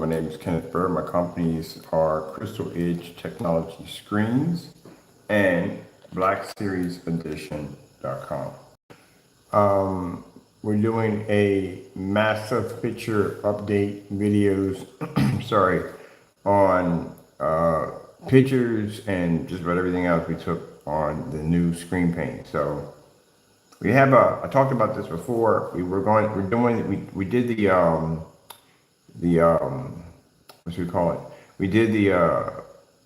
name is Kenneth Bird. My companies are Crystal Edge Technology Screens and BlackSeriesEdition.com. We're doing a massive picture update videos, sorry, on pictures and just about everything else we took on the new screen paint. So we have I talked about this before. We did the what should we call it? We did the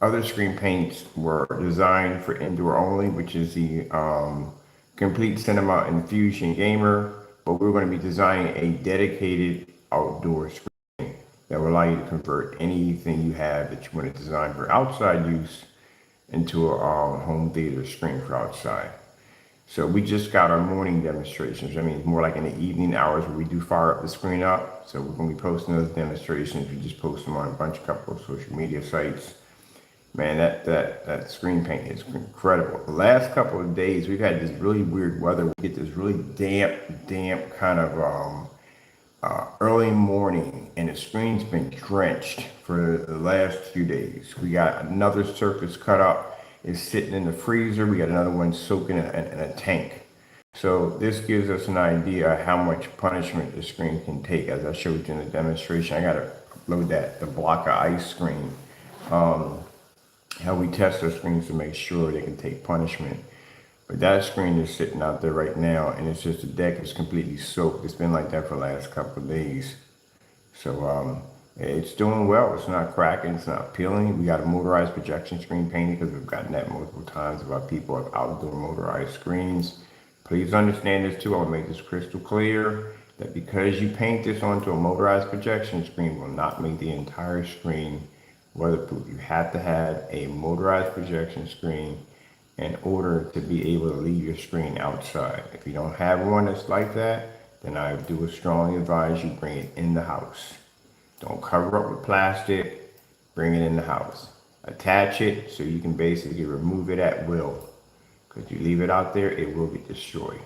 other screen paints were designed for indoor only, which is the Complete Cinema Infusion Gamer, but we're going to be designing a dedicated outdoor screen that will allow you to convert anything you have that you want to design for outside use into a home theater screen for outside. So we just got our morning demonstrations. I mean, more like in the evening hours where we do fire up the screen up. So we're going to be posting those demonstrations. We just post them on a couple of social media sites. Man, that screen paint is incredible. The last couple of days, we've had this really weird weather. We get this really damp kind of early morning, and the screen's been drenched for the last few days. We got another surface cut up. It's sitting in the freezer. We got another one soaking in a tank. So this gives us an idea how much punishment the screen can take. As I showed you in the demonstration, I got to upload the block of ice screen. How we test our screens to make sure they can take punishment. But that screen is sitting out there right now, and it's just the deck is completely soaked. It's been like that for the last couple of days. So it's doing well. It's not cracking. It's not peeling. We got a motorized projection screen painted because we've gotten that multiple times about people with outdoor motorized screens. Please understand this too. I'll make this crystal clear that because you paint this onto a motorized projection screen will not make the entire screen weatherproof. You have to have a motorized projection screen in order to be able to leave your screen outside. If you don't have one that's like that, then I do strongly advise you bring it in the house. Don't cover up with plastic, bring it in the house. Attach it so you can basically remove it at will. Because you leave it out there, it will get destroyed.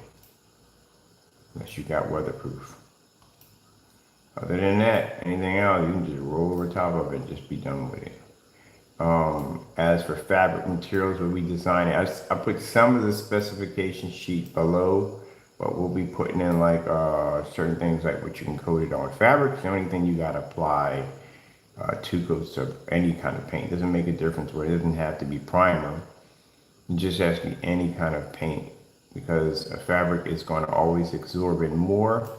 Unless you got weatherproof. Other than that, anything else, you can just roll over top of it and just be done with it. As for fabric materials, what we design, I put some of the specification sheet below, but we'll be putting in like certain things like what you can coat it on. Fabric's the only thing you got to apply 2 coats of any kind of paint. It doesn't make a difference where it doesn't have to be primer. It just has to be any kind of paint because a fabric is going to always absorb it more,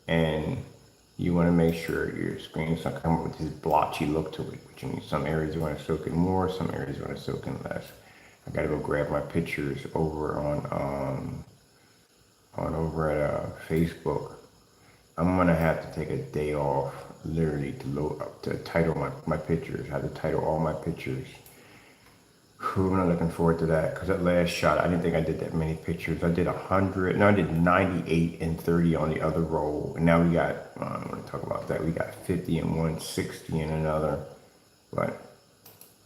and you want to make sure your screen's not coming with this blotchy look to it, which means some areas you want to soak in more, some areas you want to soak in less. I got to go grab my pictures over on over at Facebook. I'm gonna have to take a day off, literally, to load up to title my pictures. I had to title all my pictures. Whew, I'm not looking forward to that because that last shot, I didn't think I did that many pictures. I did 100, no, I did 98 and 30 on the other roll, and now we got, I don't want to talk about that. We got 50 and 160 in another, but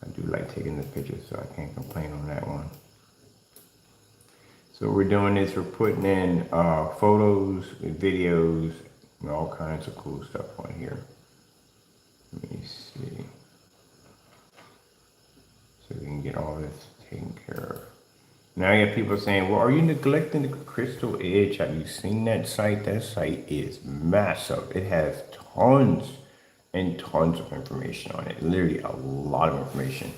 I do like taking the pictures, so I can't complain on that one. So what we're doing is we're putting in photos, videos, and all kinds of cool stuff on here. Let me see. So we can get all this taken care of. Now you have people saying, well, are you neglecting the Crystal Edge? Have you seen that site? That site is massive. It has tons and tons of information on it. Literally a lot of information.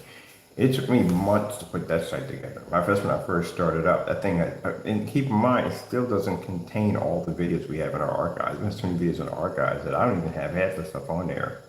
It took me months to put that site together. That's when I first started up. That thing, and keep in mind, it still doesn't contain all the videos we have in our archives. There's so many videos in our archives that I don't even have half the stuff on there.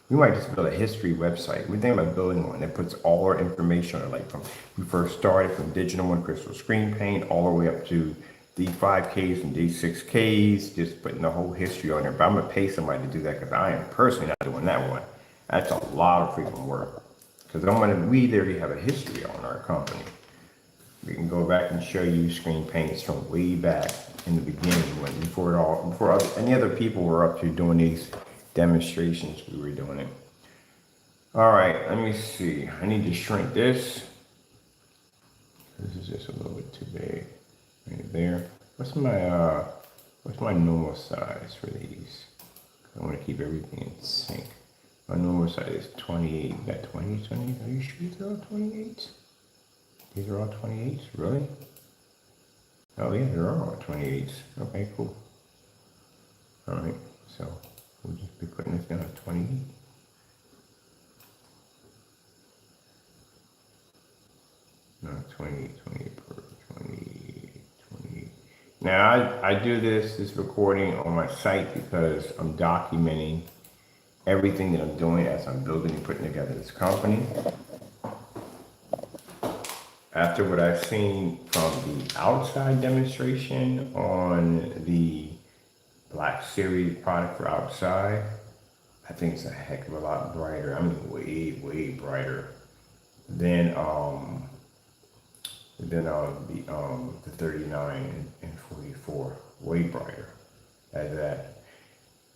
We might just build a history website. We think about building one that puts all our information on it, like from we first started from digital and crystal screen paint all the way up to D5Ks and D6Ks, just putting the whole history on there. But I'm gonna pay somebody to do that because I am personally not doing that one. That's a lot of freaking work. Because we literally have a history on our company. We can go back and show you screen paints from way back in the beginning, before any other people were up to doing these demonstrations. We were doing it. All right, let me see. I need to shrink this. This is just a little bit too big. Right there. What's my normal size for these? I want to keep everything in sync. My normal size is 28. You got 20, 20. Are you sure these are all 28s? These are all 28s? Really? Oh yeah, they're all 28s. Okay, cool. All right, so we'll just be putting this down at 28. No, 28, 28 per 20, 20. Now I do this recording on my site because I'm documenting everything that I'm doing as I'm building and putting together this company. After what I've seen from the outside demonstration on the Black Series product for outside, I think it's a heck of a lot brighter. I mean, way brighter than the 39 and 44. Way brighter as that.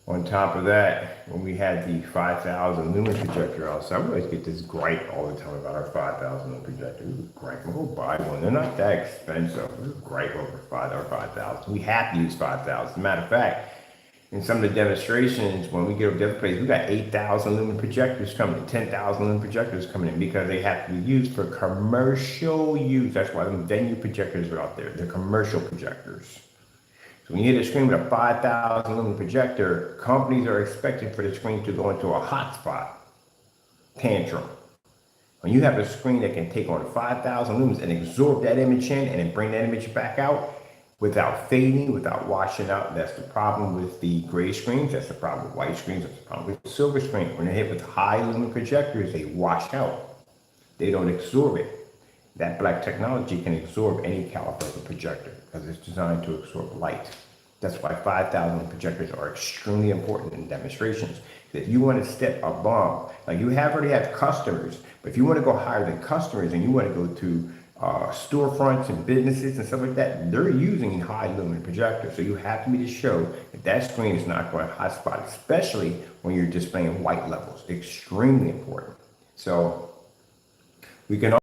On top of that, when we had the 5,000 lumen projector outside, we always get this gripe all the time about our 5,000 lumen projector. We gripe, we'll buy one. They're not that expensive. We gripe over 5,000. We have to use 5,000. Matter of fact, in some of the demonstrations, when we get over the other place, we got 8,000 lumen projectors coming in, 10,000 lumen projectors coming in because they have to be used for commercial use. That's why the venue projectors are out there. They're commercial projectors. So when you hit a screen with a 5,000 lumen projector, companies are expecting for the screen to go into a hotspot tantrum. When you have a screen that can take on 5,000 lumens and absorb that image in and then bring that image back out without fading, without washing out, that's the problem with the gray screens. That's the problem with white screens. That's the problem with silver screens. When they're hit with high lumen projectors, they wash out. They don't absorb it. That black technology can absorb any caliber of a projector because it's designed to absorb light. That's why 5,000 projectors are extremely important in demonstrations. If you want to step above, like you have already had customers, but if you want to go higher than customers and you want to go to storefronts and businesses and stuff like that, they're using high lumen projectors. So you have to be to show that that screen is not going hotspot, especially when you're displaying white levels. Extremely important. So we can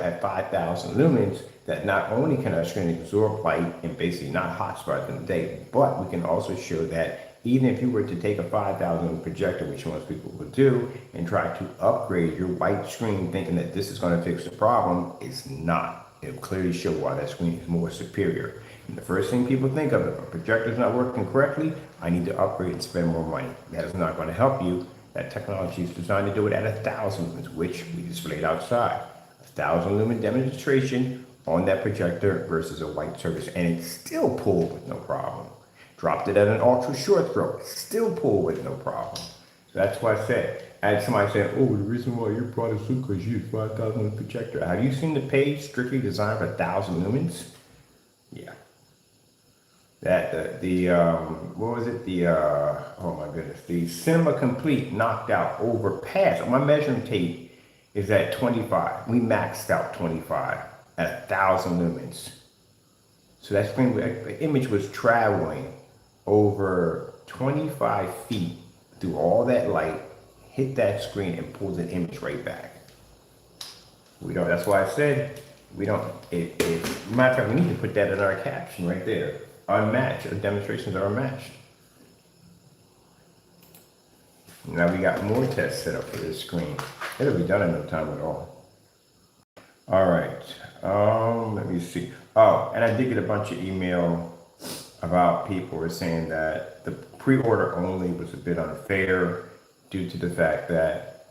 at 5,000 lumens that not only can our screen absorb light and basically not hotspot in the day, but we can also show that even if you were to take a 5,000 lumen projector, which most people would do, and try to upgrade your white screen thinking that this is going to fix the problem, it's not. It'll clearly show why that screen is more superior. And the first thing people think of, if a projector is not working correctly, I need to upgrade and spend more money. That is not going to help you. That technology is designed to do it at 1,000 lumens, which we displayed outside. 1,000 lumen demonstration on that projector versus a white surface, and it still pulled with no problem. Dropped it at an ultra short throw, still pulled with no problem. So that's why I said, I had somebody say, oh, the reason why your product's so because you use 5,000 lumen projector. Have you seen the page strictly designed for 1,000 lumens? Yeah. That what was it? Oh my goodness, the Cinema Complete knocked out overpassed. My measuring tape is at 25. We maxed out 25 at 1,000 lumens. So that screen, the image was traveling over 25 feet through all that light, hit that screen and pulls an image right back. We don't, that's why I said, we don't, matter of fact, we need to put that in our caption right there. Unmatched, our demonstrations are unmatched. Now we got more tests set up for this screen. It'll be done in no time at all. All right, let me see. Oh, and I did get a bunch of email about people were saying that the pre-order only was a bit unfair due to the fact that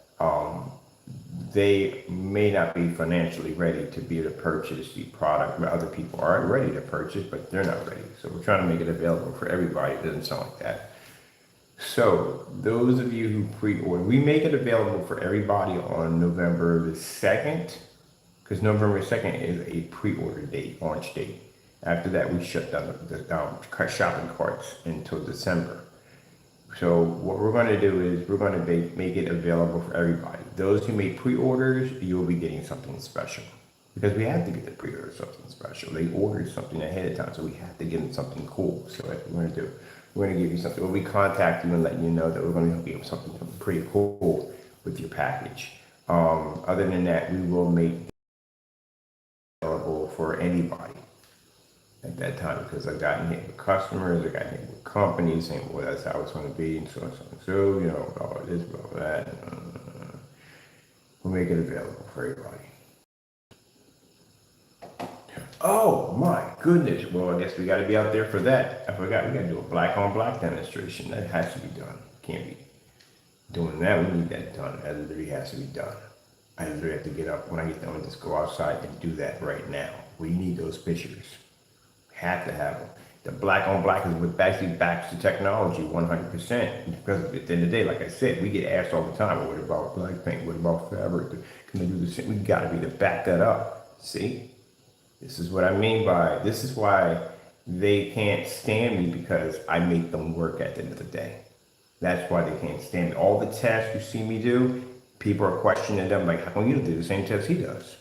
they may not be financially ready to be able to purchase the product. Other people are ready to purchase, but they're not ready. So we're trying to make it available for everybody. It doesn't sound like that. So those of you who pre-order, we make it available for everybody on November the 2nd, because November 2nd is a pre-order date, launch date. After that, we shut down the shopping carts until December. So what we're going to do is we're going to make it available for everybody. Those who make pre-orders, you will be getting something special. Because we have to get the pre-order something special. They ordered something ahead of time, so we have to give them something cool. So what we're going to do, we're going to give you something. We'll contact you and let you know that we're going to give you something pretty cool with your package. Other than that, we will make it available for anybody. at that time because I got hit with customers, I got hit with companies saying, well, that's how it's going to be, and so and so and so, you know, blah, blah, this, blah, blah, that. We'll make it available for everybody. Oh my goodness. Well, I guess we got to be out there for that. I forgot, we got to do a black on black demonstration. That has to be done. Can't be doing that. We need that done. That literally has to be done. I literally have to get up when I get done with this, go outside and do that right now. We need those pictures. Have to have them. The black on black is what actually backs the technology 100%. Because at the end of the day, like I said, we get asked all the time, well, what about black paint? What about fabric? Can they do the same? We got to be to back that up. See? This is what I mean by, this is why they can't stand me, because I make them work at the end of the day. That's why they can't stand me. All the tests you see me do, people are questioning them, like, how come you don't do the same tests he does?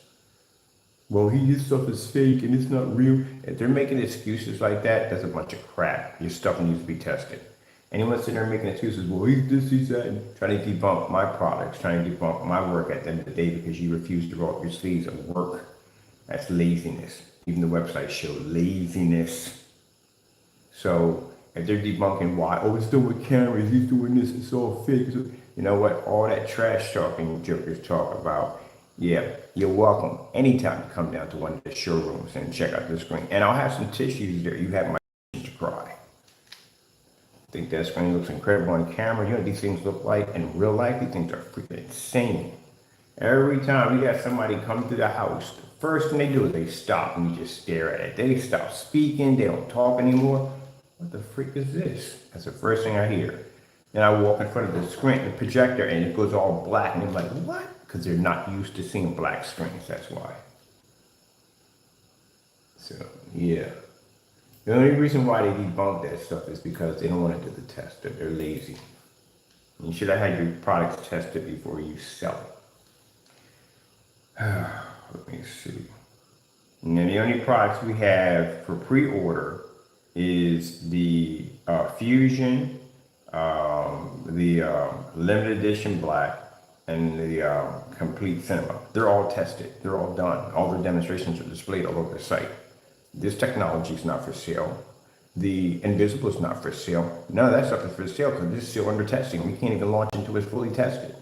Well, his stuff is fake and it's not real. If they're making excuses like that, that's a bunch of crap. Your stuff needs to be tested. Anyone sitting there making excuses, well, he's this, he's that, and trying to debunk my products, trying to debunk my work at the end of the day because you refuse to roll up your sleeves and work. That's laziness. Even the website showed laziness. So if they're debunking why, oh, it's still with cameras, he's doing this, it's all fake. You know what? All that trash talking jokers talk about, yeah, you're welcome anytime to come down to one of the showrooms and check out the screen. And I'll have some tissues there. You have my to cry. I think that screen looks incredible on camera. You know what these things look like in real life? These things are freaking insane. Every time we got somebody come to the house, the first thing they do is they stop and you just stare at it. They stop speaking, they don't talk anymore. What the freak is this? That's the first thing I hear. Then I walk in front of the screen, the projector, and it goes all black, and they're like, what? Because they're not used to seeing black screens, that's why. So, yeah. The only reason why they debunk that stuff is because they don't want to do the test. They're lazy. You should have had your products tested before you sell it. Let me see. And then the only products we have for pre-order is the Fusion, the limited edition black, and the complete cinema. They're all tested. They're all done. All their demonstrations are displayed all over the site. This technology is not for sale. The invisible is not for sale. None of that stuff is for sale because this is still under testing. We can't even launch until it's fully tested.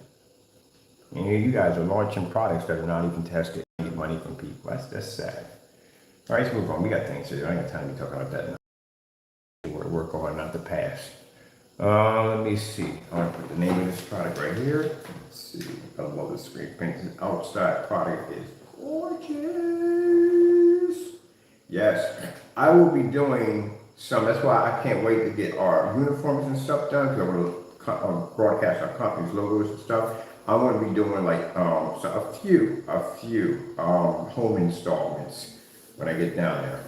And here you guys are launching products that are not even tested and get money from people. That's sad. All right, let's move on. We got things to do. I ain't got time to talk about that now. Work on, not the past. Let me see. I'm gonna put the name of this product right here. Let's see. I love this screen print. The outside product is gorgeous. Yes, I will be doing some. That's why I can't wait to get our uniforms and stuff done, because I'm gonna broadcast our company's logos and stuff. I'm going to be doing like so a few home installments when I get down there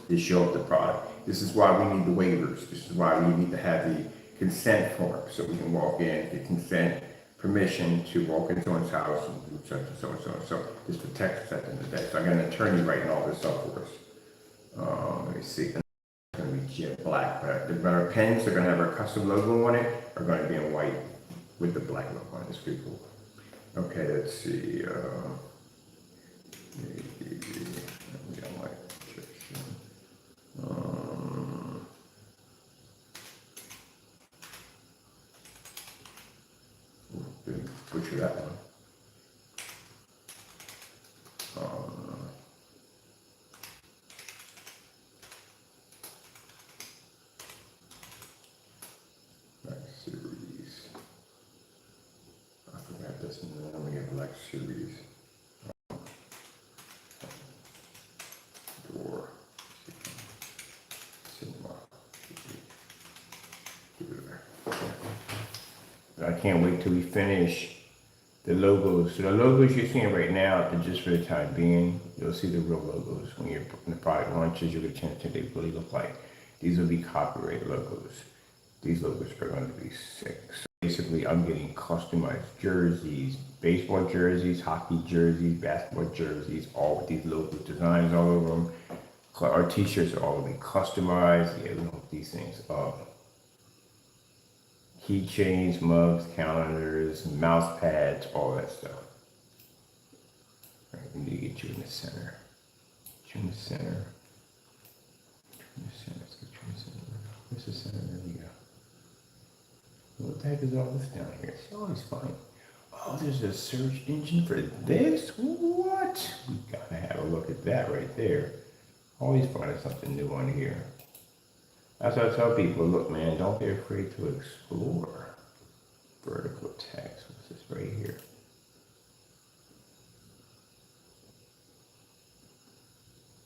to show up the product. This is why we need the waivers. This is why we need to have the consent form so we can walk in, get consent, permission to walk into someone's house and do such and so and so and so. This protects us at the end of the day. So I got an attorney writing all this up for us. Let me see. It's going to be jet black, but our pens are going to have our custom logo on it. Are going to be in white with the black logo on it. It's pretty cool. Okay, let's see. Butcher that one. Black series. I forgot this one. Then we have black series. Door. Cinema. I can't wait till we finish the logos. So the logos you're seeing right now are just for the time being. You'll see the real logos when the product launches. You'll get a chance to what they really look like. These will be copyrighted logos. These logos are going to be sick. So basically, I'm getting customized jerseys, baseball jerseys, hockey jerseys, basketball jerseys, all with these logo designs all over them. Our t-shirts are all going to be customized. Yeah, we hook these things up. Keychains, mugs, calendars, mouse pads, all that stuff. All right, we need to get you in the center. Get you in the center. Where's the center? There we go. What the heck is all this down here? It's always fine. Oh, there's a search engine for this? What? We gotta have a look at that right there. Always finding something new on here. That's what I tell people, look man, don't be afraid to explore. Vertical text, what's this right here?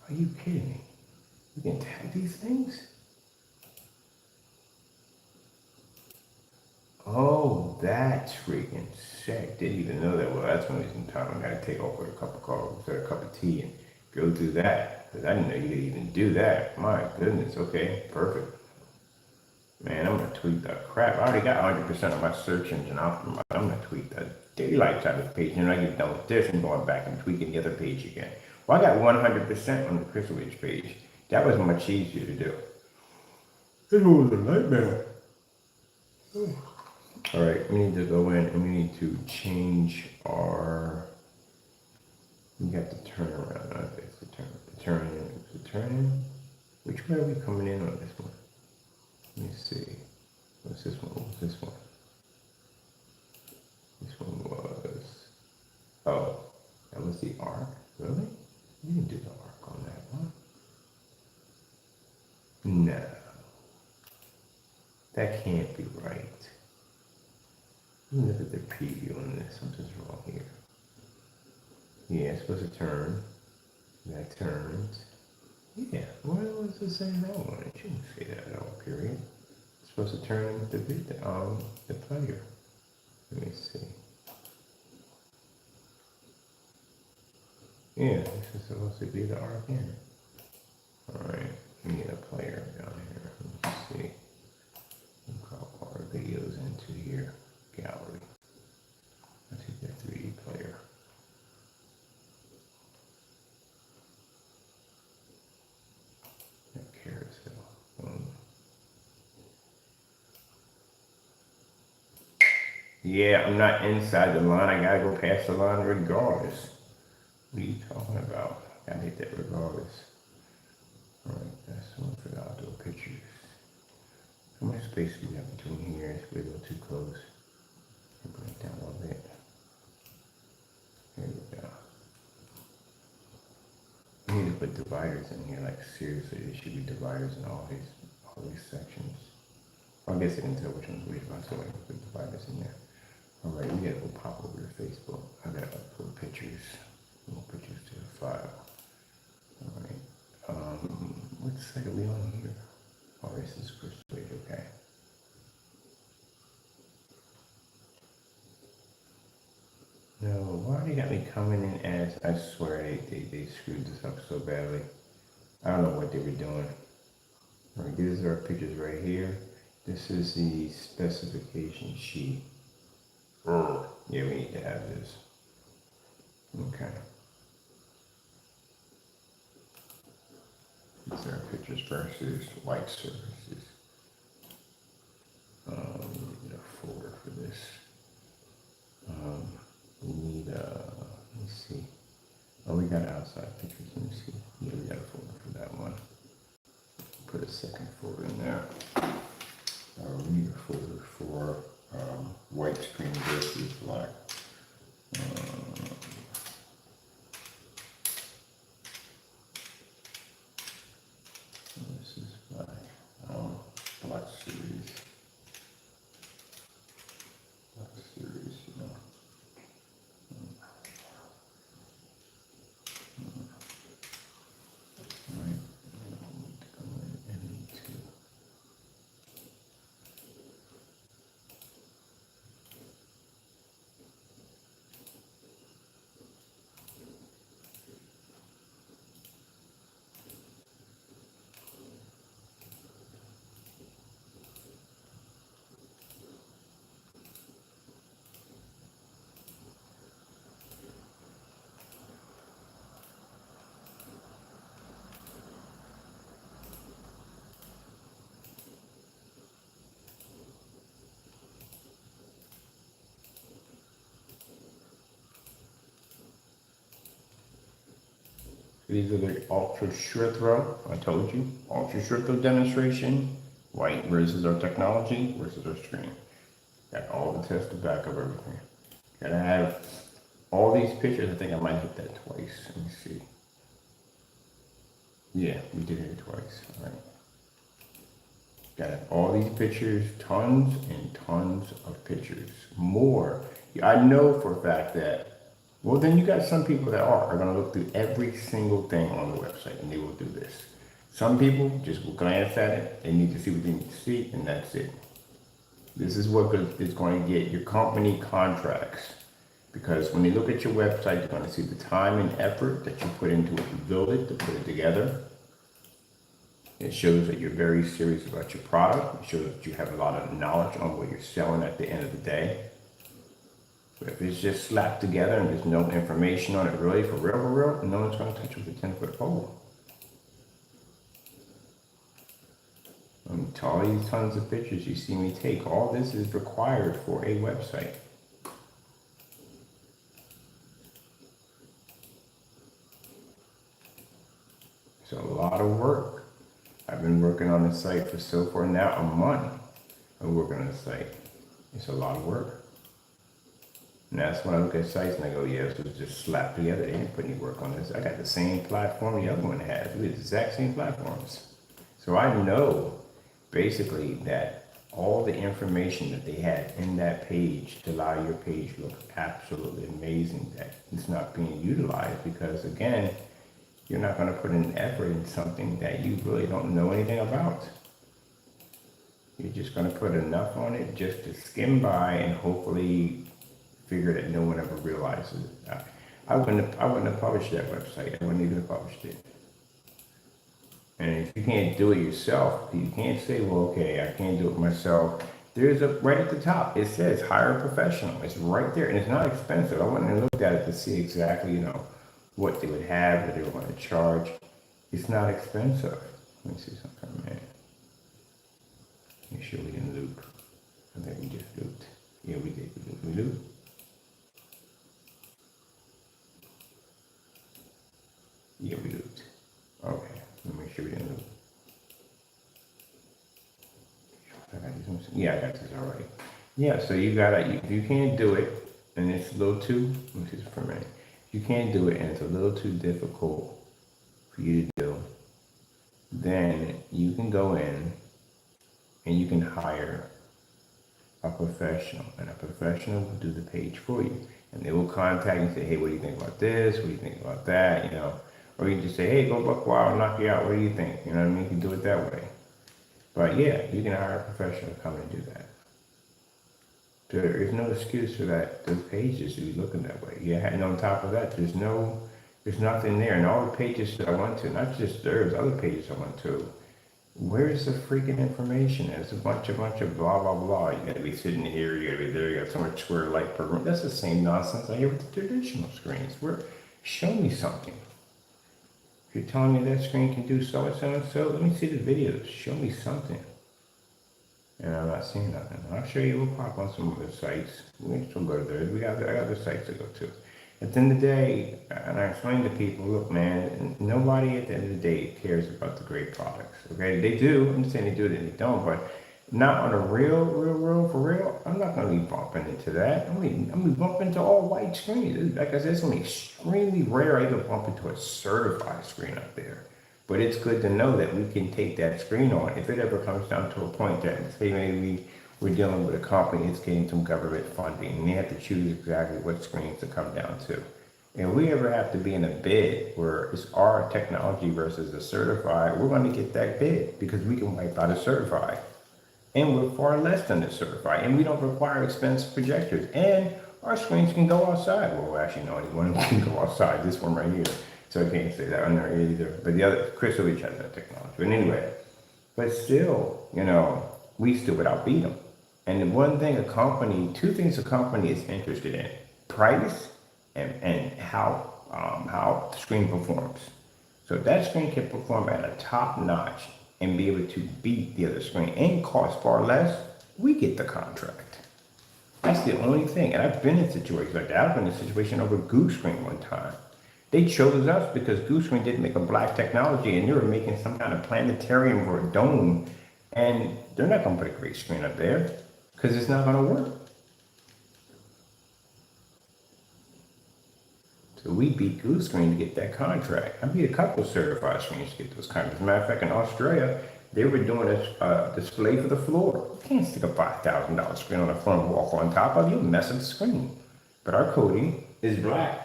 Are you kidding me? You can tag these things? Oh, that's freaking sick. Didn't even know that. Well, that's one reason time I gotta take off with a cup of coffee, or a cup of tea and go through that. Because I didn't know you could even do that. My goodness, okay, perfect. Man, I'm gonna tweak the crap. I already got 100% of my search engine optimized. I'm gonna tweak the daylight out of the page. And when I get done with this, I'm going back and tweaking the other page again. Well, I got 100% on the Crystal Age page. That was much easier to do. It was a nightmare. All right, we need to go in and we need to change our. We got the turnaround. Okay, it's the turn in. The turn in. Which way are we coming in on this one? Let me see. What's this one? What's this one? This one was. Oh, that was the arc. Really? We didn't do the arc on that one. No. That can't be right. Let me look at the preview on this. Something's wrong here. Yeah, it's supposed to turn. That turns. Yeah, why was it saying that one? It shouldn't say that at all, period. It's supposed to turn with the player. Let me see. Yeah, this is supposed to be the arc in. Alright, we need a player down here. Let's see. We'll call our videos into here. Gallery. Let's hit that 3D player. That carousel. Yeah, I'm not inside the line. I gotta go past the line regardless. What are you talking about? Gotta hit that regardless. Alright, that's one for the outdoor pictures. How much space do we have between here? It's a little too close. Bring it down a little bit. There we go. We need to put dividers in here, like seriously, there should be dividers in all these sections. Well, I guess I can tell which one's which, so I can put dividers in there. Alright, we gotta go pop over to Facebook. I gotta upload pictures. More pictures to the file. Alright. What site are we on here? Oh, this is Crystal Age, okay. No, why they got me coming in as, I swear they screwed this up so badly. I don't know what they were doing. Alright, these are our pictures right here. This is the specification sheet. Yeah, we need to have this. Okay. These are our pictures versus white surfaces. We need a folder for this. We need let me see. Oh, we got outside pictures. Let me see. Yeah, we got a folder for that one. Put a second folder in there. We need a folder for white screen versus black. This is black. Black series. Black series, you know. Right. These are the ultra short throw. I told you, ultra short throw demonstration. White versus our technology versus our screen. Got all the tests to back up everything. Gotta have all these pictures. I think I might hit that twice. Let me see. Yeah, we did hit it twice. All right. Got all these pictures, tons and tons of pictures. More. I know for a fact that, well, then you got some people that are going to look through every single thing on the website, and they will do this. Some people just will glance at it. They need to see what they need to see, and that's it. This is what is going to get your company contracts. Because when they look at your website, they're going to see the time and effort that you put into it to build it, to put it together. It shows that you're very serious about your product. It shows that you have a lot of knowledge on what you're selling at the end of the day. But if it's just slapped together and there's no information on it really, for real, no one's going to touch it with a 10-foot pole. All these tons of pictures you see me take, all this is required for a website. It's a lot of work. I've been working on the site for so far now a month. I'm working on the site. It's a lot of work. And that's when I look at sites and I go, yeah, this was just slapped together. They didn't put any work on this. I got the same platform the other one has. We have the exact same platforms. So I know basically that all the information that they had in that page to allow your page to look absolutely amazing, that it's not being utilized because, again, you're not going to put an effort in something that you really don't know anything about. You're just going to put enough on it just to skim by and hopefully figure that no one ever realizes it. I wouldn't have published that website. I wouldn't even have published it. And if you can't do it yourself, you can't say, well, okay, I can't do it myself. There's right at the top, it says hire a professional. It's right there, and it's not expensive. I went and looked at it to see exactly, what they would have, what they were going to charge. It's not expensive. Let me see something, man. Make sure we didn't loop. I think we just looped. Yeah, we did. We looped. Yeah, we looped. Okay, let me make sure we didn't loop. Yeah, I got this already. Yeah, so you gotta, if you can't do it, and it's a little too, let me see this for a minute. You can't do it and it's a little too difficult for you to do, then you can go in and you can hire a professional, and a professional will do the page for you. And they will contact you and say, hey, what do you think about this? What do you think about that? Or you just say, hey, go buck wild, knock you out. What do you think? You know what I mean? You can do it that way. But yeah, you can hire a professional to come and do that. There is no excuse for that, those pages to be looking that way. Yeah, and on top of that, there's nothing there. And all the pages that I went to, not just theirs, other pages I went to, where's the freaking information? There's a bunch of blah, blah, blah. You gotta be sitting here, you gotta be there, you got so much square light per room. That's the same nonsense I hear with the traditional screens. Show me something. If you're telling me that screen can do so and so and so, let me see the videos. Show me something. And I'm not seeing nothing. I'll show you. We'll pop on some other sites. We can still go to those. I got other sites to go to. At the end of the day, and I explain to people, look, man, nobody at the end of the day cares about the great products. Okay, they do. I'm not saying they do it and they don't, but not on a real, for real. I'm not going to be bumping into that. I'm going to be bumping into all white screens. Like I said, it's only extremely rare I even bump into a certified screen up there. But it's good to know that we can take that screen on. If it ever comes down to a point that, say maybe we're dealing with a company that's getting some government funding, and they have to choose exactly what screens to come down to. And we ever have to be in a bid where it's our technology versus a certified, we're going to get that bid because we can wipe out a certified. And we're far less than a certified. And we don't require expensive projectors. And our screens can go outside. Well, actually, no, one can go outside. This one right here. So I can't say that on there either. But the other, Chris Lee has that technology. But anyway, but still, we still would outbeat them. And the one thing two things a company is interested in: price and how the screen performs. So if that screen can perform at a top notch and be able to beat the other screen and cost far less, we get the contract. That's the only thing. And I've been in situations like that. I've been in a situation over Goose Screen one time. They chose us because Blue Screen didn't make a black technology, and they were making some kind of planetarium or a dome, and they're not going to put a gray screen up there because it's not going to work. So we beat Blue Screen to get that contract. I beat a couple of certified screens to get those contracts. As a matter of fact, in Australia, they were doing a display for the floor. You can't stick a $5,000 screen on the floor and walk on top of it. You'll mess up the screen. But our coating is black.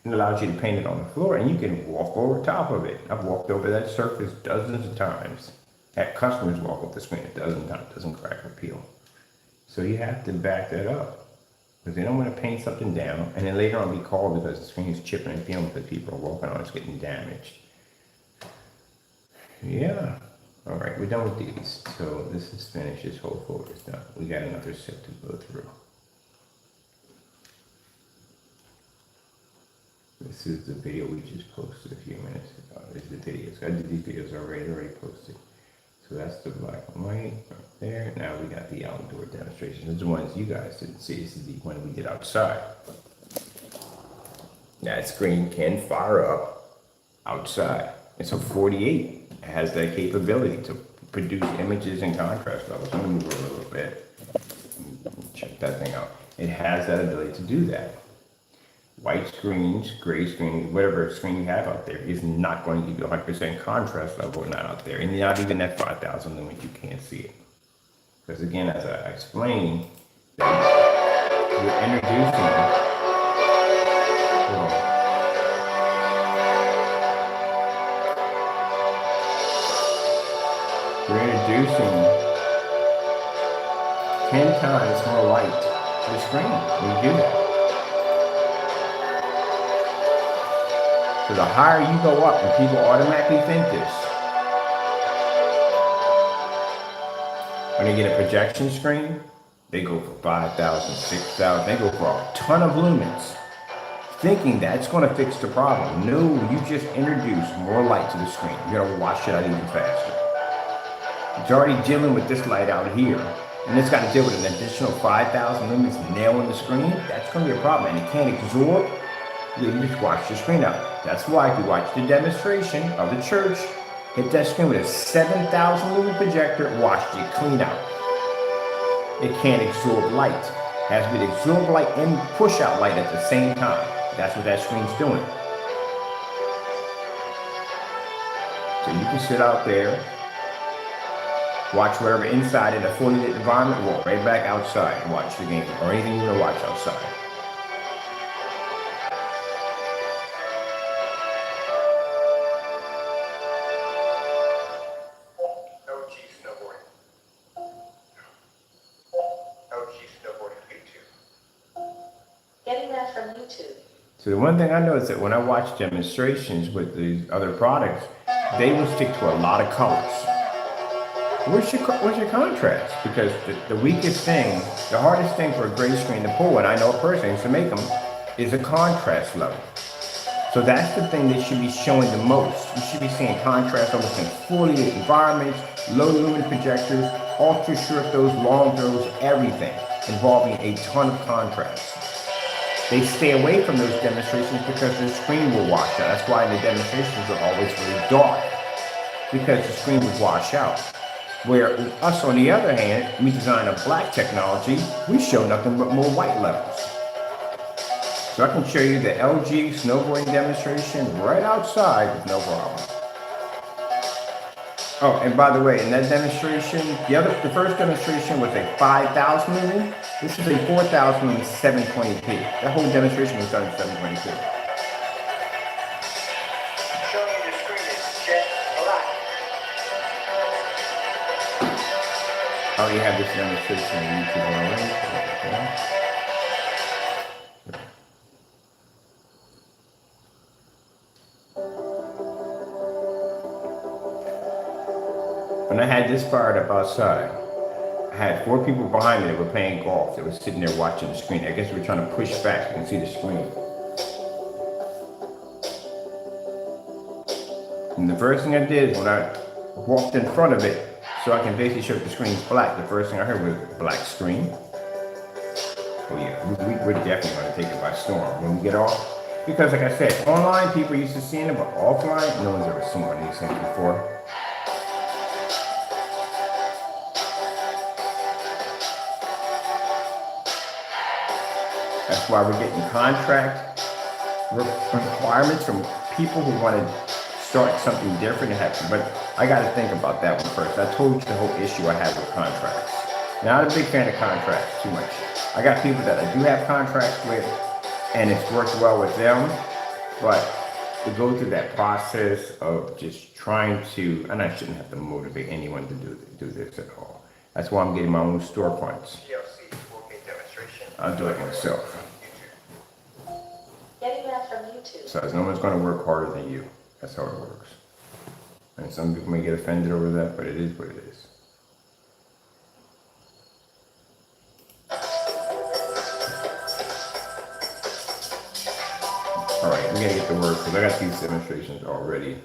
It allows you to paint it on the floor, and you can walk over top of it. I've walked over that surface dozens of times. Had customers walk up the screen a dozen times. It doesn't crack or peel. So you have to back that up, because they don't want to paint something down and then later on be called because the screen is chipping and peeling because people are walking on it's getting damaged. Yeah. All right, we're done with these. So this is finished. This whole folder is done. We got another set to go through. This is the video we just posted a few minutes ago. This is the videos. I did these videos already posted. So that's the black and white right there. Now we got the outdoor demonstration. These are the ones you guys didn't see. This is the one we did outside. That screen can fire up outside. It's a 48. It has that capability to produce images and contrast levels. Let me move a little bit. Check that thing out. It has that ability to do that. White screens, gray screens, whatever screen you have out there is not going to give you 100% contrast level, not out there. And not even at 5,000 lumens, you can't see it. Because again, as I explained, you're introducing, you're introducing 10 times more light to the screen when you do that. So the higher you go up, and people automatically think this. When they get a projection screen, they go for 5,000, 6,000, they go for a ton of lumens, thinking that's going to fix the problem. No, you just introduce more light to the screen. You're going to wash it out even faster. It's already dealing with this light out here, and it's got to deal with an additional 5,000 lumens nailing the screen. That's going to be a problem, and it can't absorb. You just watch the screen out. That's why if you watch the demonstration of the church, hit that screen with a 7,000 lumen projector, watch it clean out. It can't absorb light. It has to be the absorb light and push out light at the same time. That's what that screen's doing. So you can sit out there, watch whatever inside in a fully lit environment, walk right back outside and watch the game or anything you want to watch outside. So the one thing I noticed that when I watch demonstrations with these other products, they will stick to a lot of colors. Where's your contrast? Because the weakest thing, the hardest thing for a gray screen to pull, and I know a person to make them, is a contrast level. So that's the thing that should be showing the most. You should be seeing contrast levels in fully lit environments, low lumen projectors, ultra short throws, long throws, everything involving a ton of contrast. They stay away from those demonstrations because the screen will wash out. That's why the demonstrations are always really dark, because the screen would wash out. Where us, on the other hand, we design a black technology, we show nothing but more white levels. So I can show you the LG snowboarding demonstration right outside with no problem. Oh, and by the way, in that demonstration, the first demonstration was a 5,000 lumen. This is a 4,000 lumen 720p. That whole demonstration was done in 720p. Showing you the screen is jet black. Oh, you have this demonstration on YouTube already. When I had this fired up outside, I had 4 people behind me that were playing golf. They were sitting there watching the screen. I guess we were trying to push back so you can see the screen. And the first thing I did when I walked in front of it, so I can basically show the screen's black, the first thing I heard was black screen. Oh yeah, we're definitely going to take it by storm. When we get off, Because like I said, online people used to seeing it, but offline, no one's ever seen one of these things before. That's why we're getting contract requirements from people who want to start something different and have, but I got to think about that one first. I told you the whole issue I have with contracts. Not a big fan of contracts too much. I got people that I do have contracts with and it's worked well with them, but to go through that process of just trying to, and I shouldn't have to motivate anyone to do this at all. That's why I'm getting my own storefronts. I'll do it myself. Getting that from YouTube. So no one's going to work harder than you. That's how it works. And some people may get offended over that, but it is what it is. All right, we gotta get to work because I got these demonstrations already.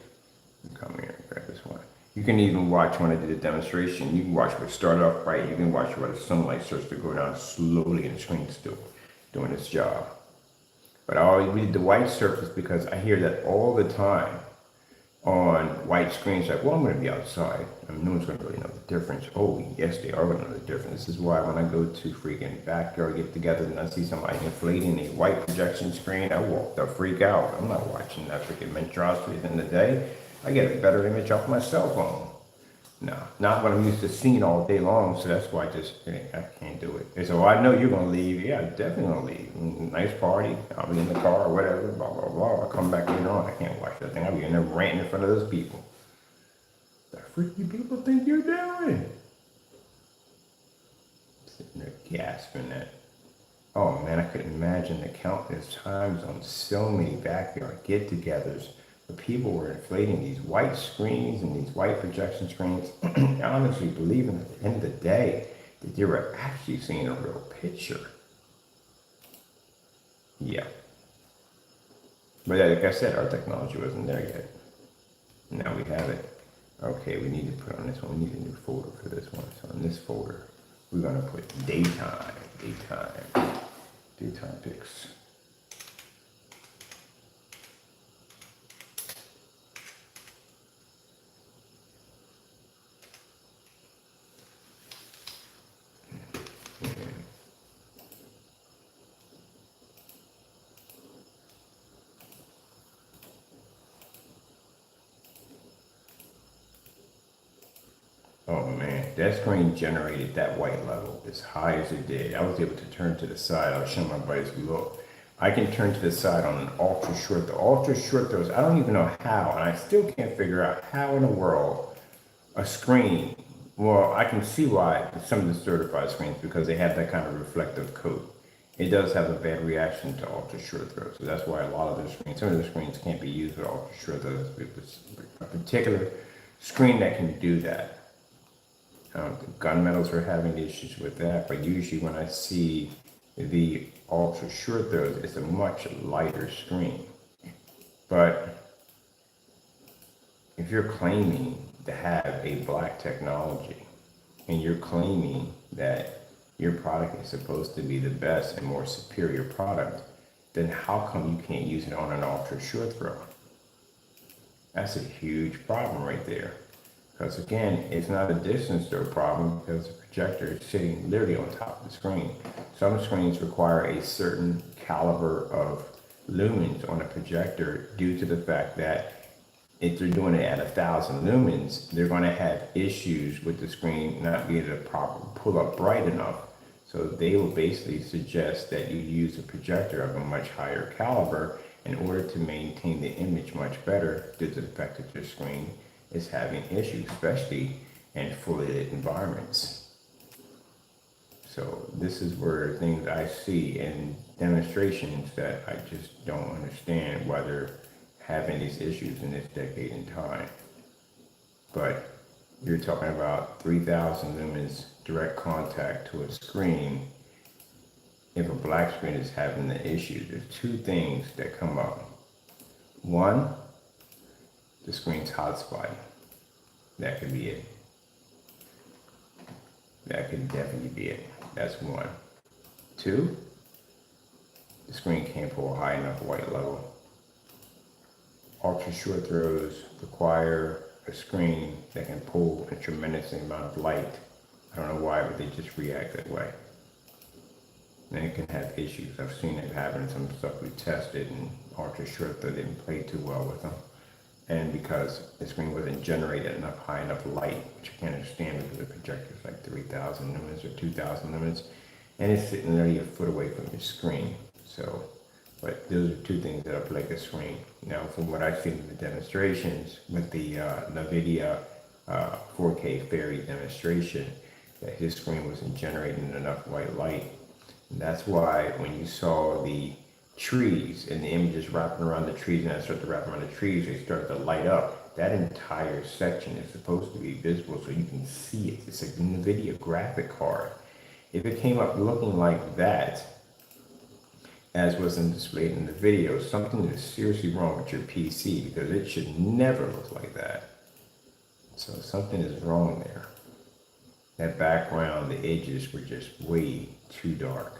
Come here, grab this one. You can even watch when I did a demonstration. You can watch where it started off right. You can watch where the sunlight starts to go down slowly and the screen's still doing its job. But I always read the white surface because I hear that all the time on white screens. Like, well, I'm going to be outside. I mean, no one's going to really know the difference. Oh, yes, they are going to know the difference. This is why when I go to freaking backyard get together and I see somebody inflating a white projection screen, I walk the freak out. I'm not watching that freaking monstrosity in the day. I get a better image off my cell phone. No, not what I'm used to seeing all day long, so that's why I can't do it. And so I know you're gonna leave. Yeah, I'm definitely gonna leave. Nice party. I'll be in the car or whatever. Blah blah blah. I'll come back later on. I can't watch that thing. I'll be in there ranting in front of those people. The freaky people think you're doing? Sitting there gasping at. Oh man, I couldn't imagine the countless times on so many backyard get-togethers. The people were inflating these white screens and these white projection screens, honestly believing at the end of the day that you were actually seeing a real picture. Yeah. But like I said, our technology wasn't there yet. Now we have it. Okay, we need to put on this one. We need a new folder for this one. So in this folder, we're going to put daytime pics. Oh man, that screen generated that white level as high as it did. I was able to turn to the side. I'll show my buddies, look. I can turn to the side on an ultra short. The ultra short throws, I don't even know how, and I still can't figure out how in the world a screen, well, I can see why some of the certified screens, because they have that kind of reflective coat. It does have a bad reaction to ultra short throw. So that's why a lot of the screens, some of the screens can't be used with ultra short throws. A particular screen that can do that. The gunmetals are having issues with that, but usually when I see the ultra short throws, it's a much lighter screen. But if you're claiming to have a black technology and you're claiming that your product is supposed to be the best and more superior product, then how come you can't use it on an ultra short throw? That's a huge problem right there. Because again, it's not a distance throw problem because the projector is sitting literally on top of the screen. Some screens require a certain caliber of lumens on a projector due to the fact that if they're doing it at 1,000 lumens, they're going to have issues with the screen not being able to properly pull up bright enough. So they will basically suggest that you use a projector of a much higher caliber in order to maintain the image much better due to the fact that your screen is having issues, especially in fully lit environments. So this is where things I see in demonstrations that I just don't understand why they're having these issues in this decade in time. But you're talking about 3,000 lumens direct contact to a screen. If a black screen is having the issue, there's two things that come up. One, the screen's hot spotting. That could be it. That could definitely be it. That's one. Two, the screen can't pull a high enough white level. ultra short throws require a screen that can pull a tremendous amount of light. I don't know why, but they just react that way. And it can have issues. I've seen it happen. Some stuff we tested, and ultra short throw didn't play too well with them. And because the screen wasn't generating enough high enough light, which I can't understand because the projector is like 3,000 lumens or 2,000 lumens, and it's sitting nearly a foot away from your screen. So, but those are two things that plague the screen. Now, from what I've seen in the demonstrations with the NVIDIA 4K IV-VIII demonstration, that his screen wasn't generating enough white light. And that's why when you saw the trees and the images wrapping around the trees, and I started to wrap around the trees, they started to light up. That entire section is supposed to be visible so you can see it. It's a NVIDIA graphic card. If it came up looking like that, as was displayed in the video, something is seriously wrong with your PC, because it should never look like that. So something is wrong there. That background, the edges were just way too dark.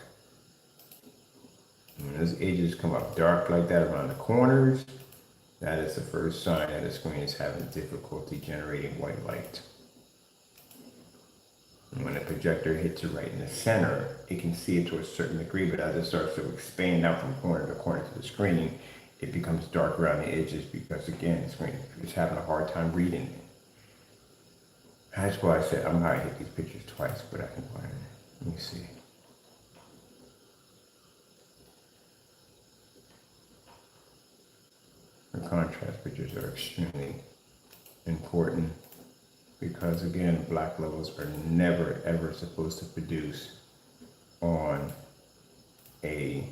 When those edges come up dark like that around the corners, that is the first sign that the screen is having difficulty generating white light. And when the projector hits it right in the center, it can see it to a certain degree, but as it starts to expand out from corner to corner to the screen, it becomes dark around the edges because, again, the screen is having a hard time reading it. That's why I said I'm going to hit these pictures twice, but I can find it. Let me see. The contrast pictures are extremely important because, again, black levels are never ever supposed to produce on a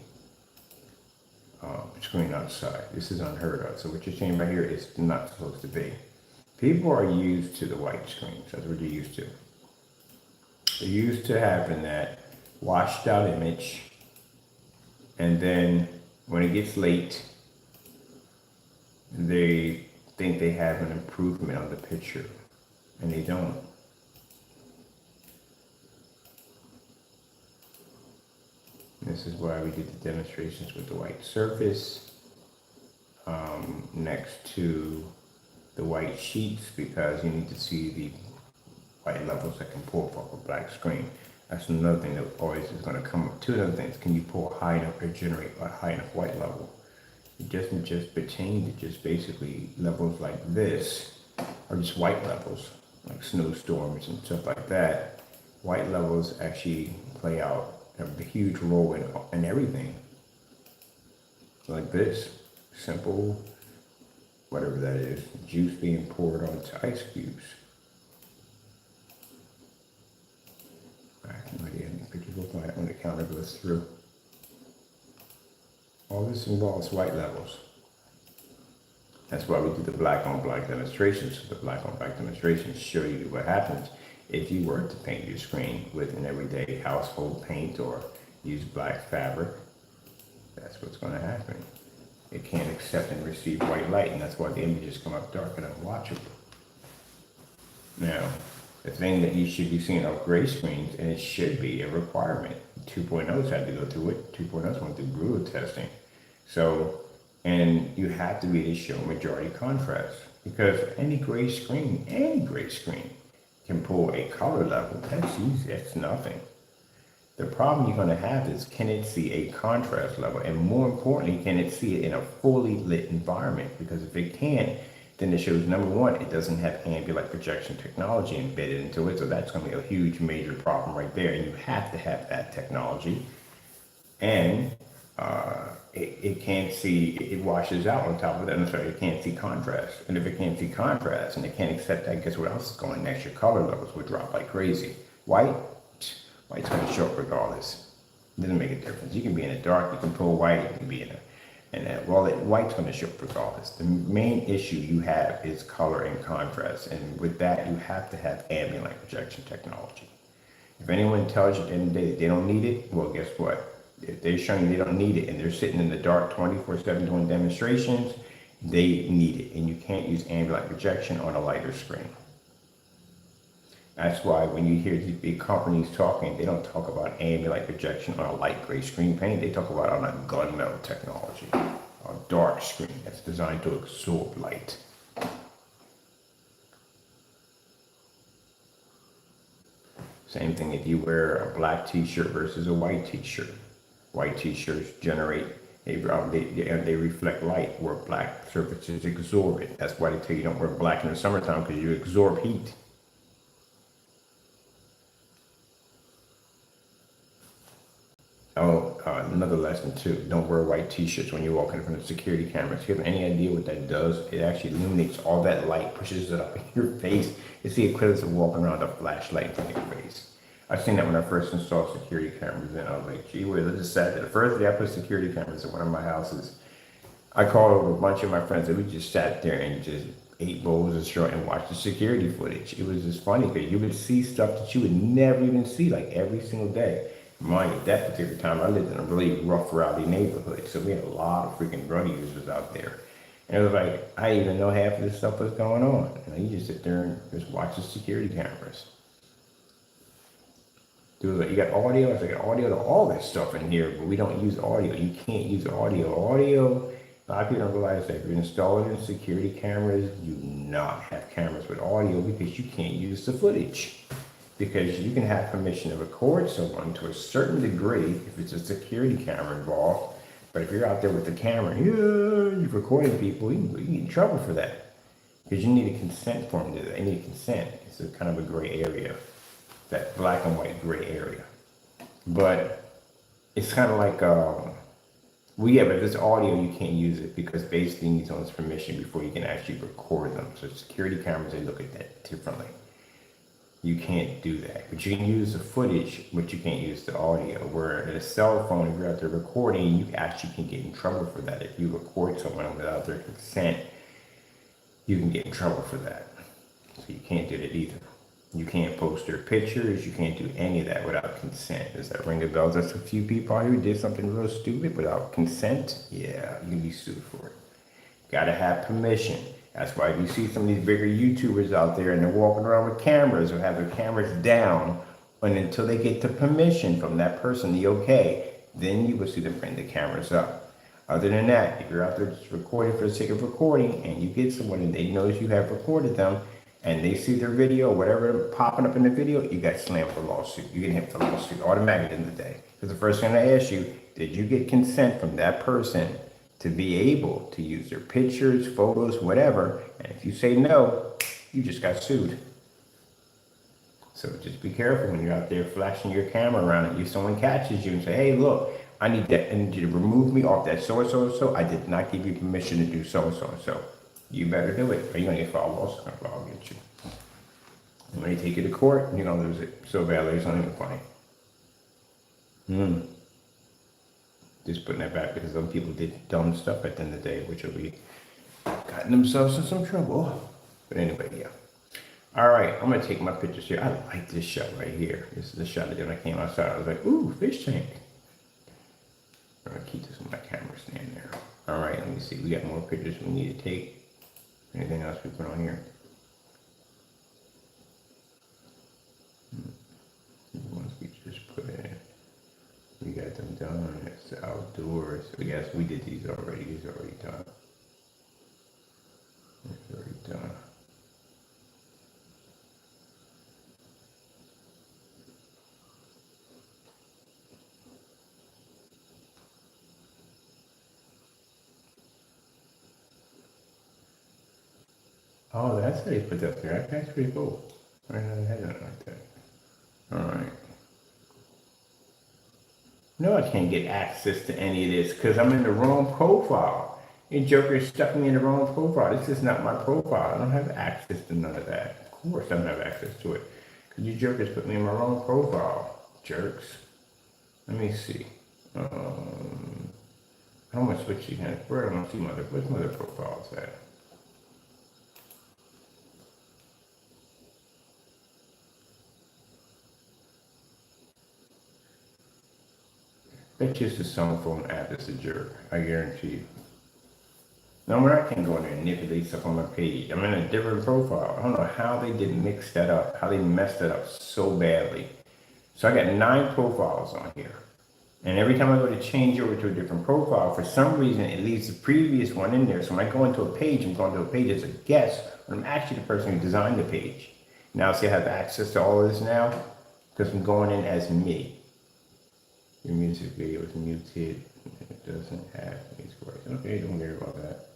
screen outside. This is unheard of. So what you're seeing right here is not supposed to be. People are used to the white screens. That's what they're used to. They're used to having that washed out image, and then when it gets late, they think they have an improvement on the picture, and they don't. And this is why we did the demonstrations with the white surface next to the white sheets, because you need to see the white levels that can pull up off a black screen. That's another thing that always is going to come up. Two other things: can you pull high enough or generate a high enough white level? It doesn't just pertain to just basically levels like this, or just white levels, like snowstorms and stuff like that. White levels actually play out a huge role in everything. Like this, simple, whatever that is, juice being poured onto ice cubes. I have no idea how many pictures look like when the counter goes through. All this involves white levels. That's why we do the black on black demonstrations. So the black on black demonstrations show you what happens if you were to paint your screen with an everyday household paint or use black fabric. That's what's going to happen. It can't accept and receive white light, and that's why the images come up dark and unwatchable. Now, the thing that you should be seeing on gray screens, and it should be a requirement. 2.0's had to go through it. 2.0's went through brutal testing. So, and you have to be able to show majority contrast, because any gray screen can pull a color level. That's easy, that's nothing. The problem you're going to have is, can it see a contrast level? And more importantly, can it see it in a fully lit environment? Because if it can't, then it shows, number one, it doesn't have ambient light projection technology embedded into it. So that's going to be a huge major problem right there. And you have to have that technology. And it can't see, it washes out on top of that. I'm sorry, it can't see contrast. And if it can't see contrast and it can't accept that, guess what else is going next? Your color levels would drop like crazy. White's going to show up regardless. It doesn't make a difference. You can be in the dark, you can pull white, you can be in white's going to show up regardless. The main issue you have is color and contrast. And with that, you have to have ambient light projection technology. If anyone tells you at the end of the day that they don't need it, well, guess what? If they're showing you they don't need it and they're sitting in the dark 24/7 doing demonstrations, they need it. And you can't use ambient light projection on a lighter screen. That's why when you hear these big companies talking, they don't talk about ambient light projection on a light gray screen paint. They talk about it on a gunmetal technology, a dark screen that's designed to absorb light. Same thing if you wear a black t-shirt versus a white t-shirt. White t-shirts generate, they reflect light, where black surfaces absorb it. That's why they tell you don't wear black in the summertime, because you absorb heat. Oh, another lesson too, don't wear white t-shirts when you're walking in front of security cameras. If you have any idea what that does, it actually illuminates all that light, pushes it up in your face. It's the equivalent of walking around with a flashlight in your face. I've seen that when I first installed security cameras, and I was like, gee whiz, I just sat there. The first day I put security cameras in one of my houses, I called over a bunch of my friends, and we just sat there and just ate bowls of short and watched the security footage. It was just funny, because you would see stuff that you would never even see, like every single day. Mind you, that particular time, I lived in a really rough, rowdy neighborhood, so we had a lot of freaking drug users out there. And it was like, I didn't even know half of this stuff was going on. And you just sit there and just watch the security cameras. Dude was like, you got audio? I was like, I got audio to all this stuff in here, but we don't use audio. You can't use audio. Audio, a lot of people don't realize that if you install it in security cameras, you do not have cameras with audio, because you can't use the footage. Because you can have permission to record someone to a certain degree if it's a security camera involved. But if you're out there with the camera, you've recorded people, you can get in trouble for that. Because you need a consent form to that. You need consent. It's a kind of a gray area, that black and white gray area. But it's kind of like, but if it's audio, you can't use it, because basically you need someone's permission before you can actually record them. So security cameras, they look at that differently. You can't do that, but you can use the footage, but you can't use the audio. Where at a cell phone, if you're out there recording, you actually can get in trouble for that. If you record someone without their consent, you can get in trouble for that. So you can't do that either. You can't post their pictures. You can't do any of that without consent. Does that ring a bell? There's a few people out here who did something real stupid without consent. Yeah, you can be sued for it. Gotta have permission. That's why if you see some of these bigger YouTubers out there and they're walking around with cameras or have their cameras down, and until they get the permission from that person, the okay, then you will see them bring the cameras up. Other than that, if you're out there just recording for the sake of recording, and you get someone and they notice you have recorded them, and they see their video, whatever popping up in the video, you got slammed for lawsuit. You get hit for lawsuit automatically in the day. Because the first thing I ask you, did you get consent from that person to be able to use their pictures, photos, whatever? And if you say no, you just got sued. So just be careful when you're out there flashing your camera around and someone catches you and say, hey, look, I need you to remove me off that so-and-so. I did not give you permission to do so-and-so. You better do it, or you're going to get filed lawsuit. I'll get you. And when they take you to court, you're going to lose it so badly, it's not even funny. Just putting that back, because some people did dumb stuff at the end of the day, which will be gotten themselves in some trouble. But anyway, yeah. All right, I'm gonna take my pictures here. I like this shot right here. This is the shot that when I came outside, I was like, ooh, fish tank. I'm gonna keep this on my camera stand there. All right, let me see. We got more pictures we need to take. Anything else we put on here? Once we just put in. We got them done. It's the outdoors. So yes, we did these already. These are already done. It's already done. Oh, that's how you put that there. That's pretty cool. I never had that like that. All right. No, I can't get access to any of this because I'm in the wrong profile. Your Joker stuck me in the wrong profile. This is not my profile. I don't have access to none of that. Of course I don't have access to it. Because you jokers put me in my wrong profile. Jerks. Let me see. How much switch you have? Where I don't see where's my other profiles at? That's just a cell phone app that's a jerk. I guarantee you. No, I can't go in there and manipulate stuff on my page. I'm in a different profile. I don't know how they didn't mix that up, how they messed that up so badly. So I got 9 profiles on here. And every time I go to change over to a different profile, for some reason it leaves the previous one in there. So when I go into a page, I'm going to a page as a guest, but I'm actually the person who designed the page. Now see I have access to all of this now because I'm going in as me. Your music video is muted. It doesn't have music rights. Okay, don't worry about that.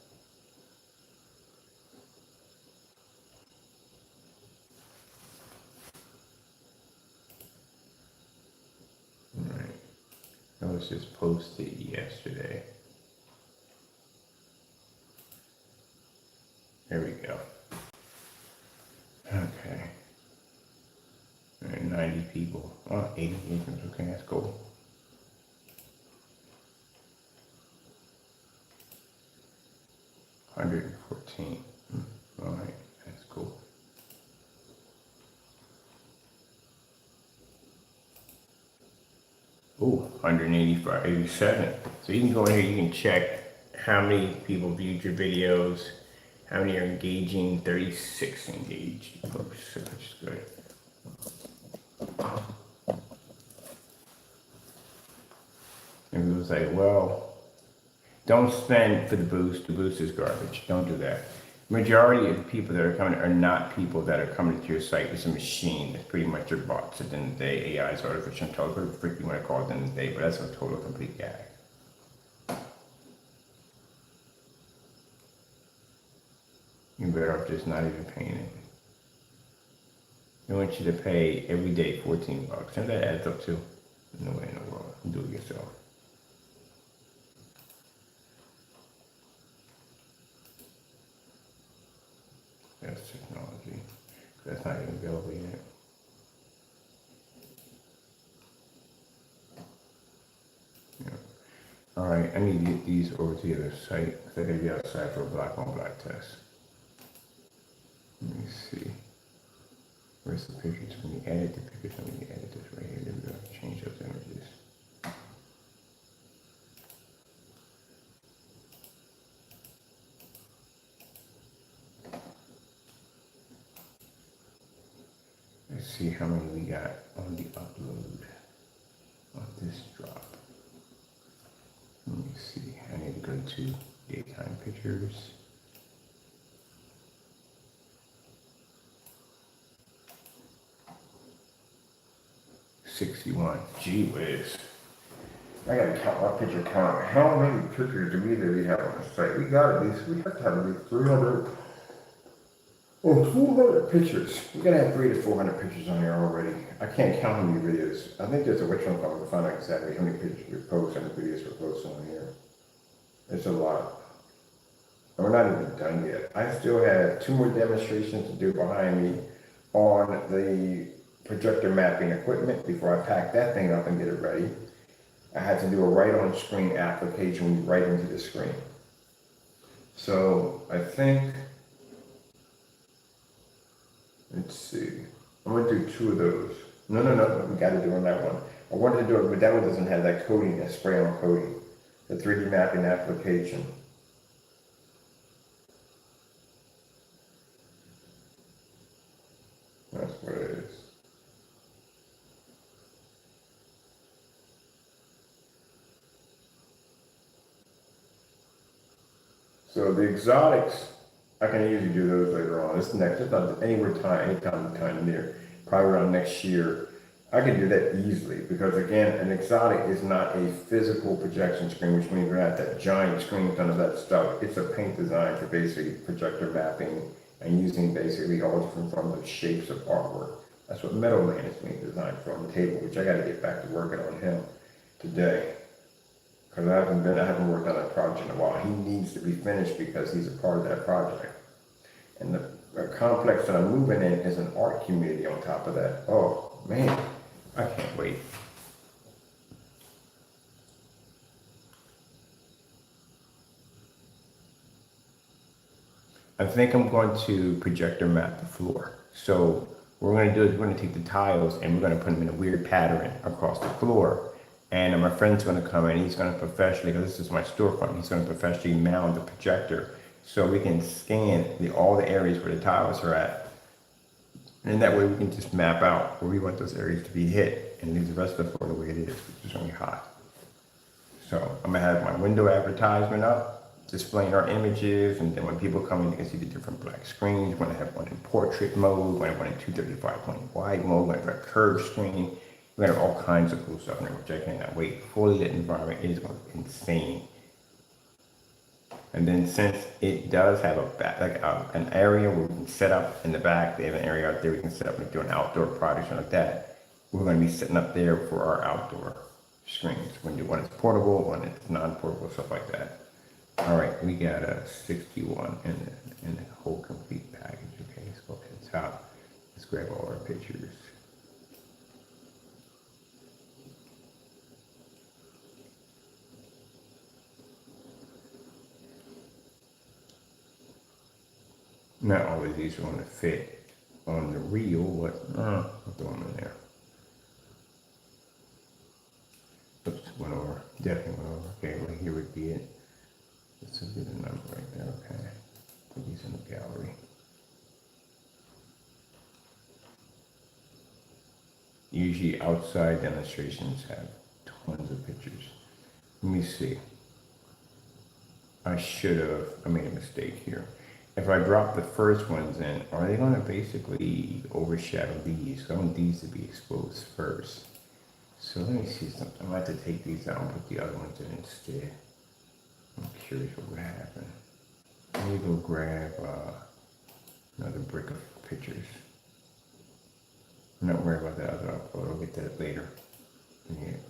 Alright. That was just posted yesterday. There we go. Okay. All right, 90 people. Oh, 80 engagements. Okay, that's cool. $114. All right, that's cool. Ooh, 185, 87. So you can go in here, you can check how many people viewed your videos, how many are engaging, 36 engaged. Oops, that's good. And it was like, well, don't spend for the boost is garbage, don't do that. Majority of the people that are coming are not people that are coming to your site. It's a machine. It's pretty much your bots at the end of the day. AI is artificial intelligence, whatever freak you want to call it at the end of the day, but that's a total complete gag. You're better off just not even paying it. They want you to pay every day $14. And that adds up too. No way in the world. Do it yourself. That's technology. That's not even available yet. Yeah. All right, I need to get these over to the other site. I gotta be outside for a black on black test. Let me see. Where's the pictures? When you edit the pictures, when you edit this right here, there we go. Change those images. Let's see how many we got on the upload on this drop. Let me see. I need to go to daytime pictures. $61. Gee whiz. I gotta count my picture count. How many pictures do we have on the site? We have to have at least 300 or 400 pictures. We gotta have 300 to 400 pictures on here already. I can't count how many videos. I think there's a which one called to find out exactly how many pictures we post, how many videos we're posting on here. It's a lot. And we're not even done yet. I still have 2 more demonstrations to do behind me on the projector mapping equipment before I pack that thing up and get it ready. I had to do a right on screen application right into the screen. So I think, let's see, I'm gonna do 2 of those. No, we gotta do on that one. I wanted to do it, but that one doesn't have that coating, that spray on coating. The 3D mapping application. That's what it is. So the exotics, I can usually do those later on. It's next, it's not anytime near, probably around next year. I can do that easily because again, an exotic is not a physical projection screen, which means we're not that giant screen with none of that stuff. It's a paint design for basically projector mapping and using basically all different forms of shapes of artwork. That's what Metal Man is being designed for on the table, which I got to get back to working on him today. Because I haven't worked on that project in a while. He needs to be finished because he's a part of that project. And the complex that I'm moving in is an art community on top of that. Oh man, I can't wait. I think I'm going to projector map the floor. So what we're going to do is we're going to take the tiles and we're going to put them in a weird pattern across the floor. And my friend's going to come in, he's going to professionally, because this is my storefront, he's going to professionally mount the projector so we can scan all the areas where the tiles are at. And that way we can just map out where we want those areas to be hit and leave the rest of the floor the way it is, which is only hot. So I'm gonna have my window advertisement up, displaying our images, and then when people come in, they can see the different black screens. We're gonna have one in portrait mode, we're gonna have one in 235-point wide mode, we're gonna have a curved screen. We're gonna have all kinds of cool stuff in there, which I cannot wait. Fully lit environment is gonna be insane. And then since it does have a back, like an area where we can set up in the back, they have an area out there we can set up and do an outdoor project like that. We're going to be setting up there for our outdoor screens. We're going to do one that's portable, one that's non-portable, stuff like that. All right, we got a 61 in the whole complete package. Okay, let's go up to the top. Let's grab all our pictures. Not always these are going to fit on the reel, but I'll throw them in there. Oops, went over. Definitely went over. Okay, well, here would be it. This would be the number right there. Okay. Put these in the gallery. Usually outside demonstrations have tons of pictures. Let me see. I made a mistake here. If I drop the first ones in, are they going to basically overshadow these? I want these to be exposed first. So let me see something. I'm going to have to take these out and put the other ones in instead. I'm curious what would happen. Let me go grab another brick of pictures. I'm not worried about that other upload. I'll get that later.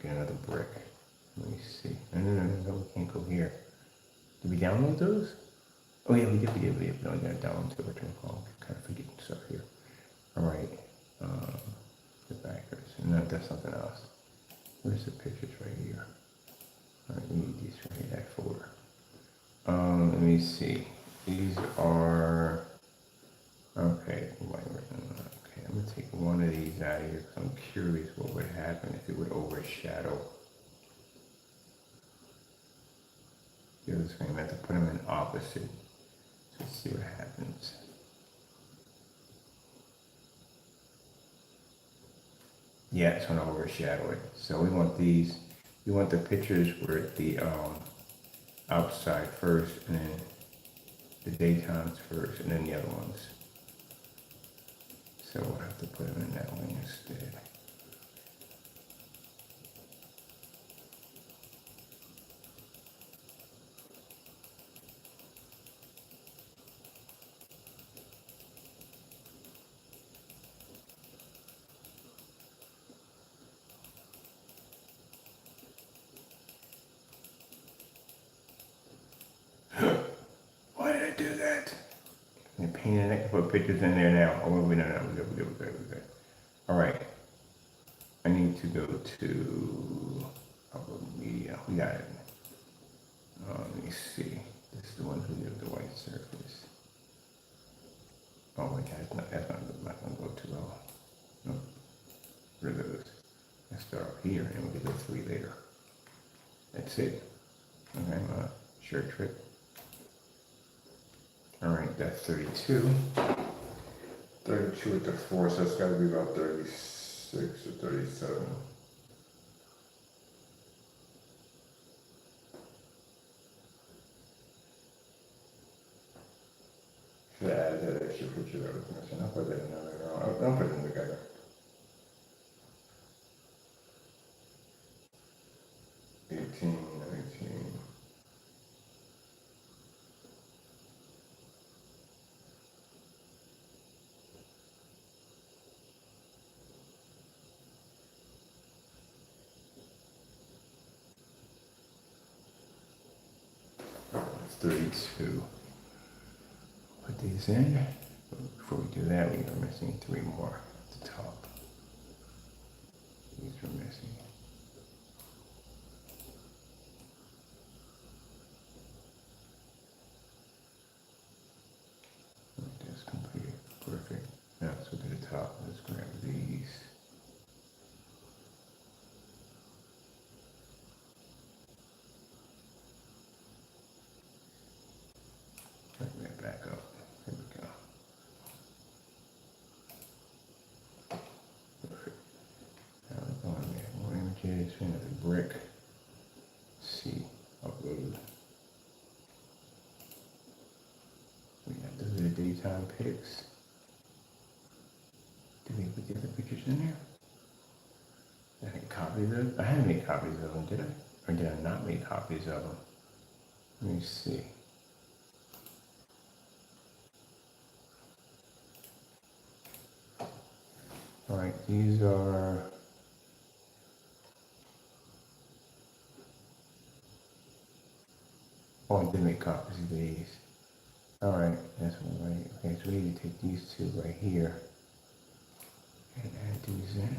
Get another brick. Let me see. No, we can't go here. Did we download those? Oh yeah, we did. No, we got to download to return call. Kind of forgetting stuff here. All right. The backers. No, that's something else. Where's the pictures right here? All right, we need these right here, that folder. Let me see. These are, okay, okay, I'm gonna take one of these out of here because I'm curious what would happen if it would overshadow the other screen. I have to put them in opposite. Let's see what happens. Yeah, it's gonna overshadow it. So we want these, we want the pictures where the outside first, and then the daytimes first, and then the other ones. So we'll have to put them in that way instead. Why did I do that? And pain in the neck, put pictures in there now. Oh, we're good. All right. I need to go to upload media. We got it. Let me see. This is the one who did the white surface. Oh, wait, that's not going to go too well. Nope. Rid of this. Let's start up here and we'll get the 3 later. That's it. Okay, shirt trip. All right, that's 32. 32 with the 4, so it's got to be about 36 or 37. Should I add that extra picture that was missing? I'll put that in there later on. I'll put it in the guide. That's 32. Put these in. But before we do that, we are missing 3 more at the top. These are missing. That's completed. Perfect. Now let's go to the top. Let's grab these. Bring that back up. Here we go. Perfect. Now we're going there. More images. Another brick. Let's see daytime pics. Did we put the other pictures in there? Did I make copies of them? I hadn't made copies of them, did I? Or did I not make copies of them? Let me see. All right, these are. Oh, I did make copies of these. All right, that's one right. Okay, so we need to take these two right here and add these in.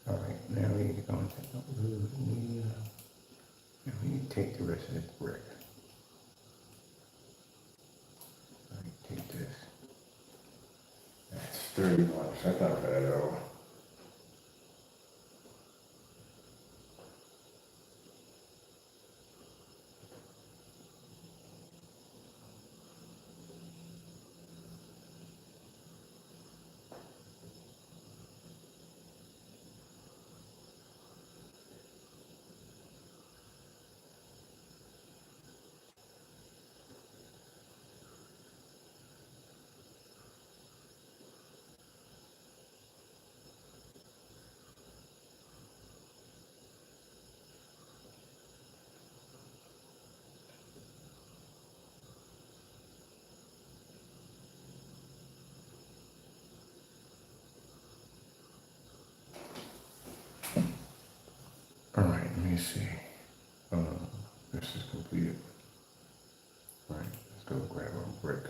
All right, now we need to go into media. And we need to take the rest of this brick. All right, take this. That's 31, so that's not bad at all. All right, let me see. This is completed. All right, let's go grab our brick.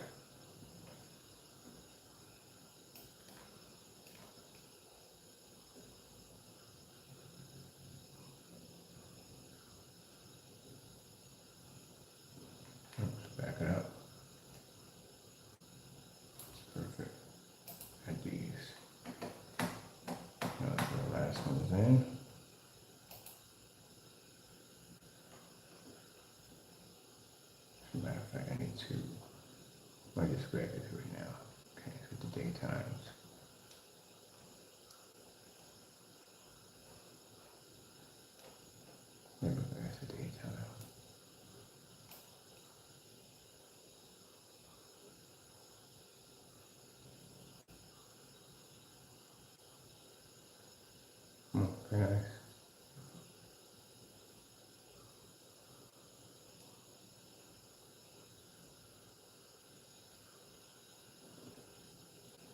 Let's back it up. Perfect. Add these. Now the last one's in. As a matter of fact, I need to. I just grab it right now. Okay, so the daytimes. There we go, that's the daytime. Very nice.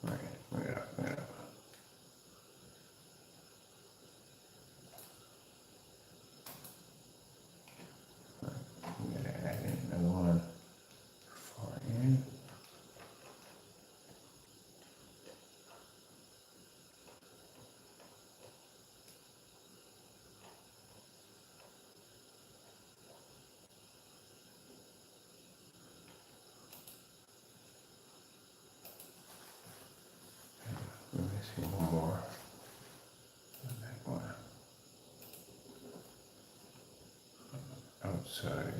Right, bring it up, bring it up. Right, we gotta add in another one far in. Let me see one more. That one. Outside.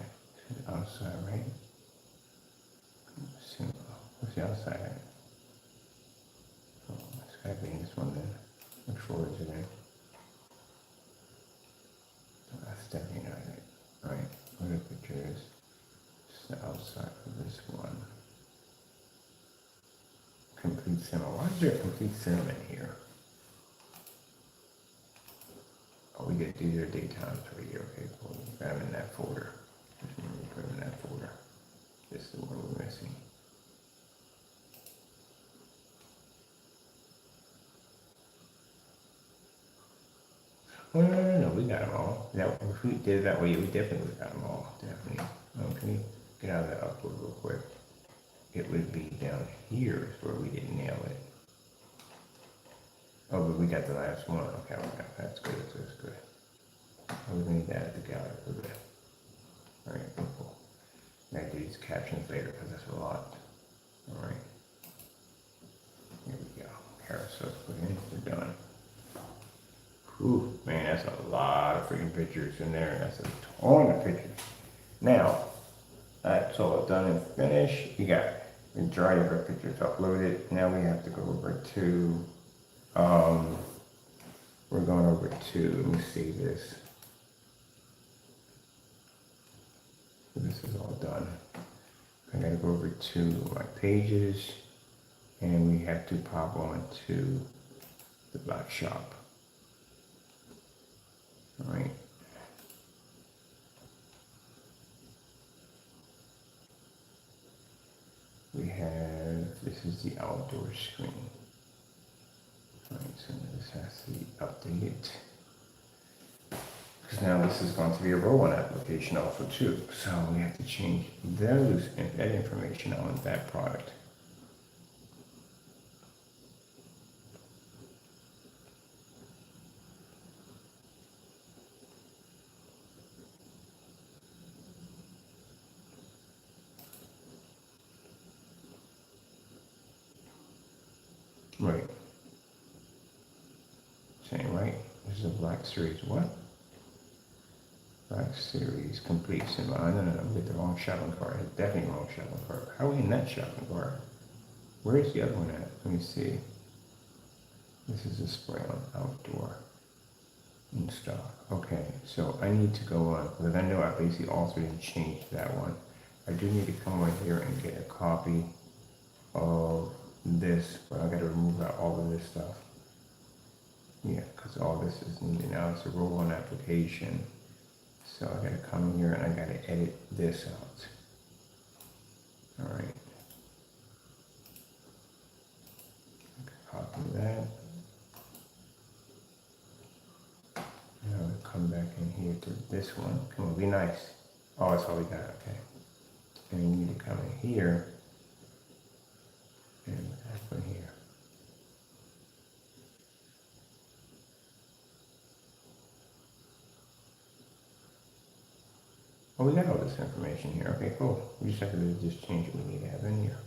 Outside, right? What's the outside? Oh, it's gotta be in this one then. Which floor is it in? That's definitely not it. Right. What are the pictures? It's the outside of this one. Complete cinema. Why is there a complete cinema in here? Oh, we get these are daytimes right here. Okay, cool. Grab in that folder. Just need to put in that folder. This is the one we're missing. Oh, no, we got them all. If we did it that way, we definitely got them all. Definitely. Can we get out of that upload real quick? It would be down here is where we didn't nail it. Oh, but we got the last one. Okay, that's good. That's good. Oh, we need that at the gallery for that. All right, cool. I do these captions later because that's a lot. All right. Here we go. Carousels put in. We're done. Ooh, man, that's a lot of freaking pictures in there. That's a ton of pictures. Now, that's all done and finished. You got the majority of our pictures uploaded. Now we have to go over to, we're going over to, let me see this. This is all done. I gotta go over to my pages, and we have to pop on to the black shop. All right. We have, this is the outdoor screen. All right, so this has to be updated. Because now this is going to be a roll-on application also too. So we have to change those, that information on that product. Right. Saying right. This is a black series. What? Black series complete symbol. No, we get the wrong shopping cart. It's definitely the wrong shopping cart. How are we in that shopping cart? Where's the other one at? Let me see. This is a spray on outdoor and stock. Okay, so I need to go on, because I know I basically altered and changed that one. I do need to come over here and get a copy of this, but I gotta remove out all of this stuff. Yeah, because all this is needed now. It's a roll-on application. So I gotta come in here and I gotta edit this out. All right. Copy that. Now we come back in here to this one. Come on, be nice. Oh, that's all we got, okay. And we need to come in here and put here. Oh, we got all this information here. Okay, cool. We just have to do this change that we need to have in here.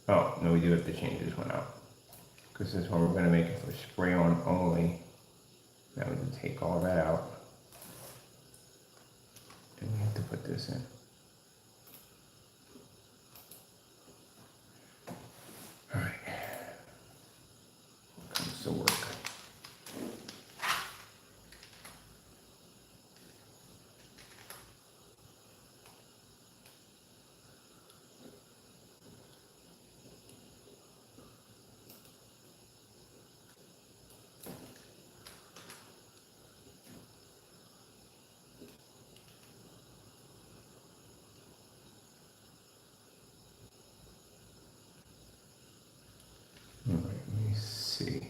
Oh, no, we do have to change this one out. Because this one we're going to make it for spray on only. Now we can take all that out. And we have to put this in. All right. Comes to work. All right, let me see.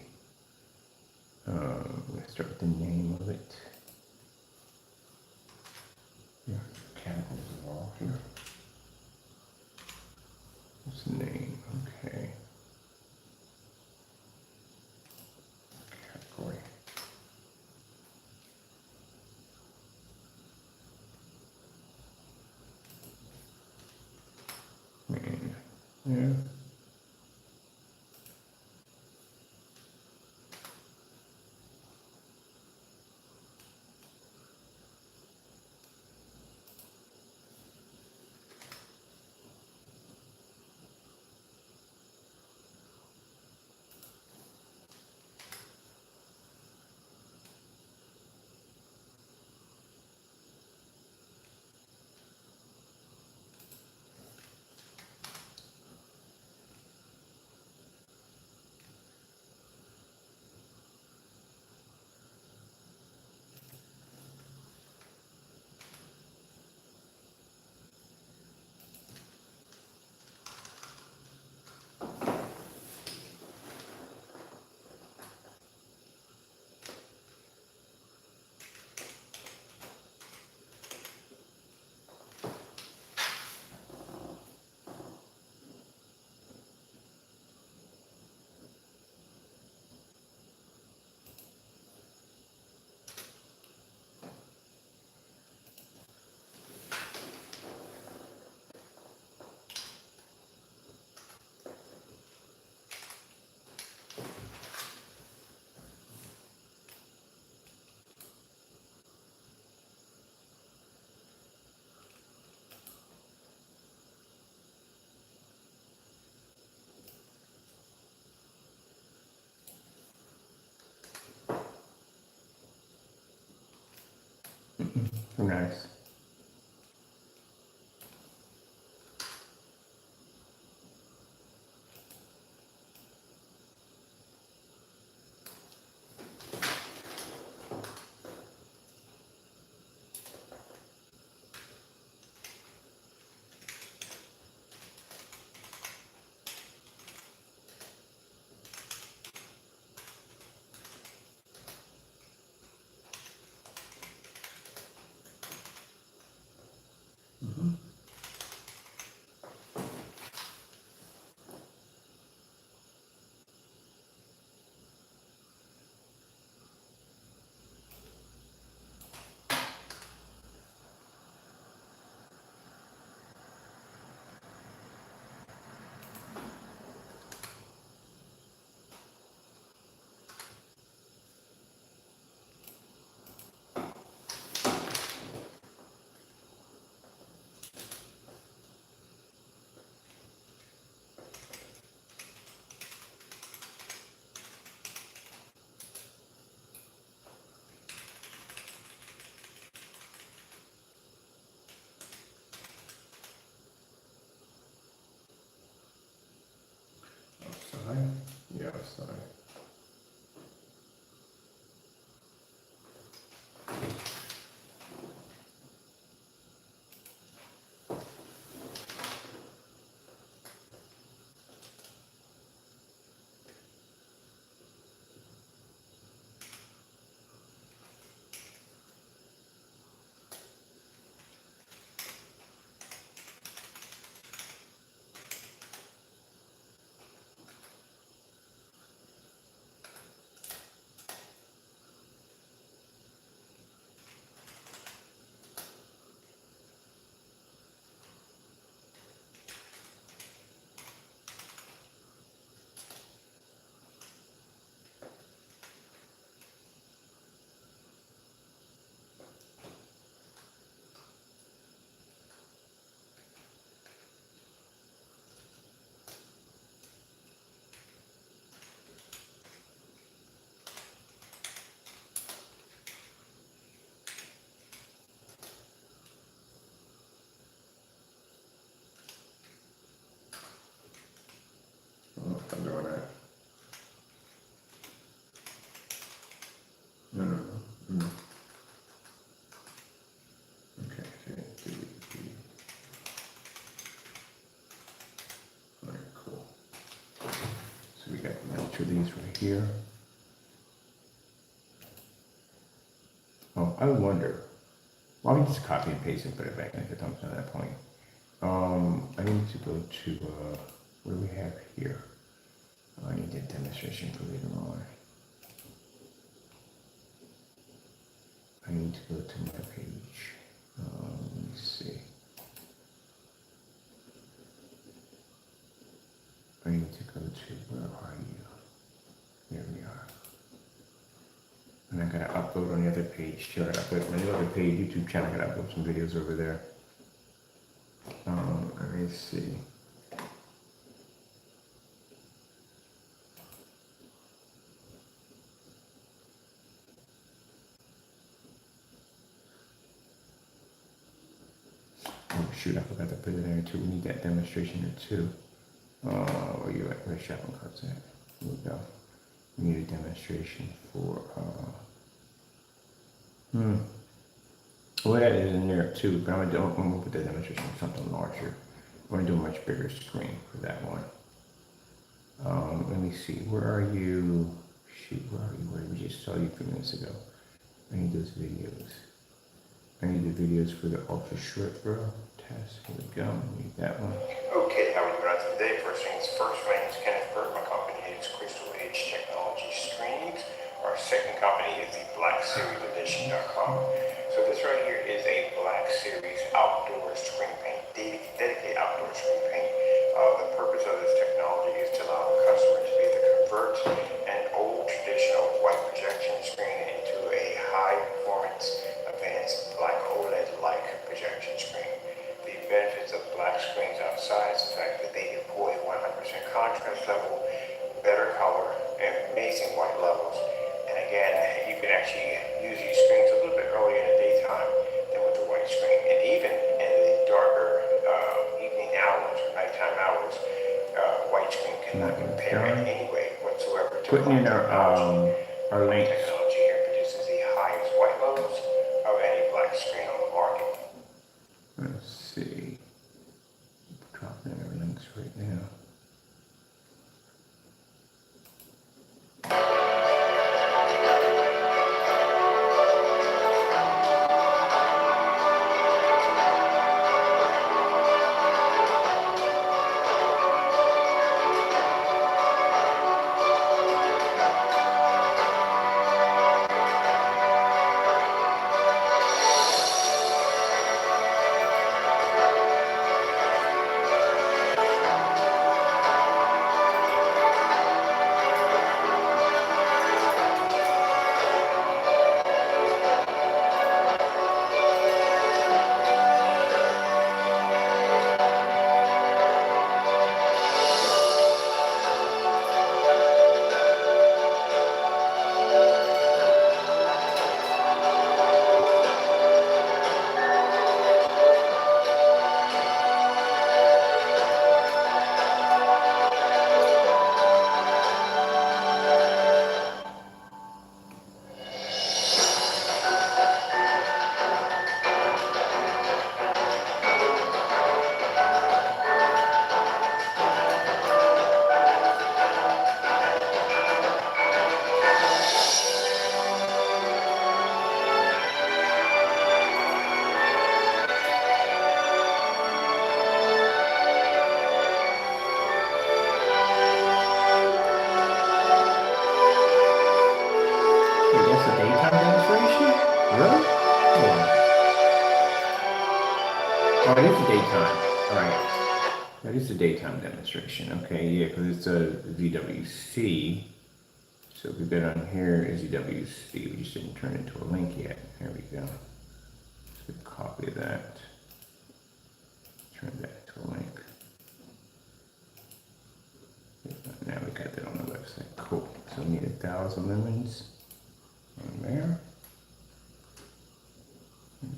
Let's start with the name of it. Yeah, chemicals involved here. What's the name? Okay. Category. Yeah. Nice. Outside? Yeah, outside. Oh, I'm doing that. No, no, no. Mm. Okay, so all right, cool. So we got two of these right here. Oh, I wonder. Well, we just copy and paste and put it back in if it comes to that point. I need to go to what do we have here? Oh, I need that demonstration for later on. I need to go to my page. Let me see. I need to go to, where are you? Here we are. And I gotta upload on the other page too. I gotta upload on the other page, YouTube channel. I gotta upload some videos over there. Let me see. Oh shoot, I forgot to put it in there too. We need that demonstration there too. Where you at? Where's shopping carts at? Here we go. We need a demonstration for well, that is in there too, but I'm gonna put that demonstration for something larger. I'm gonna do a much bigger screen for that one. Let me see, where are you? Shoot, where are you? Where we just saw you a few minutes ago. I need those videos. I need the videos for the ultra short throw test. Here we go. I need that one. Okay, how are you doing today? First things first, my name is Kenneth Burke. My company is Crystal Age Technology Screens. Our second company is the Black Series Edition.com. So this right here is a Black Series outdoor screen paint, dedicated outdoor screen paint. The purpose of this technology is to allow the customer to be able to convert an old traditional white projection screen into a high performance advanced black OLED-like projection screen. The benefits of black screens outside is the fact that they employ 100% contrast level, better color, and amazing white levels. And again, you can actually use these screens a little bit earlier in the daytime time than with the white screen. And even in the darker evening hours or nighttime hours, white screen cannot compare in any way whatsoever to putting in our links. Technology here produces the highest white loads of any black screen on the market. Let's see. Dropping in our links right now. Oh, it is a daytime. All right. That is a daytime demonstration. Okay, yeah, because it's a VWC. So if we go down here is VWC. We just didn't turn it into a link yet. There we go. Let's copy that. Turn that to a link. Now we got that on the website. Cool. So we need 1,000 lumens on there.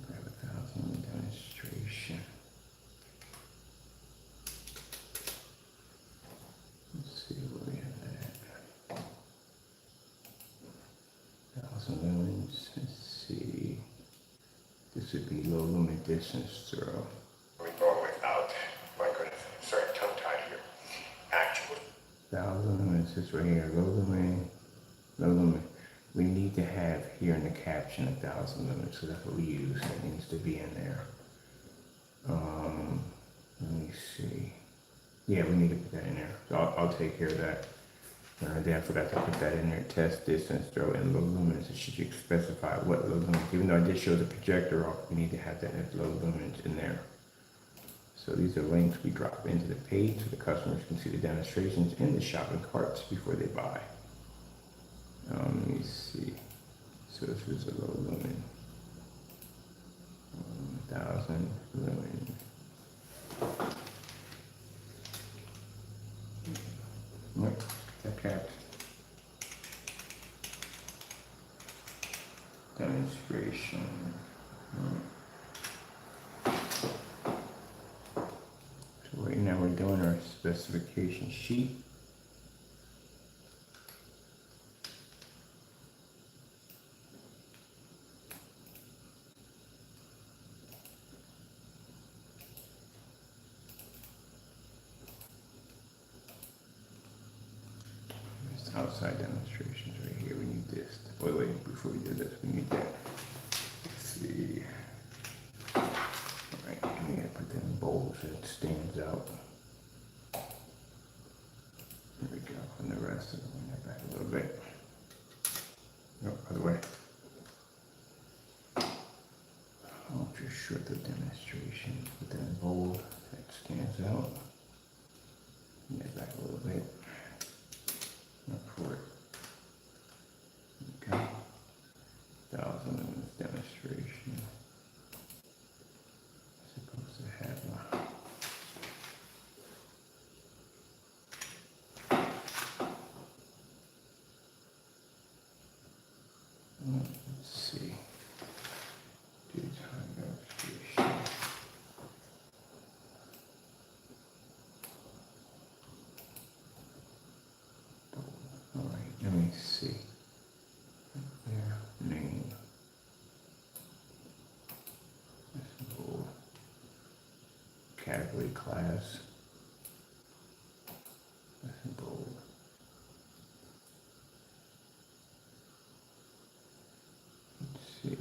Grab 1,000 demonstration. Let's see where we have that. 1,000 lumens. Let's see. This would be low lumen distance throw. We go without, my goodness, sorry, tongue tied here. Actual 1,000 lumens is right here. Low lumen. Low lumen. We need to have here in the caption 1,000 lumens, so that's what we use. That needs to be in there. Let me see. Yeah, we need to put that in there. So I'll take care of that. Then I forgot to put that in there. Test distance, throw in low lumens. It should specify what low lumens. Even though I did show the projector off, we need to have that as low lumens in there. So these are links we drop into the page so the customers can see the demonstrations in the shopping carts before they buy. Let me see. So this is a low lumen. 1,000 lumen. Yep, that capped. Demonstration. So right now we're doing our specification sheet. Outside demonstrations right here. We need this. Wait, before we do this, we need that. Let's see. Alright, we gotta put that in bold so it stands out. There we go. And the rest of it, bring that back a little bit. No, other way. I'll just short the demonstration. Put that in bold. That stands out. Bring that back a little bit. Up for it. Okay. 1,000 lumens demonstration. Supposed to have let's see. category class. That's in bold. Let's see.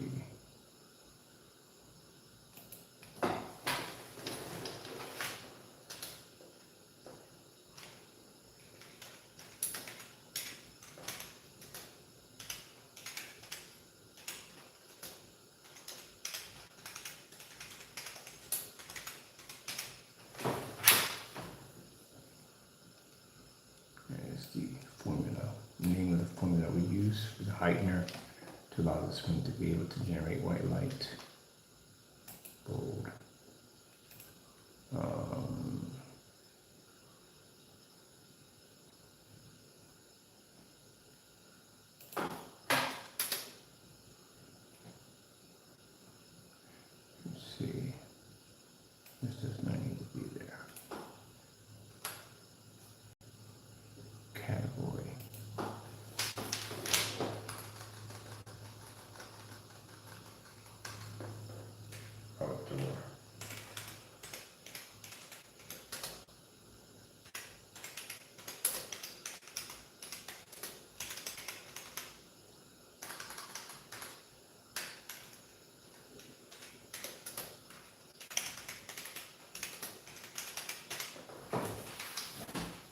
There's the formula, the name of the formula we use for the heightener to allow the screen to be able to generate white light. Bold. Let's see. This does not need to be there. Category. Outdoor.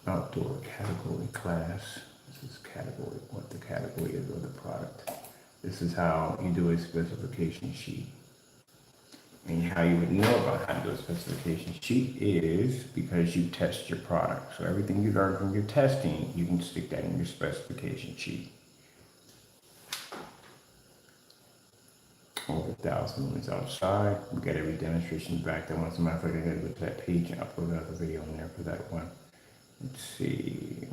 Outdoor category class. This is category, what the category is of the product. This is how you do a specification sheet. And how you would know about how to do a specification sheet is because you test your product. So everything you learn from your testing, you can stick that in your specification sheet. Over 1,000 lumens outside. We got every demonstration back there. Once a matter of fact, I gotta go to that page and upload another video in there for that one. Let's see,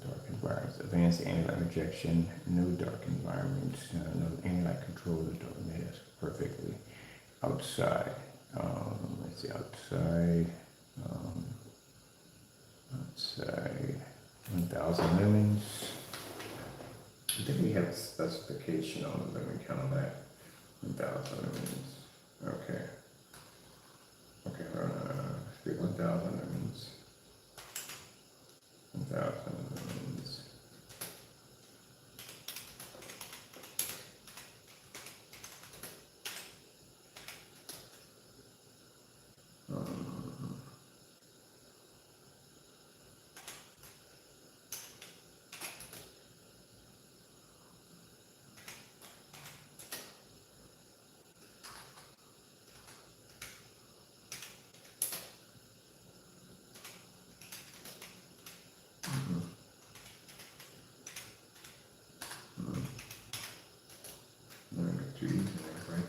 dark environments, advanced anti-light rejection, no dark environments, no anti-light control, the darkness perfectly. Outside, let's see, outside, outside, 1,000 lumens. I think we have a specification on the lumen count on that. 1,000 lumens. Okay. Okay, let's do 1,000 lumens. 1,000 lumens. Too easy there, right?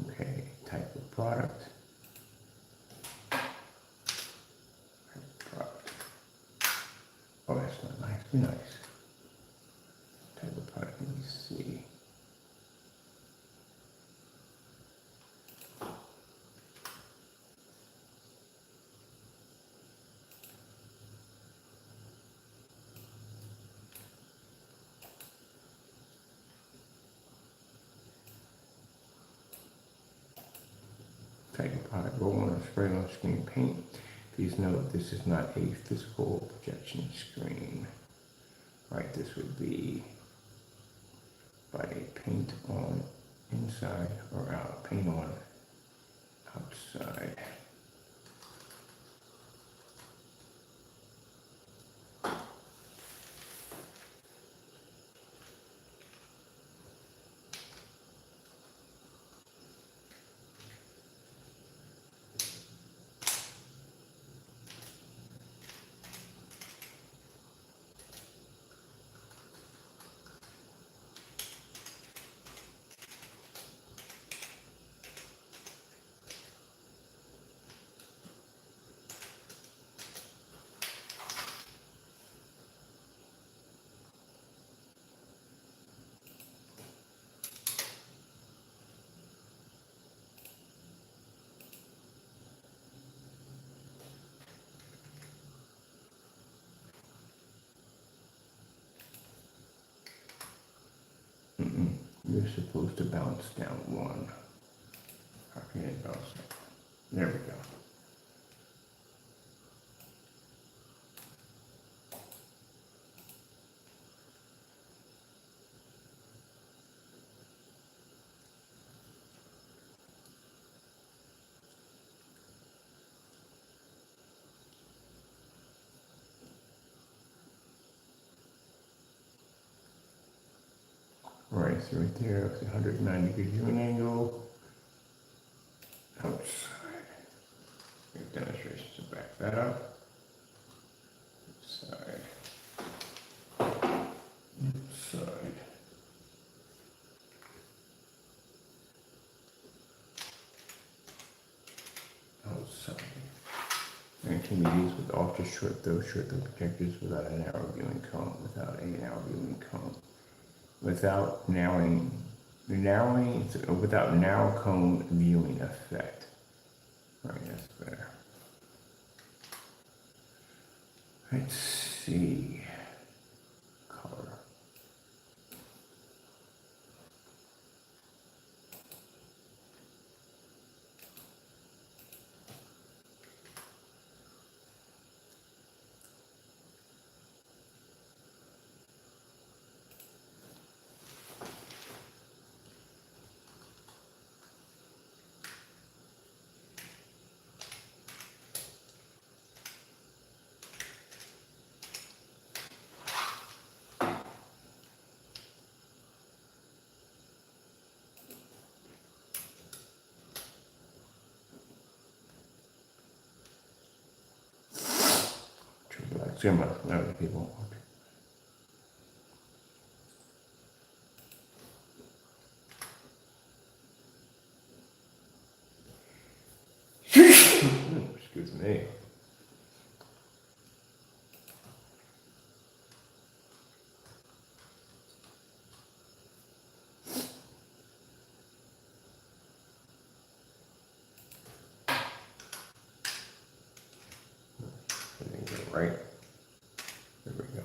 Okay, type of product. Product. Oh, that's not nice. Be nice. Type of product. Let me see. type of product. Roll on or spray on screen paint. Please note this is not a physical projection screen. Right, this would be by paint on inside or out, paint on outside. You're supposed to bounce down one. How can it bounce down? There we go. Right, so right there, it's 190 degree viewing angle. Outside. Give demonstrations to back that up. Inside. Inside. Outside. And can be used with ultra short throw projectors without a narrow viewing cone, without a narrow viewing cone. Without narrowing, without narrow cone viewing effect. Right, that's better. Let's see. Color. Similar to other people. Excuse me. Right. There we go.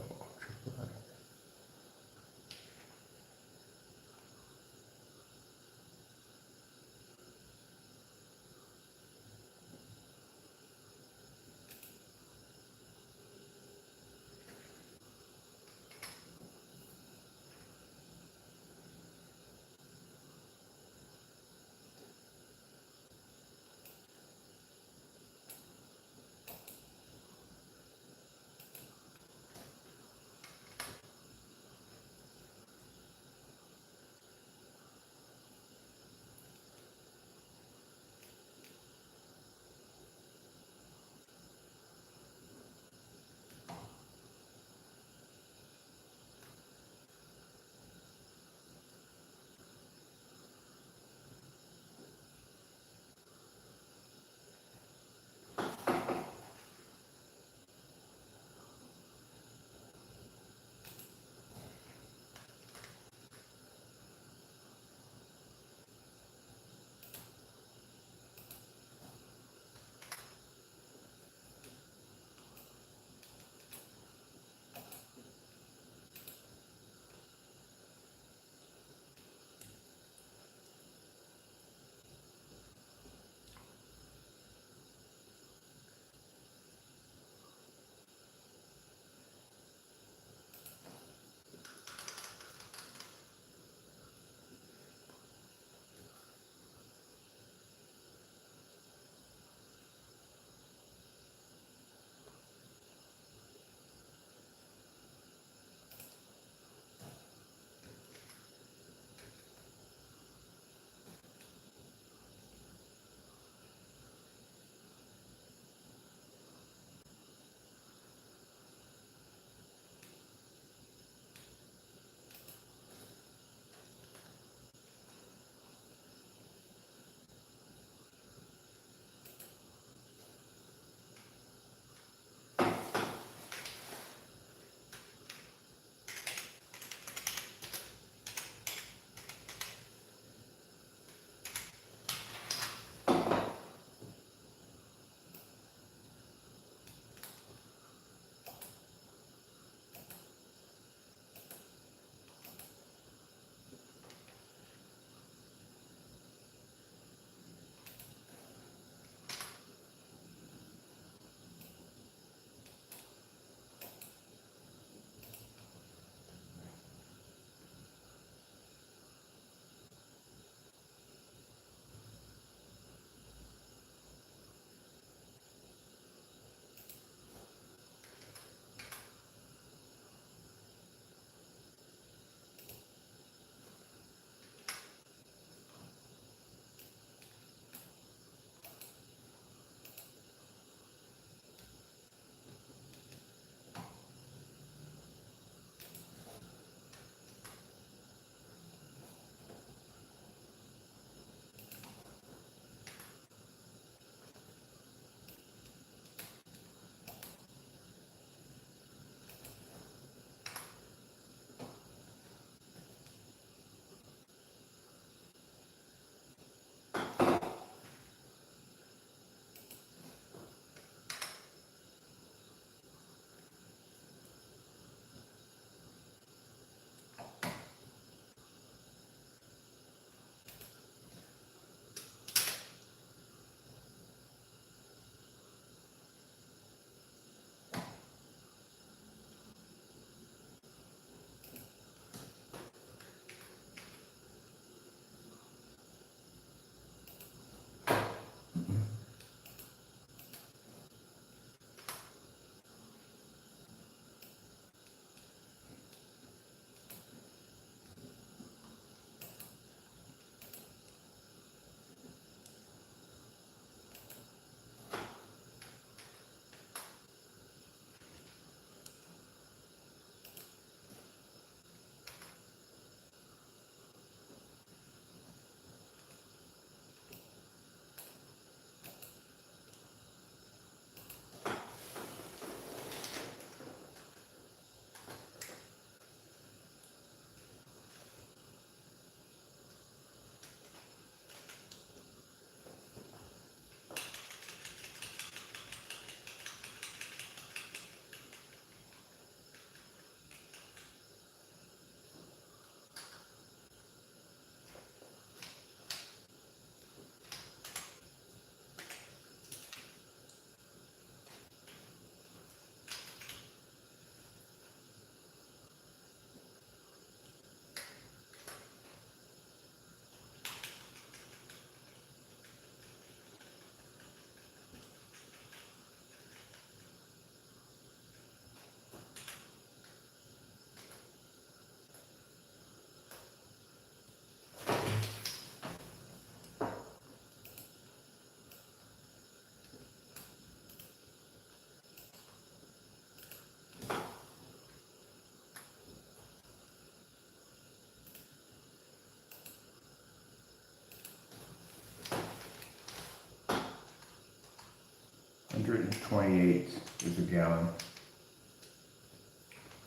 28 is a gallon.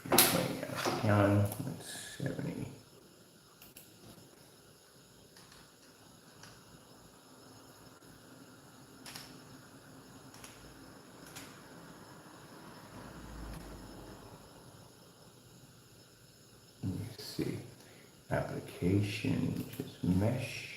20 gallons a gallon, that's 70. Let's see. Application, just mesh.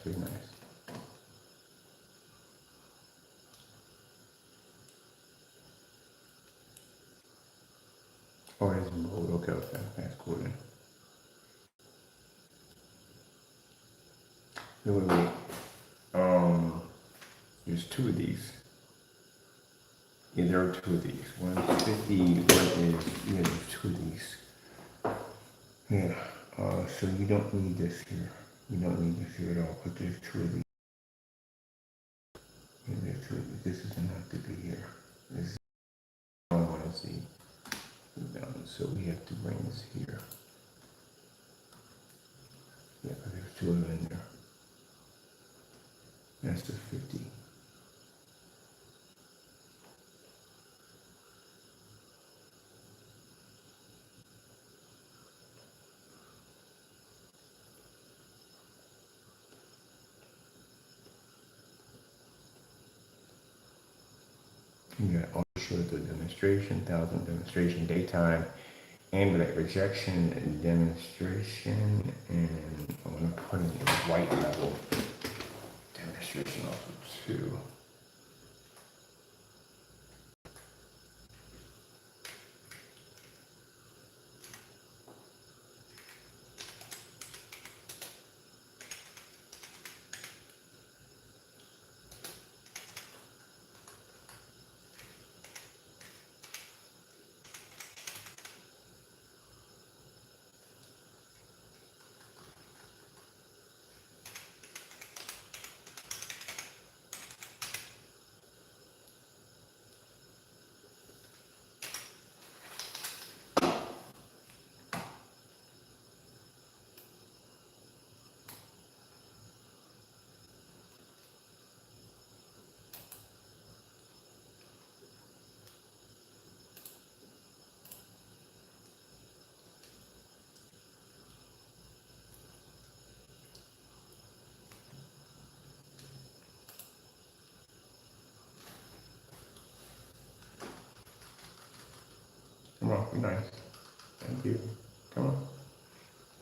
pretty nice. Oh, it's bold. Okay, okay, that's cool then. Wait. There's two of these. Yeah, there are two of these. One's 50, yeah, there's two of these. Yeah, so you don't need this here. You don't need this here at all, but there's two of these. Yeah, there's two of these. This is enough to be here. This is, I don't want to see the balance, so we have to bring this here. Yeah, there's two of them in there. That's the 50. Yeah, I'll show the demonstration, 1000 demonstration daytime, ambient rejection demonstration, and I'm gonna put in a white level demonstration also too. Come on, be nice. Thank you. Come on.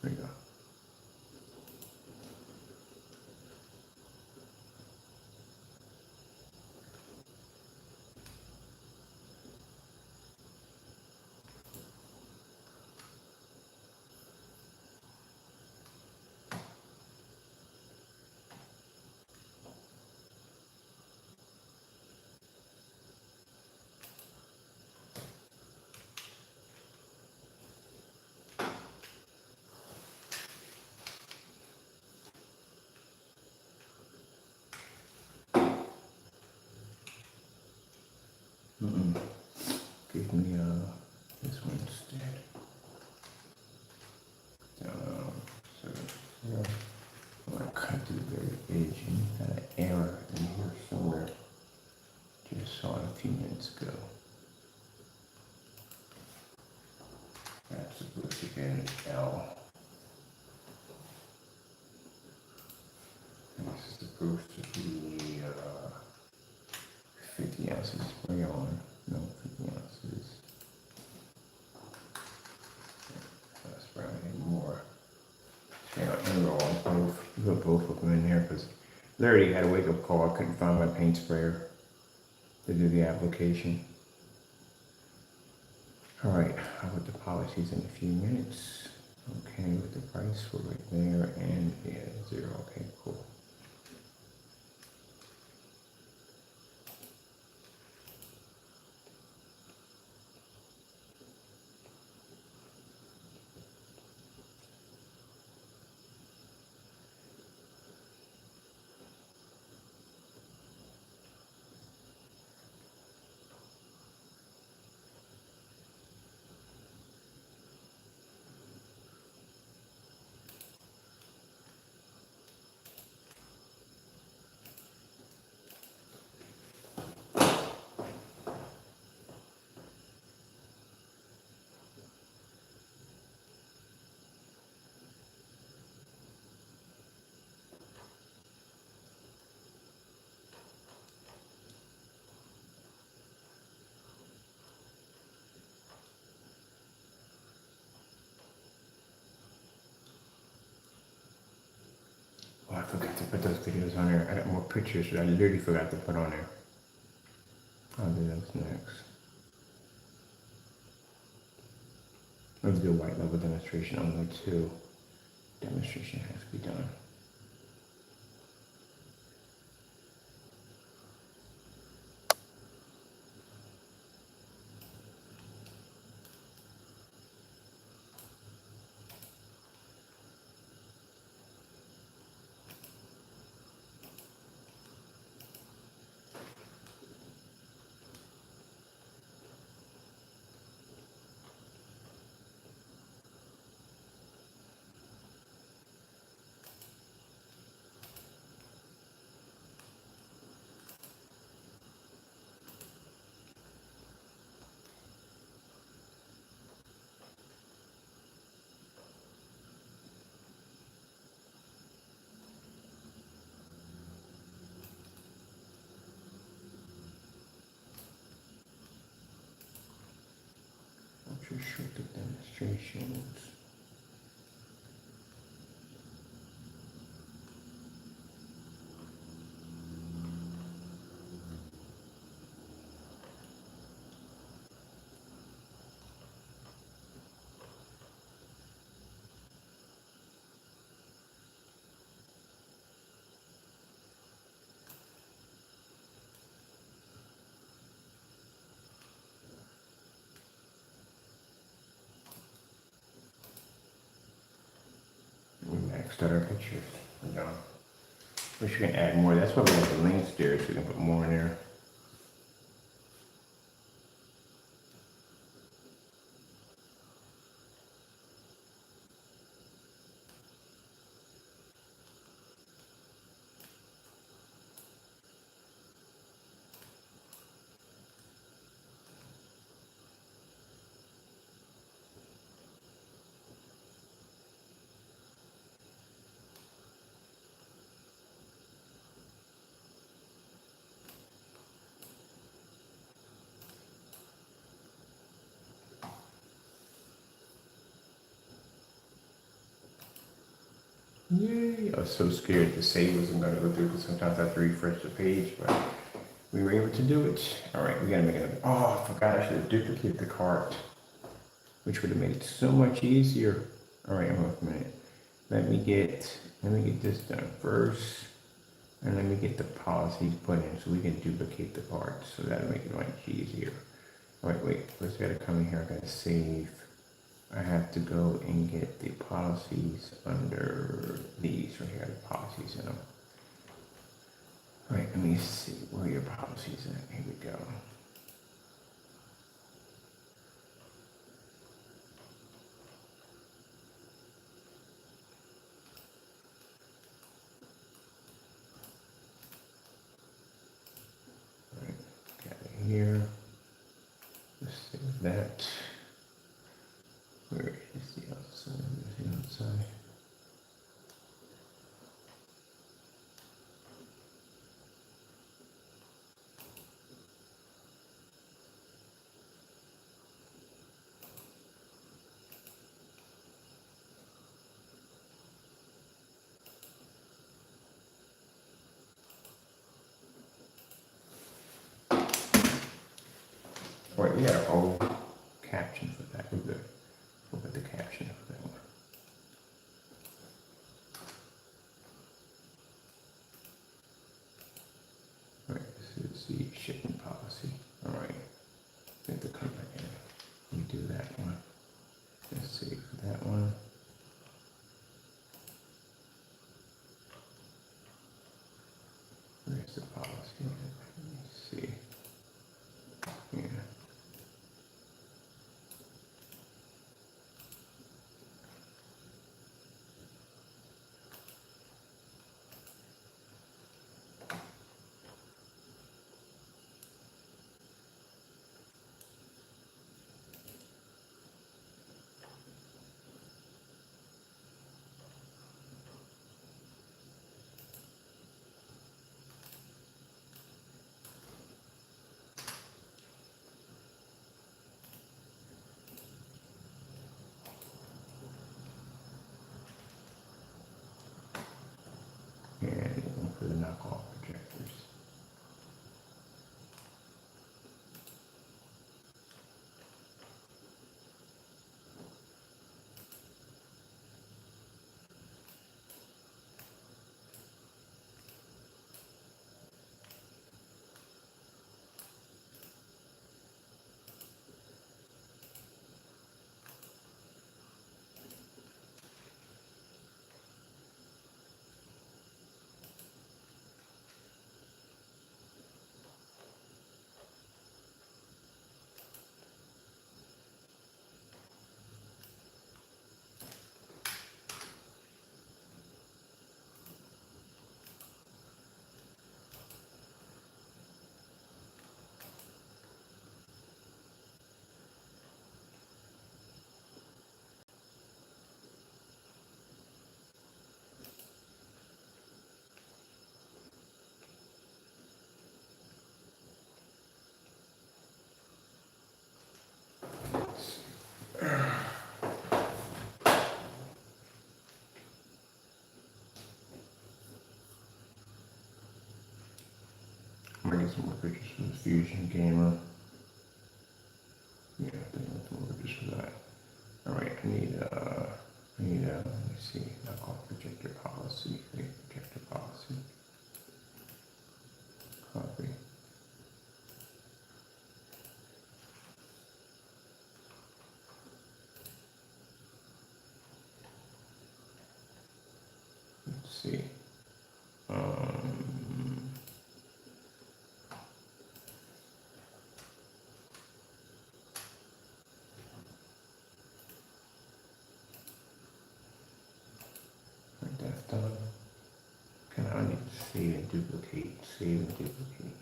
There you go. Give me this one instead. So yeah, I'm gonna cut to the very edge and had an error in here somewhere. Just saw it a few minutes ago. That's supposed to be an L. And this is supposed to be 50 ounces spray on. No, 50 ounces. That's probably more. Yeah, and roll both. Put both of them in here because Larry had a wake up call. I couldn't find my paint sprayer to do the application. All right, I'll put the policies in a few minutes. Okay, with the price for right there and yeah, 0. Okay, cool. forgot to put those videos on there. I got more pictures that I literally forgot to put on there. I'll do those next. Let's do a white level demonstration only too. Demonstration has to be done. Ultra short demonstrations. We maxed out our pictures. We're done. Wish we can add more. That's why we have the links there, so we can put more in there. Yay! I was so scared the save wasn't going to go through because sometimes I have to refresh the page, but we were able to do it. All right, we got to make it. Oh, I forgot I should have duplicated the cart, which would have made it so much easier. All right, hold on a minute. Let me get this done first, and let me get the policies put in so we can duplicate the parts. So that'll make it much easier. All right, wait. First, I got to come in here. I got to save. I have to go and get the policies under these right here, the policies in them. All right, let me see where your policies at. Here we go. All right, got it here. Let's save that. Where is the outside? Where's the outside? All right, we got a whole caption for that. We're good. We'll put the caption for that one. All right, this is the shipping policy. All right, we have to come back in. We do that one. Let's see for that one. Where's the policy? Let me see. Yeah. might get some more pictures for the Fusion camera. Yeah, I think that's more pictures for that. All right, I need let me see, knock off projector policy, projector policy, copy. Let's see. Right, that's done. I need to save and duplicate,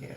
yeah.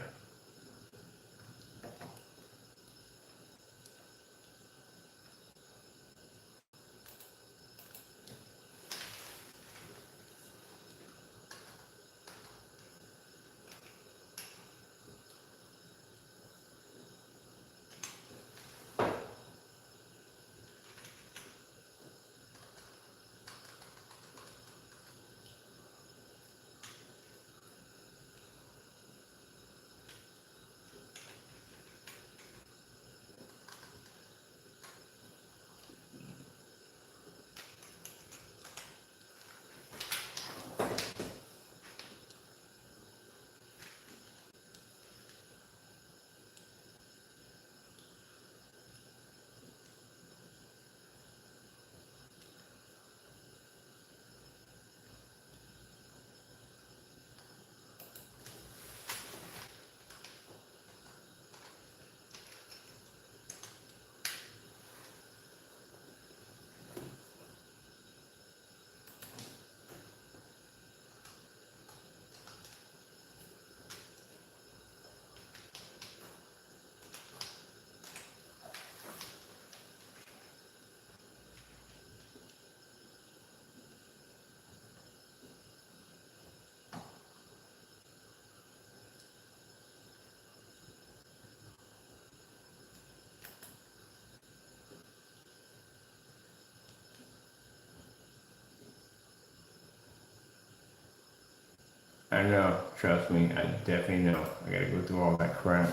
I know, trust me, I definitely know. I gotta go through all that crap.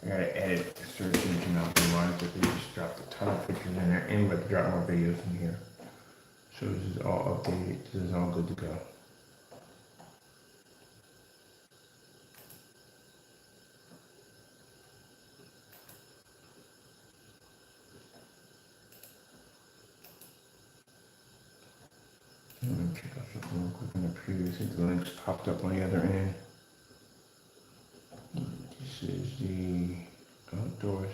I gotta edit the search engine optimize it. They just dropped a ton of pictures in there and but drop more videos in here. So this is all updated. This is all good to go. Let me check out something real quick in the previous. The links popped up on the other end. This is the outdoors.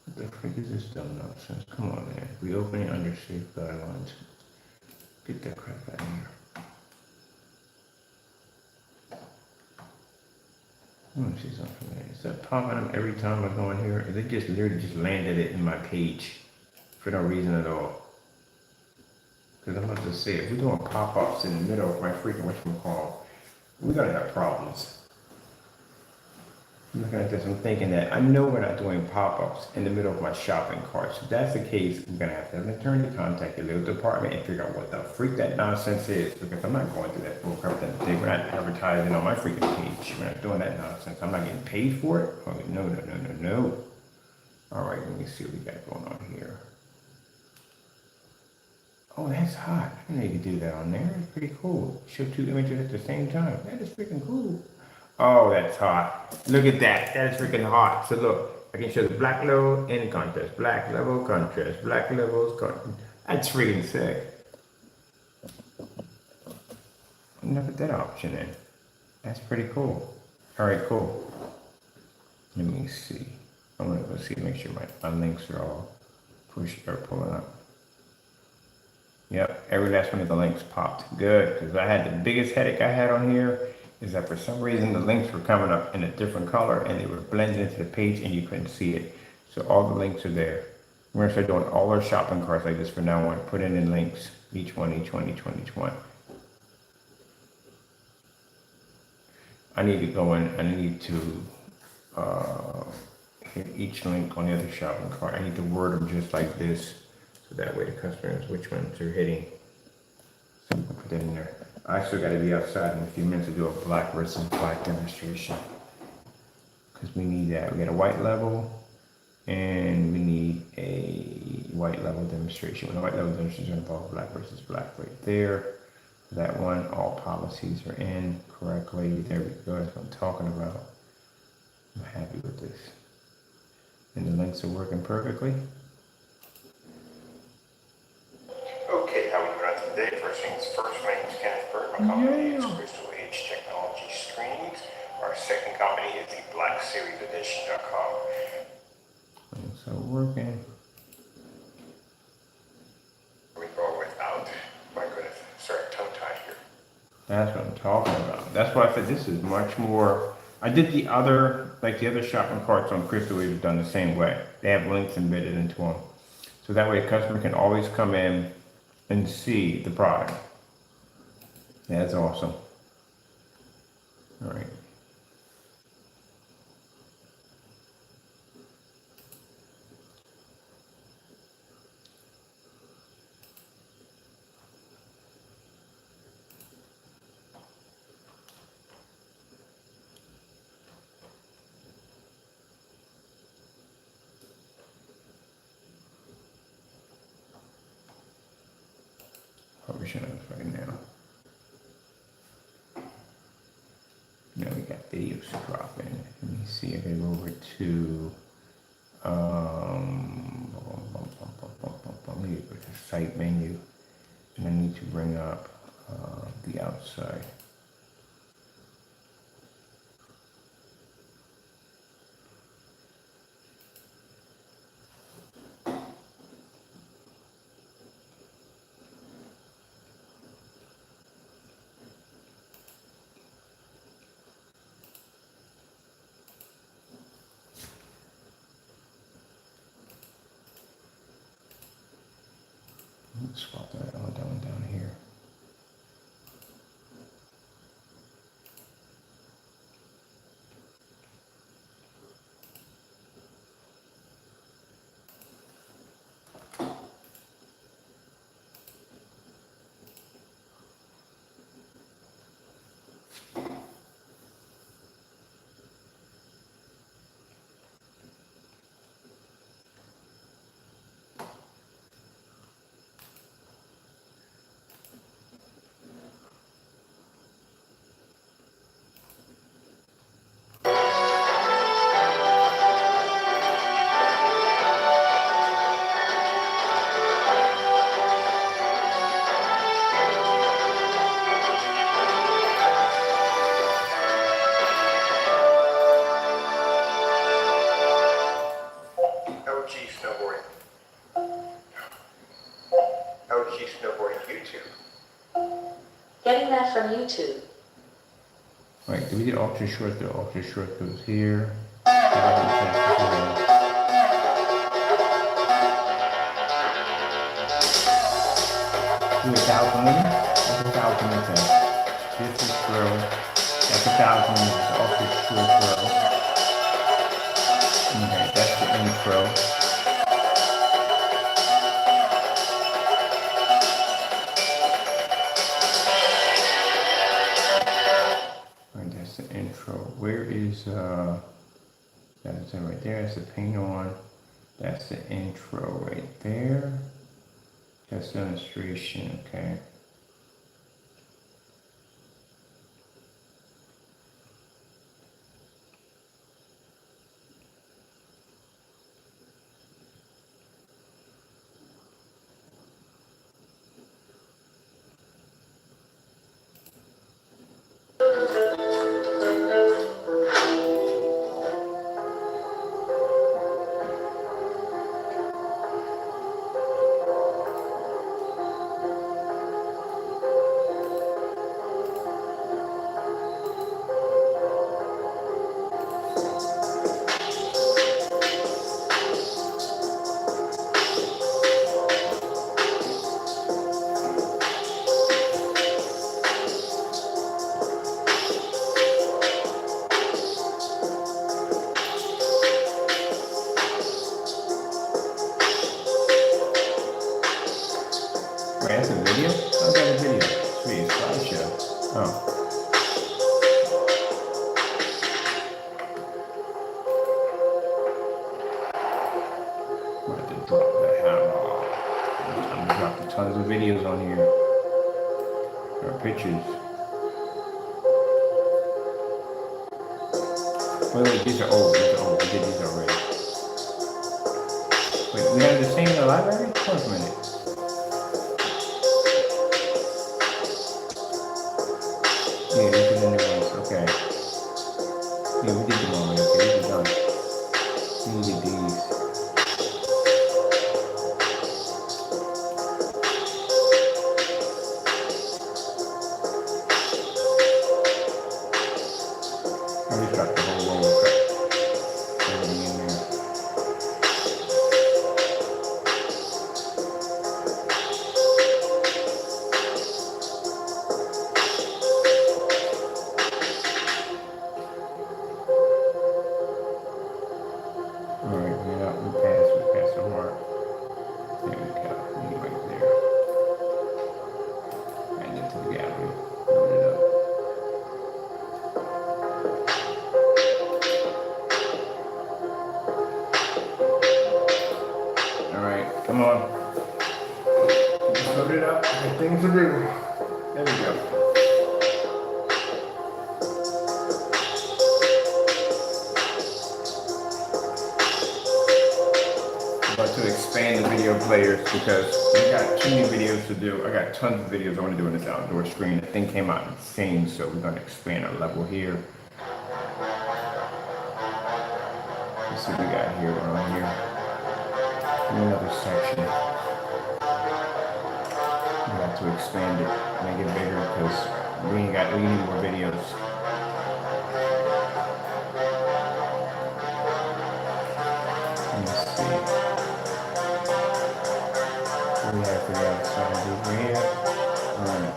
What the frick is this dumb nonsense? Come on, man. Reopen it under safe guidelines. Get that crap out of here. Let me see something, man. Is that popping up every time I go in here? Or they just literally just landed it in my page for no reason at all? Because I'm about to say, if we're doing pop-ups in the middle of my freaking whatchamacallit, we're gonna have problems. I'm looking at this, I'm thinking that I know we're not doing pop-ups in the middle of my shopping cart. So if that's the case, I'm gonna have to have an attorney contact the legal department and figure out what the freak that nonsense is, because I'm not going through that bull crap that day. We're not advertising on my freaking page. We're not doing that nonsense. I'm not getting paid for it. Oh, no. All right, let me see what we got going on here. Oh, that's hot. I didn't know you could do that on there. It's pretty cool. Show two images at the same time. That is freaking cool. Oh, that's hot. Look at that. That is freaking hot. So look, I can show the black level and contrast. Black level, contrast. Black levels, contrast. That's freaking sick. I'm gonna put that option in. That's pretty cool. All right, cool. Let me see. I'm gonna go see, make sure my links are all pushed or pulling up. Yep, every last one of the links popped. Good, because I had the biggest headache I had on here is that for some reason the links were coming up in a different color and they were blending into the page and you couldn't see it. So all the links are there. We're gonna start doing all our shopping carts like this from now on. Put in links, each one. I need to go in, I need to hit each link on the other shopping cart. I need to word them just like this. So that way the customer knows which ones they're hitting. So I'll put that in there. I still got to be outside in a few minutes to do a black versus black demonstration. because we need that. We got a white level and we need a white level demonstration. When the white level demonstration involves black versus black right there. That one, all policies are in correctly. There we go, that's what I'm talking about. I'm happy with this. And the links are working perfectly. Okay, how are we doing today? First things first, my name is Kenneth Bird. My company is Crystal Age Technology Screens. Our second company is the Black Series Edition.com. Links are working. We go without, my goodness, sorry, tongue tied here. That's what I'm talking about. That's why I said this is much more. I did the other, like the other shopping carts on Crystal Age are done the same way. They have links embedded into them. So that way a customer can always come in and see the product. That's awesome. All right. Probably should have right now. Now we got videos dropping. Let me see if I go over to let me go to the site menu, and I need to bring up the outside. Let's swap that all down here. LG Snowboarding. LG Snowboarding YouTube. Getting that from YouTube. Right, do we get ultra short? The ultra short goes here. Do 1,000 limit? That's 1,000 limit. This is throw. That's 1,000 limit. The ultra short throw. Okay, that's the intro. Alright, that's the intro. Where is that's it right there, that's the paint on. That's the intro right there. That's the illustration, okay. Wait, these are old. These are old. We did these already. Wait, we have the same in the library? Hold on a minute. Yeah, these are the new ones. Okay. Yeah, we did them already. Okay, these are done. We did these. I just got the whole roll of everything in there. Alright, we passed the mark. There we go. Leave it right there. Add it to the gallery. Load it up. Alright, come on. Just load it up. Got things to do. There we go. About to expand the video players because we got too many videos to do. I got tons of videos I want to do on this outdoor screen. The thing came out insane, so we're going to expand our level here. Let's see what we got here on here. Another section. We have to expand it, make it bigger because we need more videos. Let's see. We have the outside over here. Alright.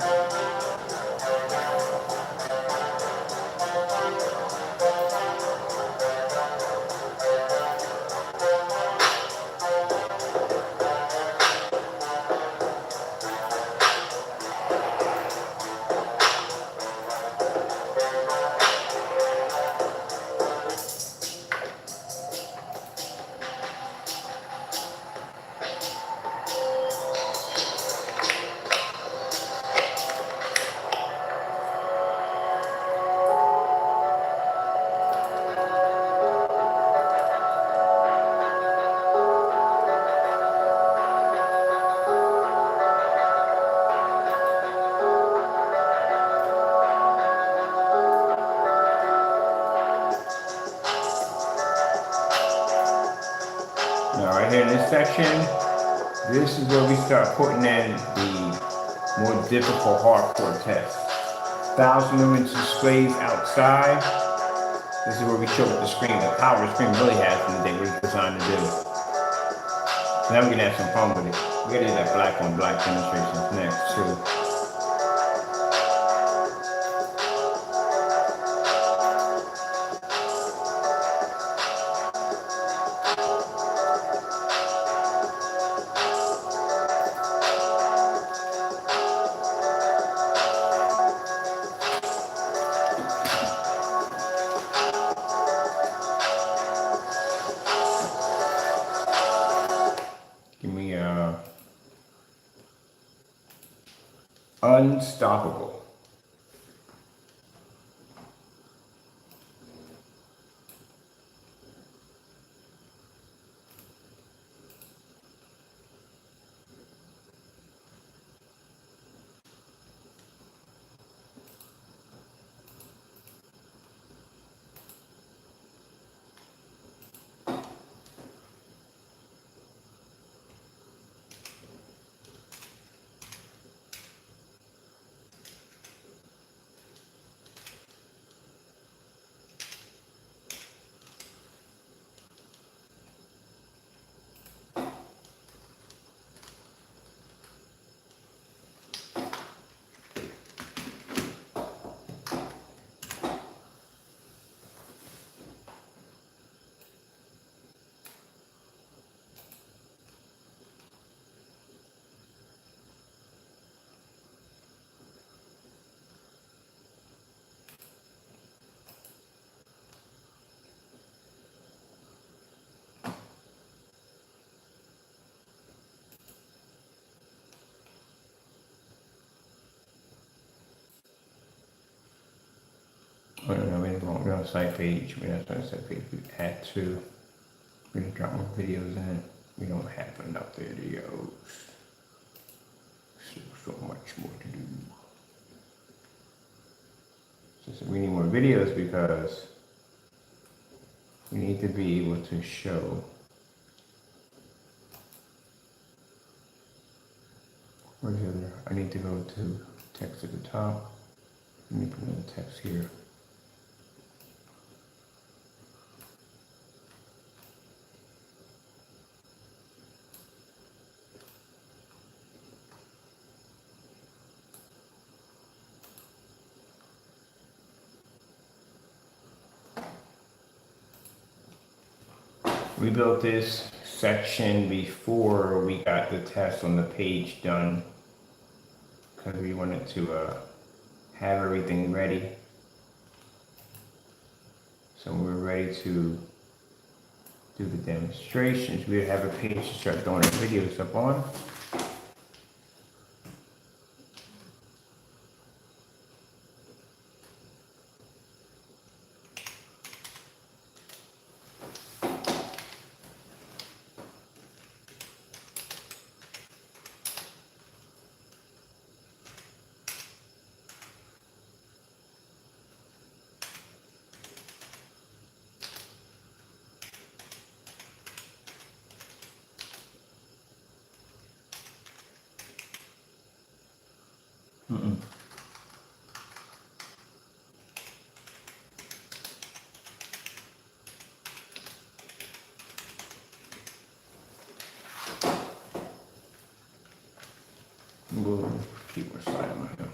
Now right here in this section, this is where we start putting in the more difficult hardcore tests. 1,000 lumens displays outside. This is where we show what the screen, the power the screen really has in the day, what it's designed to do. So now we're gonna have some fun with it. We're gonna do that black on black demonstrations next too. Give me unstoppable. we're on site page. We're not on site page. We add to. We're gonna drop more videos in. We don't have enough videos. So much more to do. So we need more videos because we need to be able to show. Where's the other? I need to go to text at the top. Let me put in the text here. We built this section before we got the test on the page done because we wanted to have everything ready. So we're ready to do the demonstrations. We have a page to start throwing our videos up on. We'll keep our slide on here.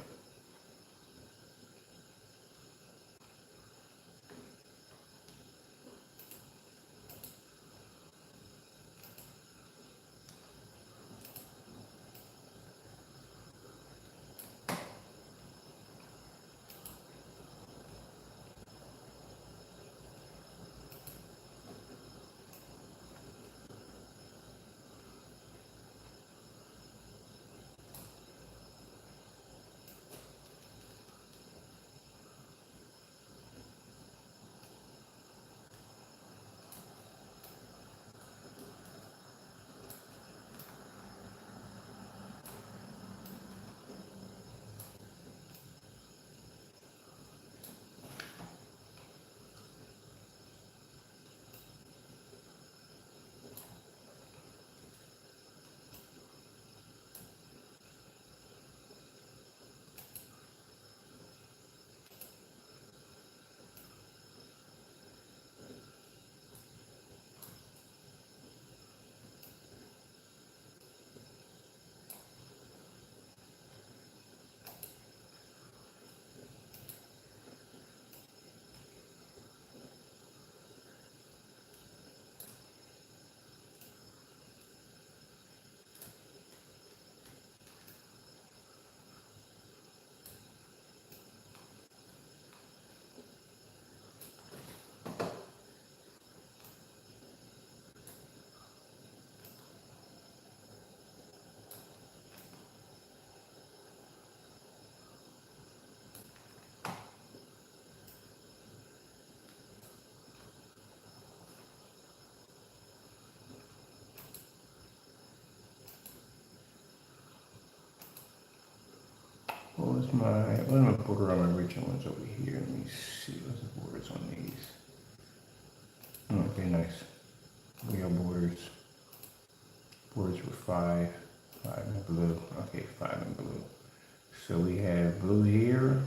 What's my border on my original ones over here? Let me see. What's the borders on these? Okay, nice. Real borders. Borders were five in blue. Okay, 5 in blue. So we have blue here.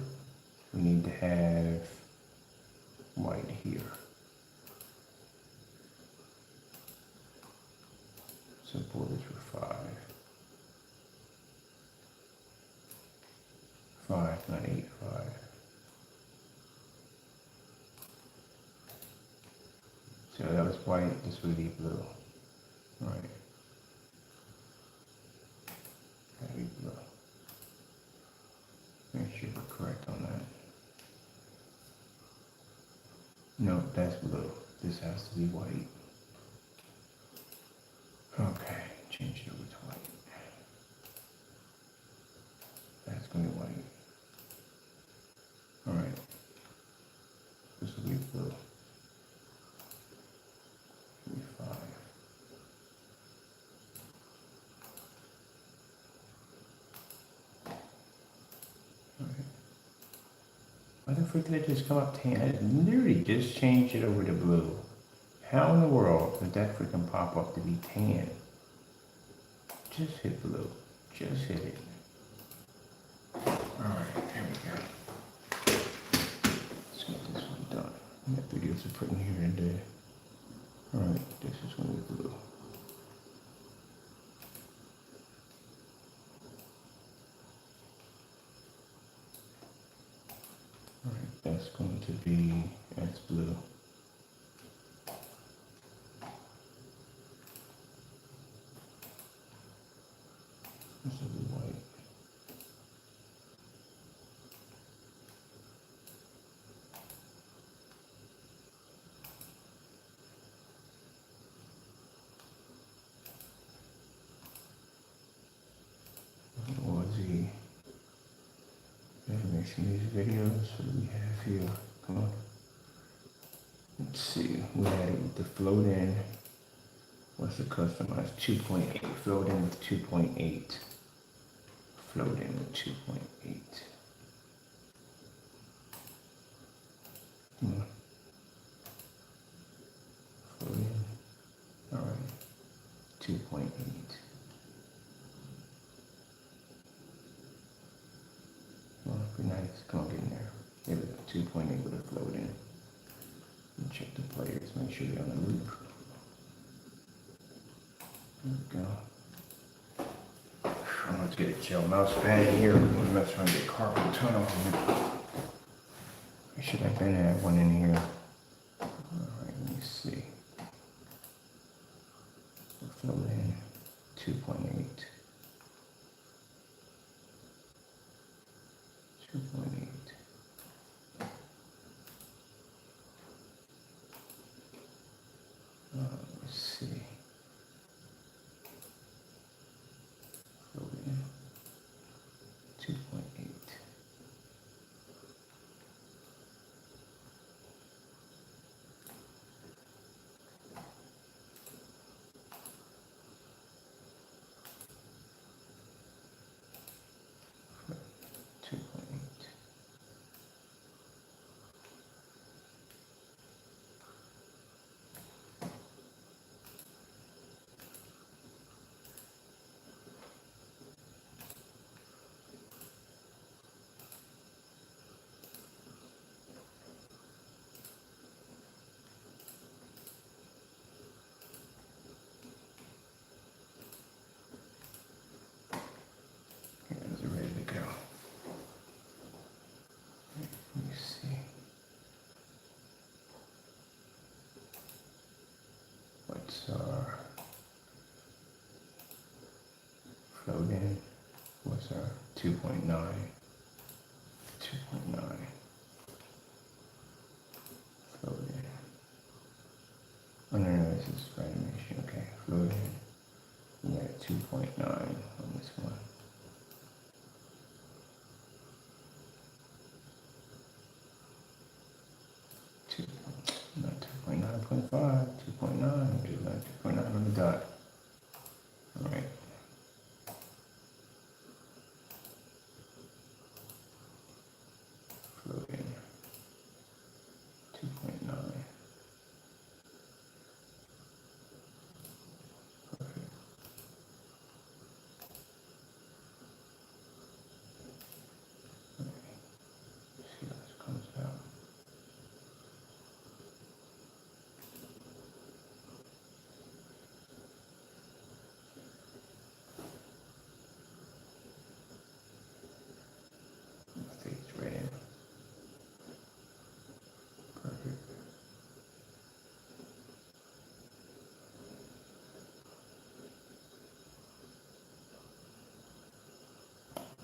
We need to have white here. So borders were 5. 5, not 8, 5. So that was white, this would be blue. Right. That'd be blue. Make sure we're correct on that. No, that's blue. This has to be white. Okay, change it over to white. That's going to be white. All right. This will be blue. V5. Why the frick did it just come up tan? I literally just changed it over to blue. How in the world did that freaking pop up to be tan? Just hit blue. Just hit it. Alright, there we go. Let's get this one done. I got videos of putting here and there. Alright, this is going to be blue. Alright, that's going to be, that's blue. This will be white. OLED. Animation these videos. What do we have here? Come on. Let's see. We had it with the float in. What's the customized? 2.8. Float in with 2.8. Float in with 2.8. Come on. Float in. Alright. 2.8. Well, pretty nice. Come on, get in there. Give it 2.8 with a float in. And check the players. Make sure they're on the loop. There we go. I'm going to get a gel mouse pad here. I'm going to mess around and get carpal tunnel on it. I should have been had one in here. Alright, let me see. We'll fill in 2.8. 2.8. Let's see. Fill in 2.8. What's our float in? What's our 2.9? 2.9. Float in. Oh no, this is animation. Okay, float in. We got 2.9 on this one. Not 2.9.5, 2.9, which is not 2.9 on the dot. All right. Float in 2.9. Perfect. Okay. See how this comes out.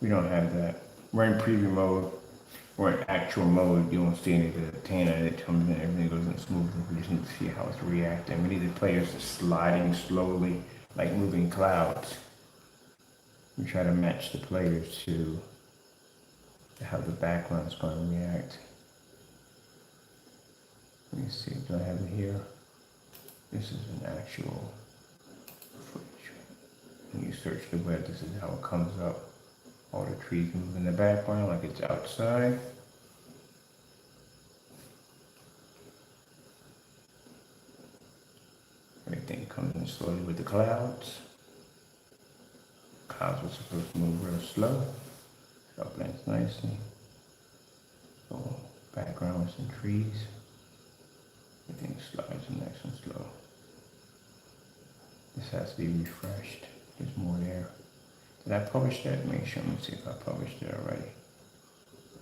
We don't have that. We're in preview mode. We're in actual mode. You don't see any of the tan and it comes in, everything goes in smoothly. We just need to see how it's reacting. We need the players to sliding slowly, like moving clouds. We try to match the players to how the background's going to react. me see, do I have it here? This is an actual footage. When you search the web, this is how it comes up. All the trees move in the background like it's outside. Everything comes in slowly with the clouds. Clouds were supposed to move real slow. So it blends nicely. So background with some trees. Everything slides nice and slow. This has to be refreshed. There's more there. Did I publish that? Make sure. Let me see if I published it already.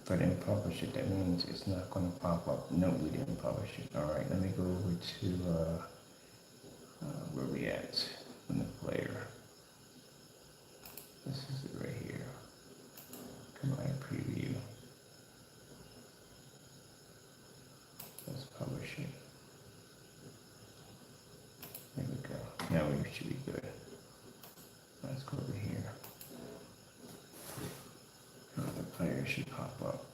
If I didn't publish it, that means it's not going to pop up. No, we didn't publish it. All right, let me go over to where we at in the player. This is it right here. Come on, preview. Let's publish it. There we go. Now we should be good. Let's go over here. Now the player should pop up.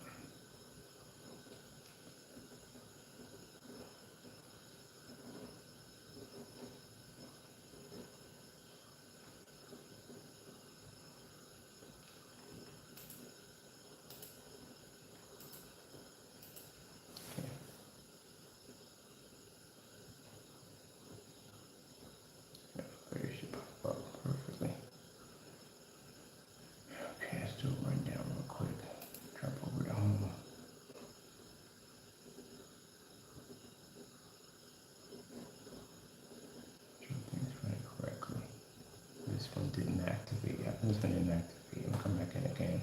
Didn't activate. This one didn't activate. I'm come back in again.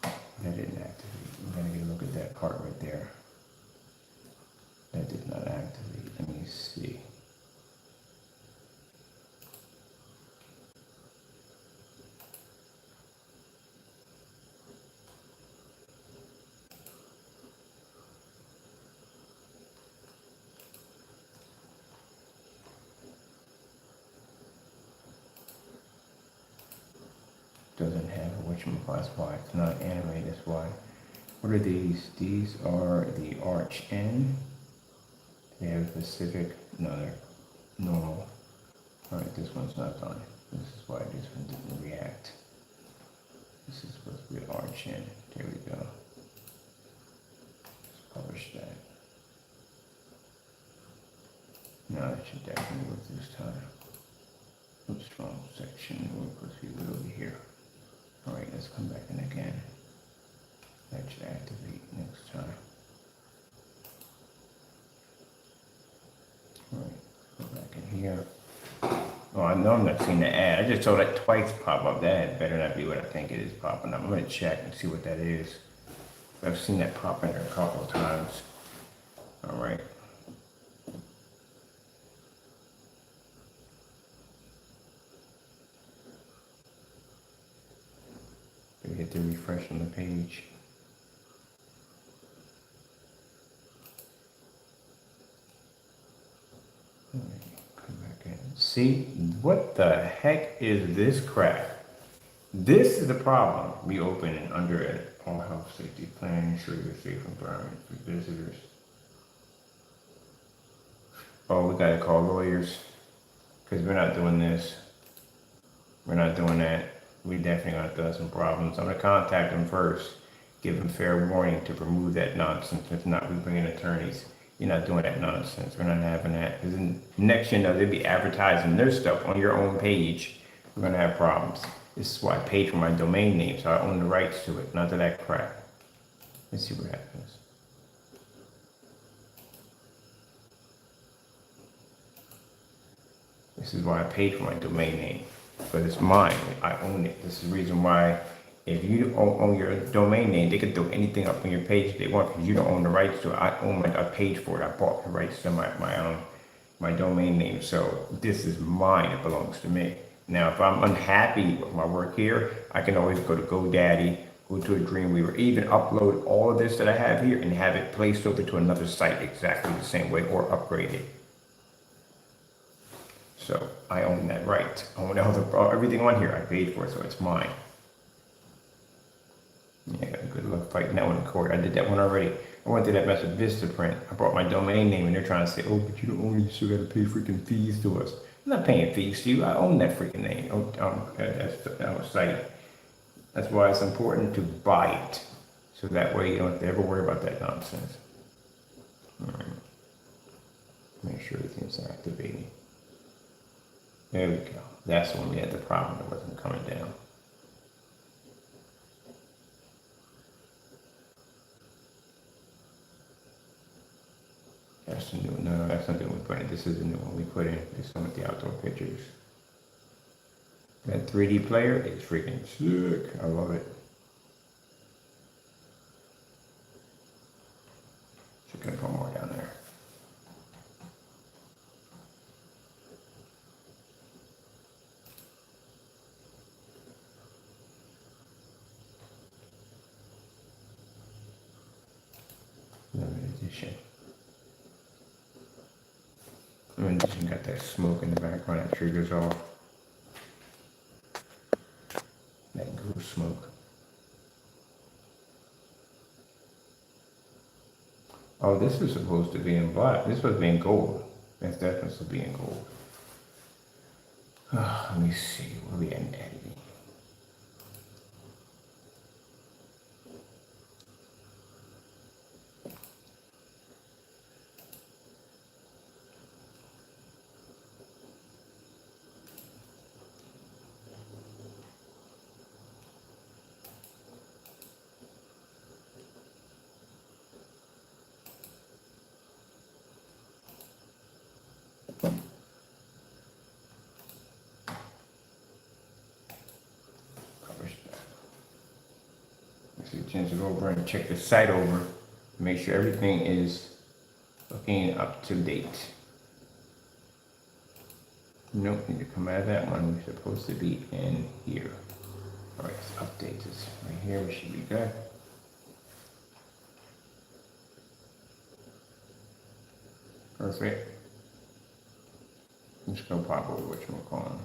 That didn't activate. I'm gonna get a look at that part right there. That did not activate. Let me see. Doesn't have a whatchamacallit, that's why it's not animated, that's why. What are these? These are the arch end. They have specific, no, they're normal. Alright, this one's not done. This is why this one didn't react. This is supposed to be an arch end. There we go. Let's publish that. Now that should definitely work this time. Oops, wrong section. We're supposed to be way over here. Alright, let's come back in again. That should activate next time. Alright, go back in here. Oh, I know I'm not seeing the ad. I just saw that twice pop up. That better not be what I think it is popping up. I'm going to check and see what that is. I've seen that pop in there a couple of times. Alright. Hit the refresh on the page. Come back in. See, what the heck is this crap? This is the problem. We open it under it. All health safety plan, ensure your safe environment for visitors. Oh, we gotta call lawyers because we're not doing this. We're not doing that. We definitely gonna have some problems. I'm gonna contact them first, give them fair warning to remove that nonsense. If not, we bring in attorneys. You're not doing that nonsense. We're not having that. Because next, you know, they'll be advertising their stuff on your own page. We're gonna have problems. This is why I paid for my domain name, so I own the rights to it. None of that crap. Let's see what happens. This is why I paid for my domain name. But it's mine. I own it. This is the reason why if you own your domain name, they can throw anything up on your page they want because you don't own the rights to it. I paid for it. I bought the rights to my domain name. So this is mine. It belongs to me. Now, if I'm unhappy with my work here, I can always go to GoDaddy, go to a Dreamweaver, even upload all of this that I have here and have it placed over to another site exactly the same way or upgrade it. So I own that right. I own everything on here. I paid for it, so it's mine. Yeah, good luck fighting that one in court. I did that one already. I went to that mess with Vistaprint. I brought my domain name and they're trying to say, oh, but you don't own it, you still gotta pay freaking fees to us. I'm not paying fees to you. I own that freaking name. That was site. That's why it's important to buy it. So that way you don't have to ever worry about that nonsense. All right. Make sure everything's activating. There we go. That's when we had the problem. It wasn't coming down. That's the new one. No, that's not the one we put in. This is the new one we put in. This one with the outdoor pictures. That 3D player is freaking sick. I love it. So gonna put more down there. Limited edition. Limited edition got that smoke in the background that triggers off. That ghost smoke. Oh, this is supposed to be in black. This was being gold. That's definitely supposed to be in gold. Let me see. Where are we at in editing? Change it over and check the site over. Make sure everything is looking up to date. Nope, need to come out of that one. We're supposed to be in here. Alright, let's update this. Right here, we should be good. Perfect. Let's go pop over what you're calling.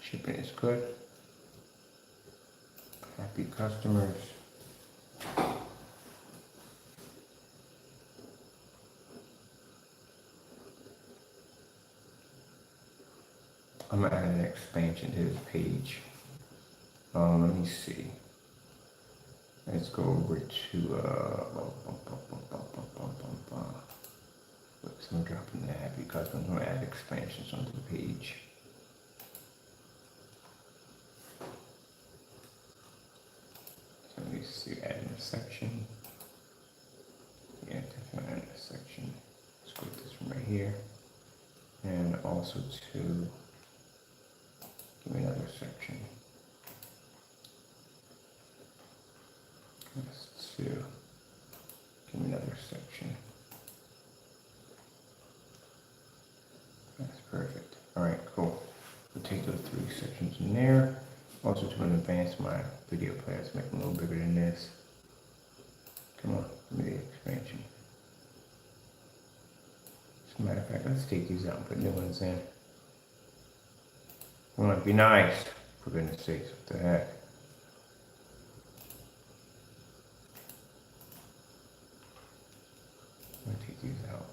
Shipping is good. Happy customers. I'm gonna add an expansion to this page. Let me see. Let's go over to Oops, I'm dropping the happy customers. I'm gonna add expansions onto the page. Let me see, add in a section. Yeah, definitely add in a section. Let's go with this from right here. And also to give me another section. Let's to give me another section. That's perfect. All right, cool. We'll take those 3 sections in there. Also to advance my video player, let's make them a little bigger than this. Come on, give me the expansion. As a matter of fact, let's take these out and put new ones in. Come on, be nice. For goodness sakes, what the heck. I'm gonna take these out.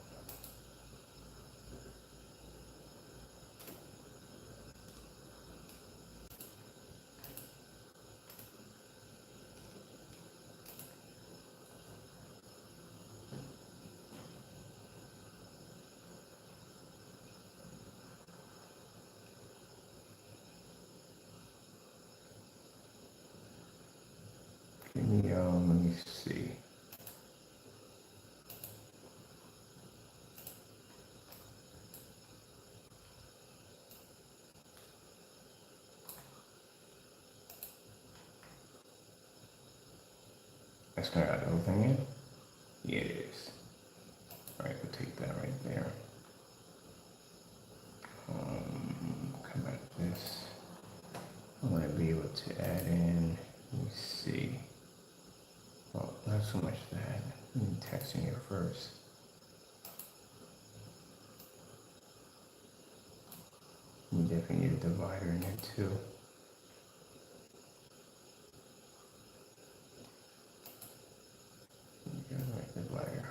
Give me, let me see. That's gonna add the whole thing in? Yeah, it is. All right, we'll take that right there. Come back to this. I want to be able to add in, let me see. Well, not so much that. Let me text in here first. We did definitely need a divider in there too. Right, divider.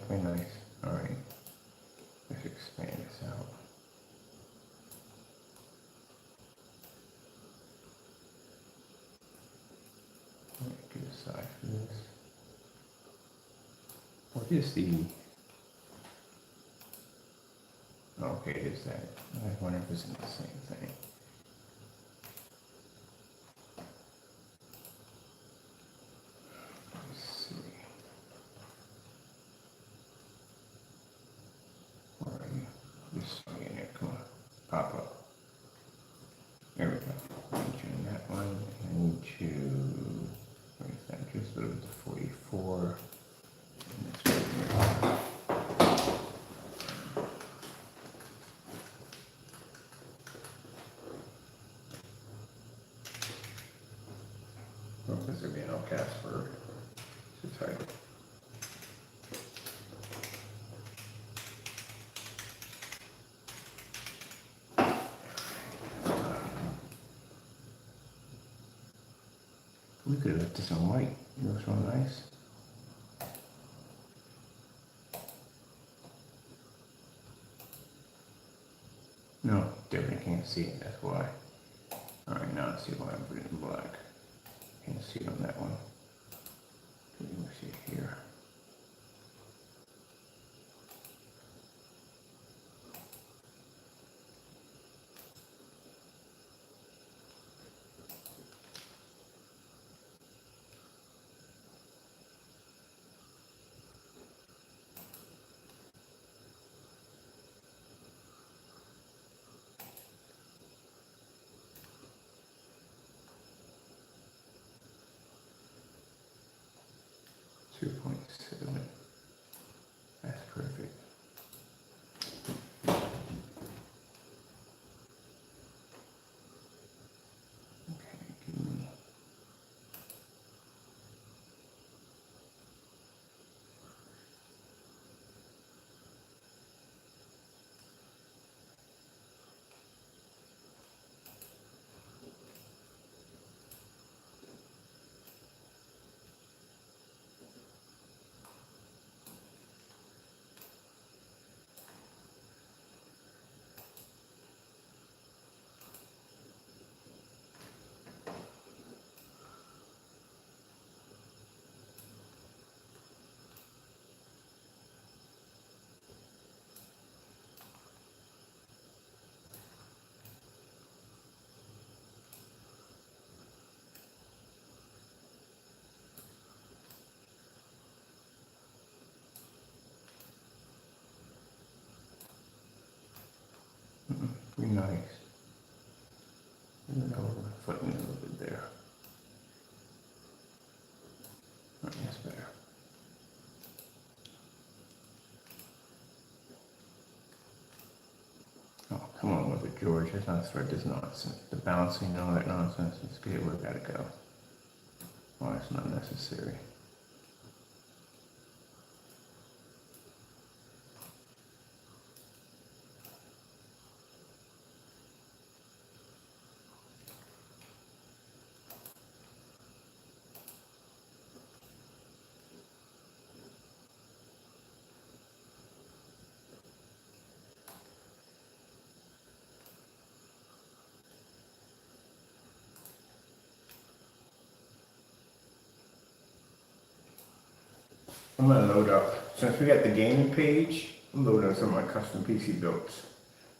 Very nice. All right. Let's expand this out. Get a size for this. What is the? Okay, it is that. I wonder if it's in the same thing. Let's see. Where are you? Just swing in there. Come on. Pop up. There we go. I need you in that one. I need you. Where's that? Just over to 44. And this one here. This would be an outcast for to type. We could have left this on white. It looks real nice. No, definitely can't see it. That's why. All right, now let's see why I put it in black. Can't see it on that one. Let me see here. .7. That's perfect. Okay, give me. Pretty nice. And over footing a little bit there. All right, that's better. Oh, come on with it, George. Let's not start this nonsense. The balancing and all that nonsense. Let's get where we gotta go. Oh, it's not necessary. I'm gonna load up, since we got the gaming page, I'm loading up some of my custom PC builds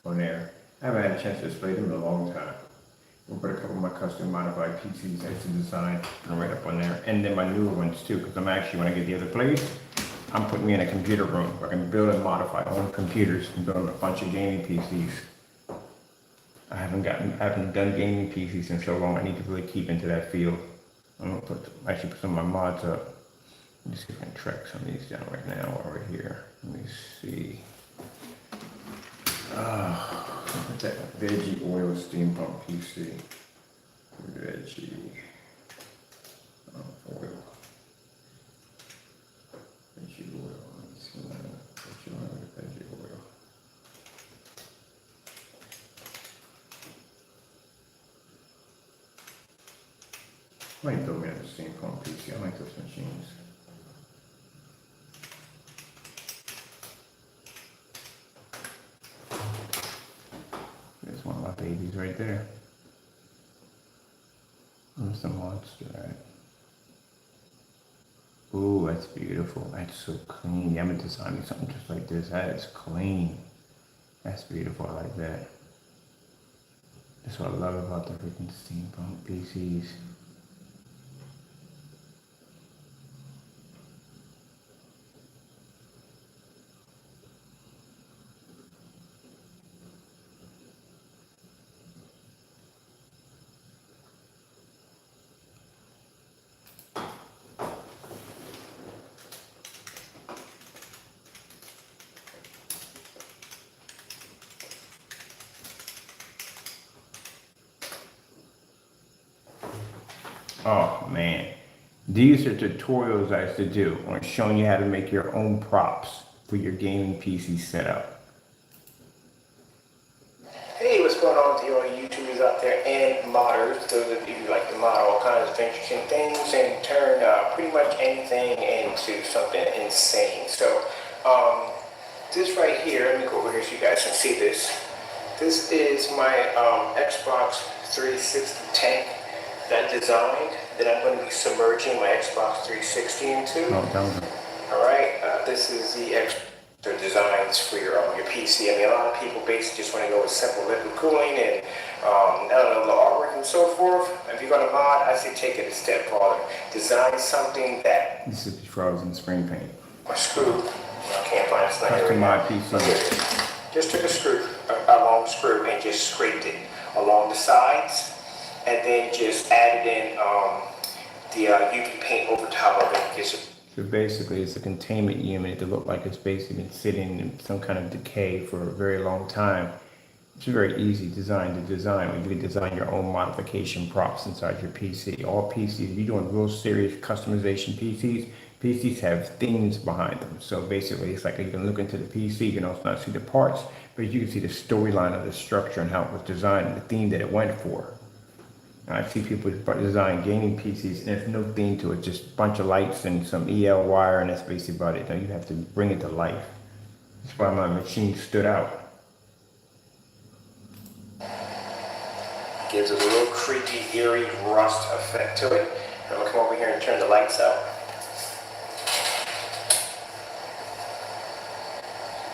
on there. I haven't had a chance to display them in a long time. We'll put a couple of my custom modified PCs that's design right up on there. And then my newer ones too, because I'm actually, when I get the other place, I'm putting me in a computer room where I can build and modify my own computers and build a bunch of gaming PCs. I haven't done gaming PCs in so long. I need to really keep into that field. I'm gonna actually put some of my mods up. Let me see if I can track some of these down right now while we're here. Let me see. What's that? Veggie oil steam pump PC. Veggie Oil. Veggie oil. Let's see, veggie oil. I might throw me at the same phone PC. I like those machines. There's one of my babies right there. Where's the monster at? Ooh, that's beautiful. That's so clean. I'm gonna design me something just like this. That is clean. That's beautiful. I like that. That's what I love about the freaking steampunk PCs. Oh man, these are tutorials I used to do on showing you how to make your own props for your gaming PC setup. Hey, what's going on with you all YouTubers out there and modders? Those of you who like to mod all kinds of interesting things and turn pretty much anything into something insane. So, this right here, let me go over here so you guys can see this. This is my Xbox 360 tank that I designed that I'm going to be submerging my Xbox 360 into. Oh, don't. Alright, this is the extra designs for your PC. I mean, a lot of people basically just want to go with simple liquid cooling and, I don't know, the artwork and so forth. If you're going to mod, I say take it a step farther. Design something that... This is before I was in spring paint. My screw. I can't find this thing Custom right mod now. PC. Just took a screw, a long screw, and just scraped it along the sides, and then just added in the UV paint over top of it. So basically, it's a containment unit to look like it's basically been sitting in some kind of decay for a very long time. It's a very easy design to design. You can design your own modification props inside your PC. All PCs, if you're doing real serious customization PCs have themes behind them. So basically, it's like you can look into the PC, you can also not see the parts, but you can see the storyline of the structure and how it was designed and the theme that it went for. I see people design gaming PCs and there's no theme to it, just a bunch of lights and some EL wire, and that's basically about it. Now you have to bring it to life. That's why my machine stood out. Gives it a little creepy, eerie rust effect to it. I'm gonna come over here and turn the lights out.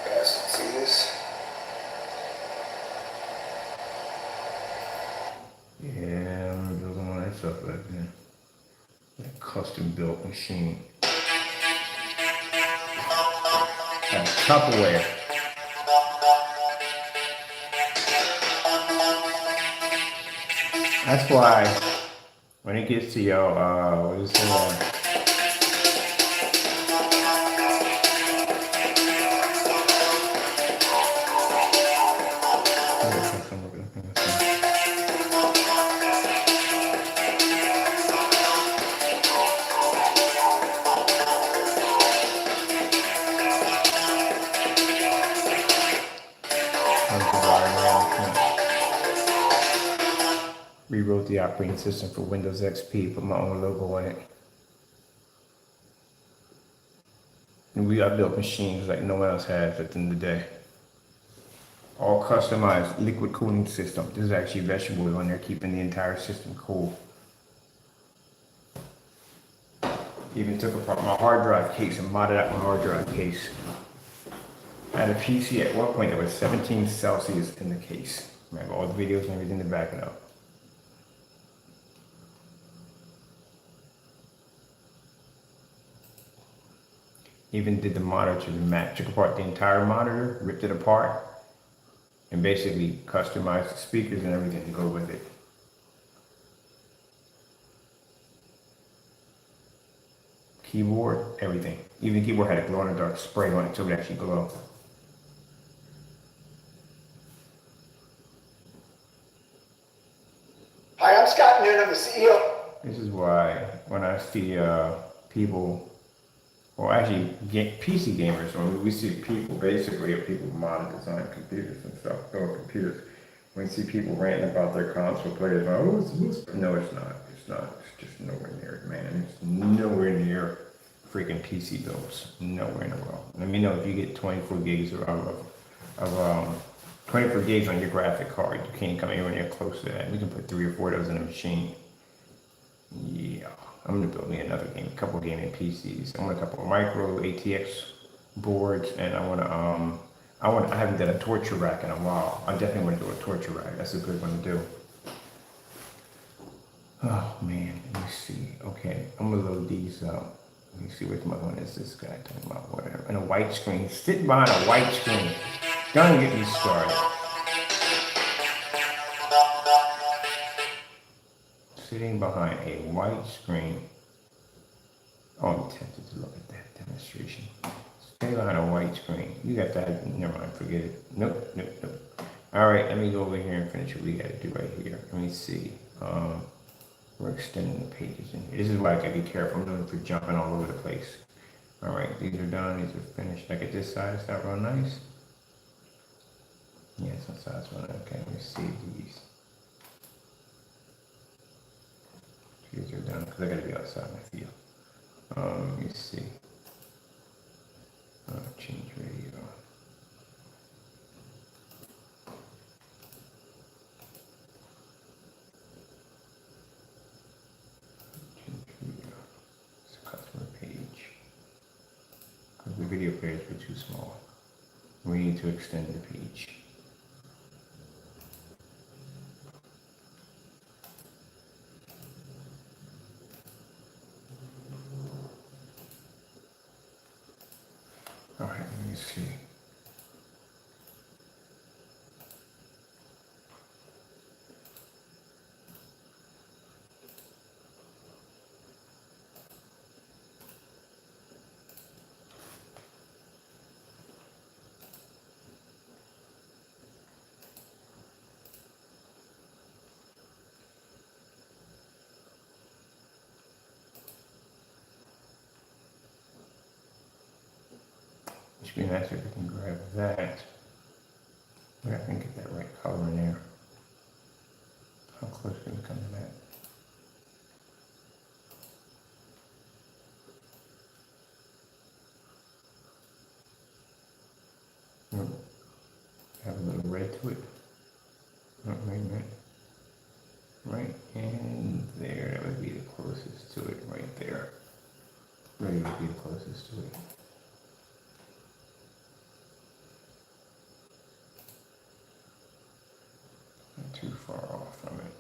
You guys can see this. Yeah, I'm building all that stuff back there. That custom built machine. That's Tupperware. That's why when it gets to your what is it? Rewrote the operating system for Windows XP, put my own logo on it. And I built machines like no one else has at the end of the day. All customized liquid cooling system. This is actually vegetable oil on there, keeping the entire system cool. Even took apart my hard drive case and modded out my hard drive case. I had a PC at one point that was 17 Celsius in the case. I have all the videos and everything to back it up. Even did the monitor to the Mac, took apart the entire monitor, ripped it apart, and basically customized the speakers and everything to go with it. Keyboard, everything. Even the keyboard had a glow-in-the-dark spray on it so it would actually glow. Hi, I'm Scott Noonan, I'm the CEO. This is why when I see people, or actually PC gamers, when we see people, basically people who modern design computers and stuff, or computers, when we see people ranting about their console players, oh, no, it's not. It's not. It's just nowhere near it, man. It's nowhere near freaking PC builds. Nowhere in the world. Let me know if you get 24 gigs of 24 gigs on your graphic card. You can't come anywhere near close to that. We can put 3 or 4 of those in a machine. Yeah, I'm gonna build me another game, a couple gaming PCs. I want a couple of micro ATX boards, and I haven't done a torture rack in a while. I definitely want to do a torture rack. That's a good one to do. Oh man, let me see. Okay, I'm gonna load these up. Let me see which one is this guy talking about, whatever. And a white screen. Sitting behind a white screen. Don't get me started. Sitting behind a white screen. Oh, I'm tempted to look at that demonstration. Stay behind a white screen. You got that. Never mind, forget it. Nope. All right, let me go over here and finish what we got to do right here. Let me see. We're extending the pages in here. This is why I gotta be careful. I'm doing for jumping all over the place. All right, these are done. These are finished. Like at this side, it's not real nice. Yeah, some sides one. Okay, let me see these. These are done because I gotta be outside my field. Let me see. Change radio. It's a customer page. Because the video players were too small. We need to extend the page. All right, let me see. It should be nice if we can grab that. Where I can get that right color in there. How close can we come to that? Nope. Have a little red to it. Oh, wait a minute. Right in there, that would be the closest to it, right there. Really would be the closest to it. Not too far off from it.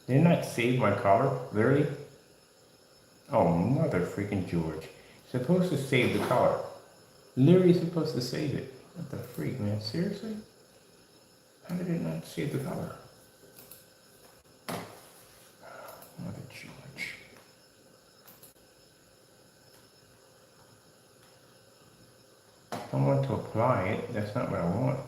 Didn't I save my color? Literally? Oh, mother freaking George. Supposed to save the color. Literally supposed to save it. What the freak, man? Seriously? How did it not save the color? Mother George. I want to apply it. That's not what I want.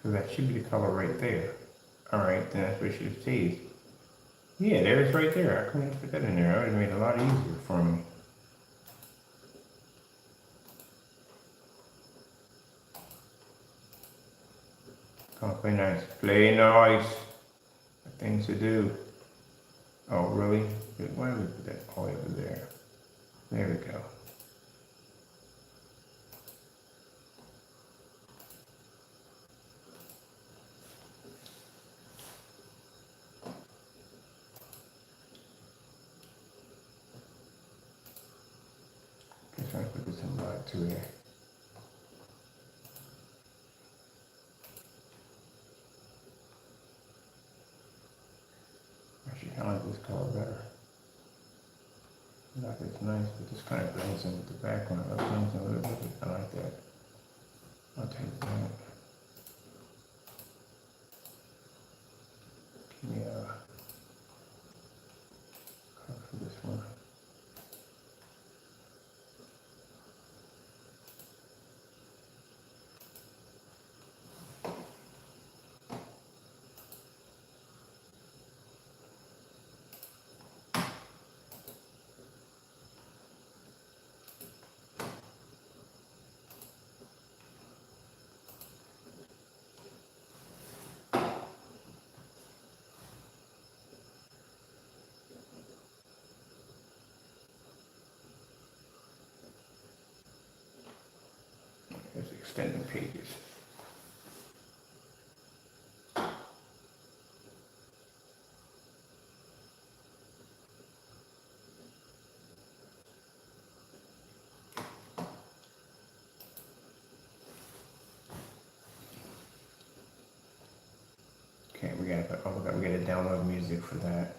So that should be the color right there. Alright, then that's what it should say. Yeah, there it's right there. I couldn't have put that in there. That would have made it a lot easier for me. Come on, play nice. Play nice. Things to do. Oh, really? Why did we put that all the way over there? There we go. I'm trying to put this in black too here. Actually, I like this color better. Like it's nice, but this kind of blends in with the background. That blends in a little bit. I like that. I'll take that. Give me a color for this one. There's extending pages. Okay, we gotta download music for that.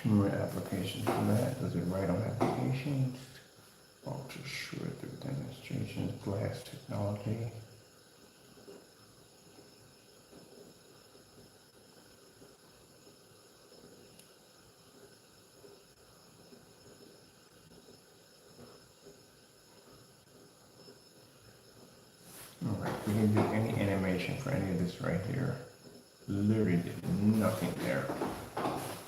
Two more applications for that. Does it write on applications? Ultra short through demonstrations, glass technology. Alright, we didn't do any animation for any of this right here. Literally did nothing there.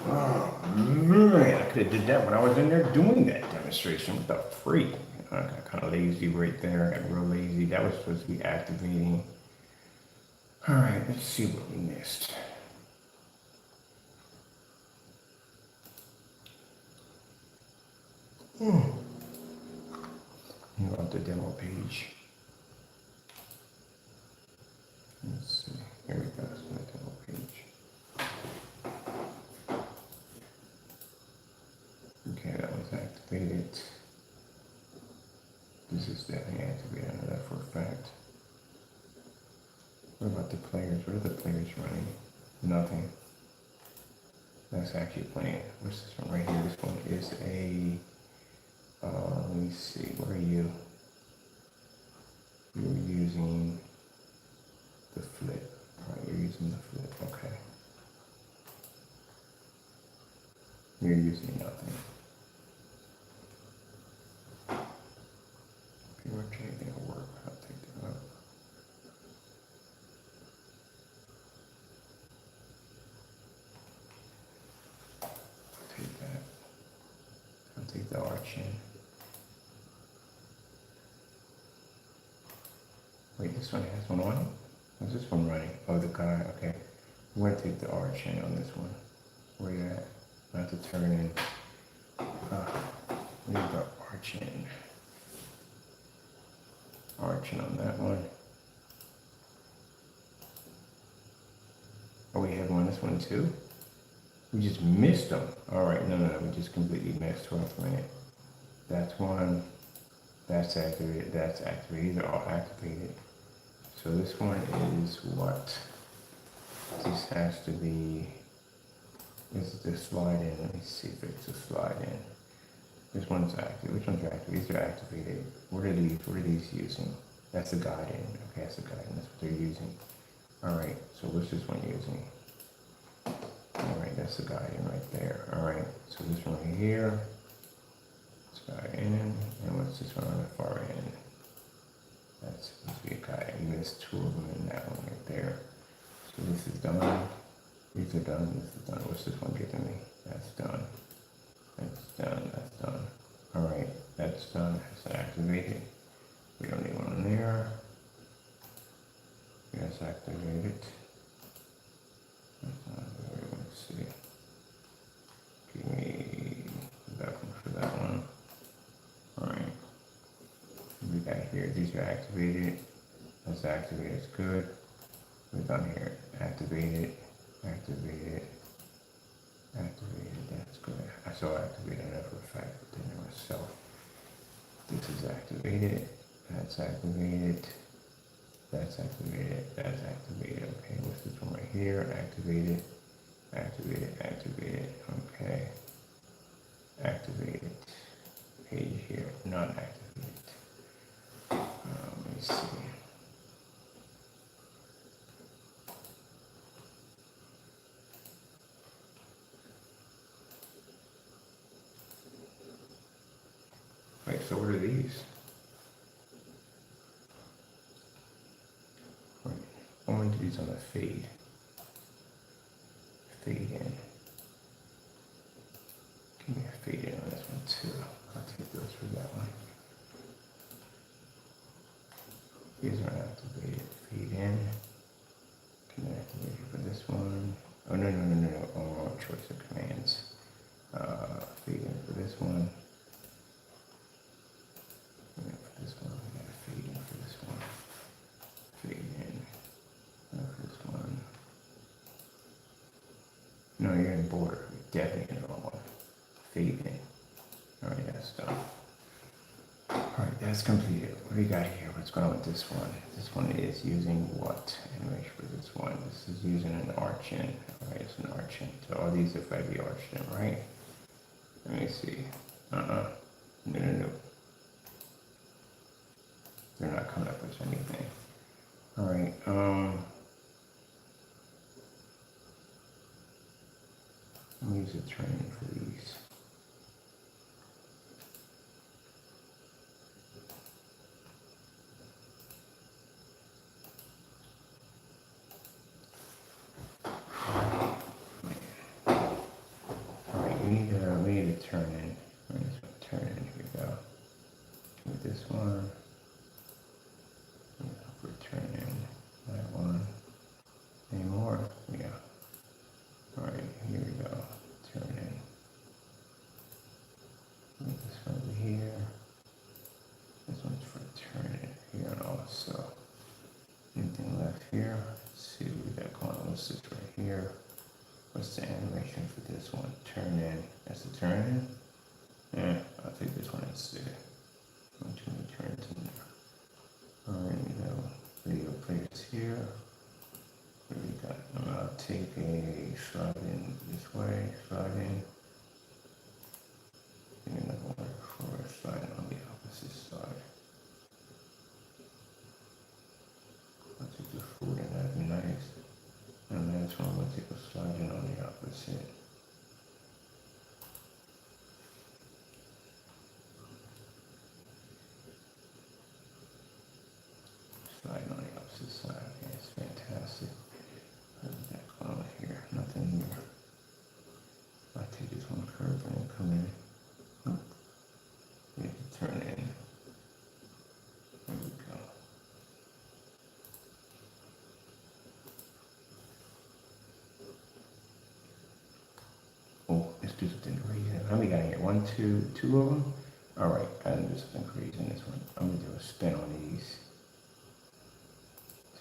Oh man, I could have did that when I was in there doing that demonstration with the freak. I got kind of lazy right there. I got real lazy. That was supposed to be activating. Alright, let's see what we missed. You want the demo page. Let's see. Here we go. That's my demo page. Okay, that was activated. This is definitely activated. I know that for a fact. What about the players? What are the players running? Nothing. That's actually playing. What's this one right here? This one is a, let me see, what are you? You're using the flip. All right, you're using the flip, okay. You're using nothing. Pretty much anything will work. I'll take that out. Take that. I'll take the arch in. Wait, this one has one on it? What's this one running? Oh, the guy, okay. I'm gonna take the arch in on this one. Where you at? I have to turn in. We need the arch in. Arch in on that one. Oh, we have one on this one too? We just missed them. All right, no, we just completely missed 12th minute. That's one. That's activated. That's activated. They're all activated. So this one is what? This has to be. This is the slide in. Let me see if it's a slide in. This one's active. Which one's active? These are activated. What are these? What are these using? That's a guide in. Okay, that's a guide in. That's what they're using. All right. So what's this one using? All right, that's the guide in right there. All right. So this one right here. It's guide in. And what's this one on the far end? That's supposed to be a guide in. There's two of them in that one right there. So this is done. These are done. This is done. What's this one giving me? That's done. That's done. That's done. All right. That's done. That's activated. We don't need one on there. That's activated. That's not very. Let's see. Give me that one for that one. All right. We got here. These are activated. Let's activate it. It's good. We're done here. Activate it. Activate it. Activate it. That's good. I saw activated that for a fact, but then there was self. This is activated. That's activated. That's activated. That's activated. Okay, what's this one right here? Activated. Activated. Activated. Okay. Activated. Page here. Not activated. Let me see. Wait, so what are these? Wait, I want to do these on a fade. Fade in. Give me a fade in on this one too. I'll take those for that one. These are activated. Fade in. Can I activate it for this one? Oh, no. Oh, wrong choice of commands. Fade in for this one. For this one, we gotta fade in for this one. Fade in. For this one. No, you're in border. You're definitely in the wrong one. Fade in. Alright, that's done. Alright, that's completed. What do we got here? What's going on with this one? This one is using what? And make sure this one. This is using an arch-in. Alright, it's an arch-in. So all these are 5V arch-in, right? Let me see. No. They're not coming up with anything. Alright, let me use a turn for these. Alright, we need to turn in. Turn in, here we go. With this one. Turn in that one. Any more? Yeah. Alright, here we go. Turn in. Put this one over here. This one's for turn in here also. Anything left here? Let's see what we got going on. What's this right here? What's the animation for this one? Turn in. That's the turn in? Yeah, I'll take this one instead. I'm going to turn it in there. Alright, we have video players here. What do we got? I'll take a slide in this way, slide in. And another one for a slide on the opposite side. I'll take the food and that'd be nice. And then this one, we'll take a slide in on the opposite. Slide on the opposite side. Okay, it's fantastic. What's that going on here? Nothing here. I'll take this one curve and then come in. You have to turn in. There we go. Oh, let's do something crazy. How many got here? One, two of them? Alright, I'm do something crazy in this one. I'm gonna do a spin on these.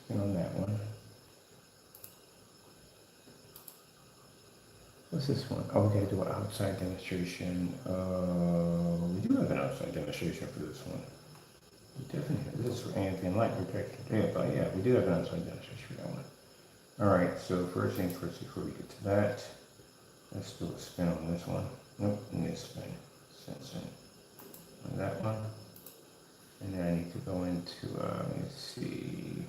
Spin on that one. What's this one? Oh, we gotta do an outside demonstration. We do have an outside demonstration for this one. We definitely have. This is for anything like protection. Yeah, but yeah, we do have an outside demonstration for that one. Alright, so first things first, before we get to that, let's do a spin on this one. Nope, need a spin. Sensing on that one. And then I need to go into, let's see.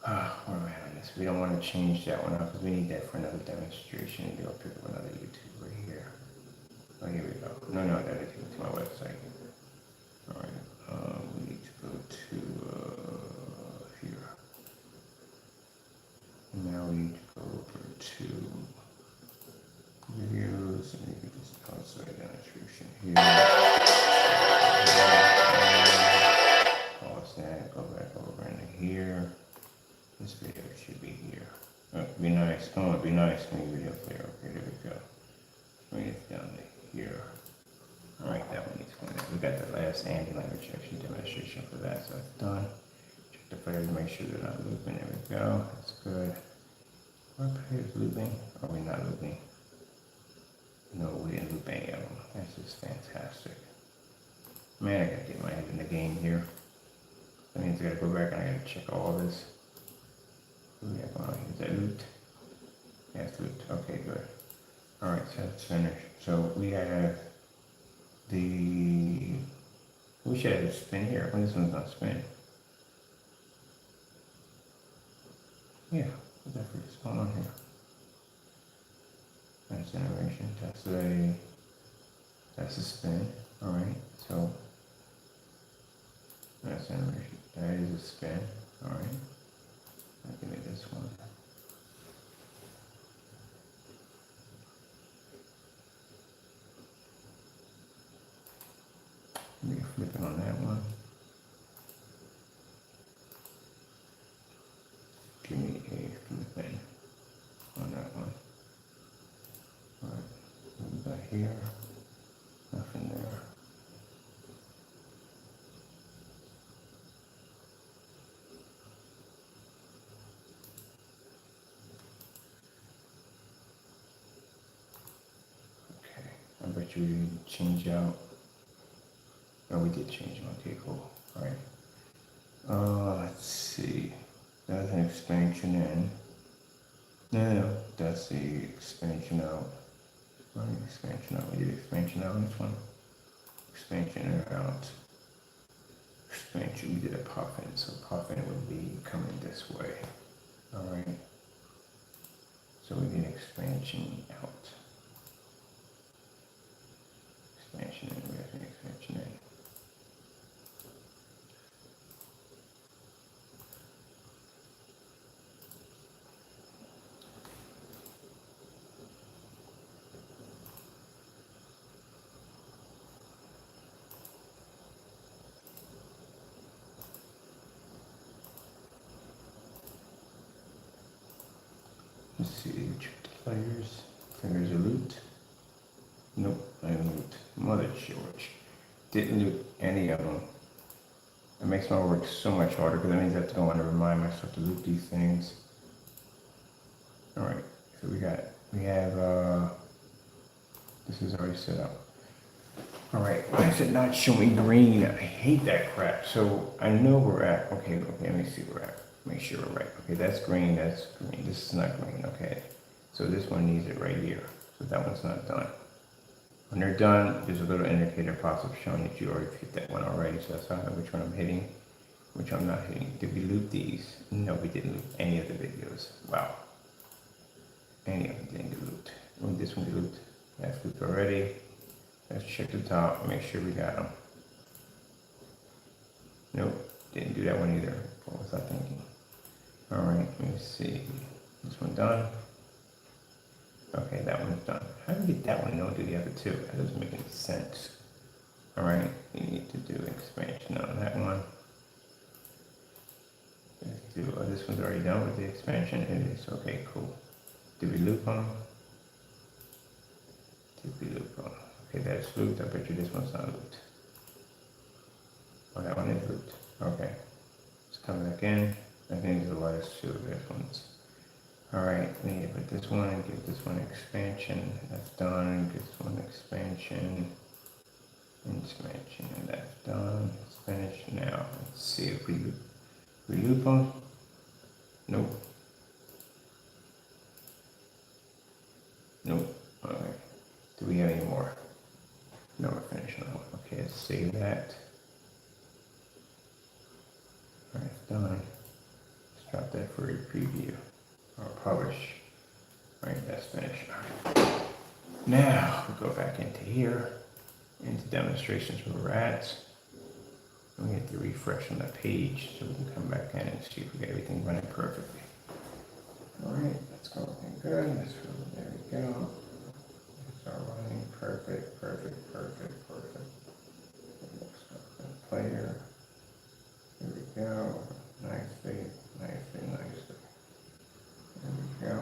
Where am I on this? We don't want to change that one up because we need that for another demonstration. Maybe I'll pick up another YouTube right here. Oh, here we go. No, I gotta take it to my website. Alright, we need to go to here. And now we need to go over to videos and maybe just outside demonstration here. Pause that, go back over into here. This video should be here. Oh, it'd be nice. Oh, it'd be nice. Maybe video player. Okay, there we go. Bring it down to here. Alright, that one needs going. We got the last anti-light rejection demonstration for that, so that's done. flares to make sure they're not looping. There we go. That's good. Are players looping? Are we not looping? No, we didn't loop any of them. That's just fantastic. Man, I gotta get my head in the game here. That means I gotta go back and I gotta check all this. Yeah, is that looped? Yeah, it's looped. Okay, good. Alright, so that's finished. So we have the... We should have a spin here. Well, this one's not spin. Yeah, what's that for? What's going on here? That's generation. That's a spin. Alright, so that's generation. That is a spin. Alright. Give me this one. Let me flip it on that one. Give me a flipping on that one. Alright, what we got here? Nothing there. Okay, I bet you we didn't change out. No, we did change them. Okay, cool. Alright. Let's see. That's an expansion in. No, that's the expansion out. Running expansion out. We did expansion out on this one. Expansion in or out. Expansion, we did a pop in, so pop in would be coming this way. Alright. So we did expansion out. Expansion in, we have an expansion in. Let's see, check the players. Players are looped. Nope, I didn't loot. Mother George. Didn't loot any of them. It makes my work so much harder because that means I have to go on and remind myself to loot these things. Alright, so we have, this is already set up. Alright, why is it not showing green? I hate that crap. So I know we're at, okay, let me see where we're at. Make sure we're right. Okay, that's green, that's green. This is not green, okay. So this one needs it right here. So that one's not done. When they're done, there's a little indicator pops up showing that you already hit that one already. So that's how I know which one I'm hitting, which I'm not hitting. Did we loop these? No, we didn't loop any of the videos. Wow. Any of them didn't get looped. Well, this one get looped. That's looped already. Let's check the top, make sure we got them. Nope, didn't do that one either. What was I thinking? Alright, let me see. This one done. Okay, that one's done. How do we get that one and don't do the other two? That doesn't make any sense. Alright, we need to do expansion on that one. Let's do, this one's already done with the expansion. It is, okay, cool. Did we loop on them? Did we loop on them? Okay, that's looped. I bet you this one's not looped. Oh, that one is looped. Okay. Let's come back in. I think the last two of these ones. Alright, we need to put this one and give this one expansion. That's done. Give this one expansion. Expansion, and that's done. It's finished. Now, let's see if we loop them. Nope. Nope. Alright. Do we have any more? No, we're finished now. Okay, let's save that. Alright, it's done. Let's drop that for a preview or publish. Alright, that's finished. Alright. Now we'll go back into here, into demonstrations where we're at. We have to refresh on the page so we can come back in and see if we get everything running perfectly. Alright, that's going good. That's really, there we go. It's all running perfect, perfect, perfect, perfect. Player. There we go. Nicely, nicely, nicely. There we go.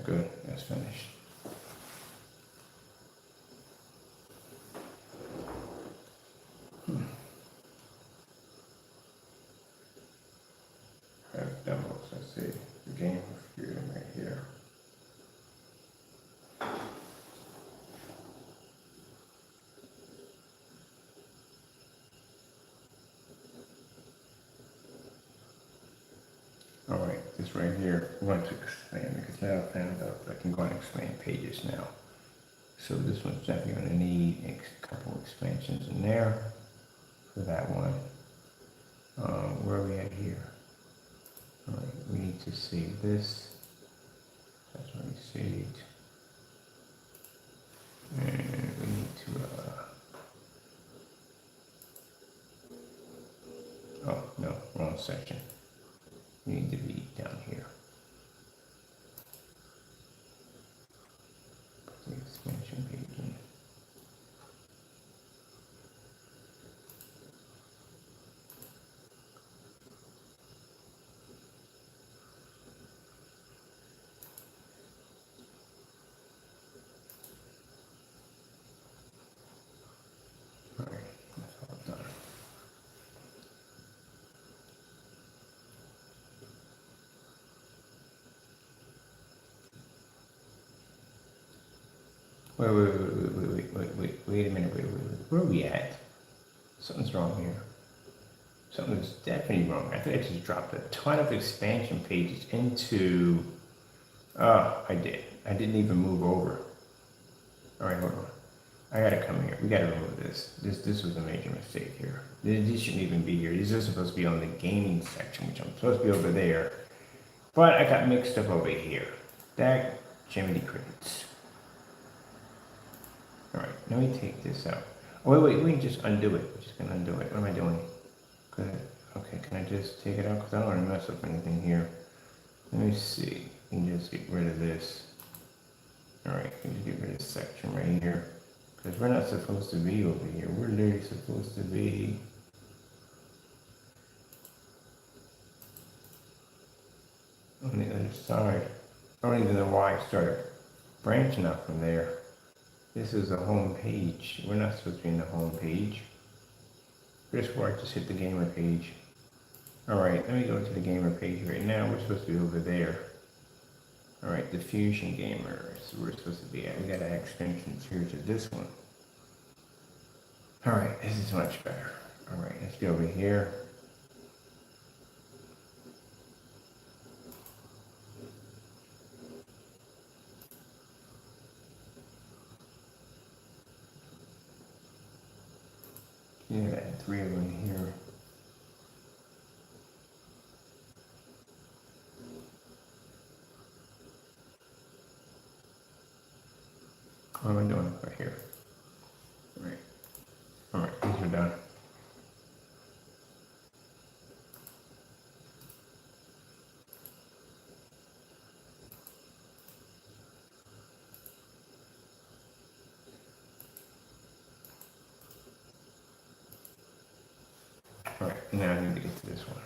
good. That's finished. Have demos. Let's see. The game computer right here. All right, this right here, I'm going to expand because now I found out I can go and expand pages now. So this one's definitely going to need a couple expansions in there for that one. Where are we at here? All right, we need to save this. That's already saved. And we need to, oh no, wrong section. We need to be down here. Put the expansion page in. All right, that's all done. Wait a minute, wait. Where are we at? Something's wrong here. Something's definitely wrong. I think I just dropped a ton of expansion pages into, I did. I didn't even move over. All right, hold on. I gotta come here. We gotta remove this. This was a major mistake here. This shouldn't even be here. These are supposed to be on the gaming section, which I'm supposed to be over there. But I got mixed up over here. That Jiminy Crickets. All right, let me take this out. Oh, wait, we can just undo it. We're just gonna undo it. What am I doing? Good. Okay, can I just take it out? Because I don't want to mess up anything here. Let me see. You can just get rid of this. All right, you can just get rid of this section right here. Because we're not supposed to be over here. We're literally supposed to be on the other side. I don't even know why I started branching out from there. This is a home page. We're not supposed to be in the home page. Here's where I just hit the gamer page. All right, let me go to the gamer page right now. We're supposed to be over there. All right, the Fusion Gamer is where we're supposed to be at. We got to add extensions here to this one. All right, this is much better. All right, let's go over here. Yeah, 3 of them here. What am I doing right here? All right, these are done. All right, now I need to get to this one.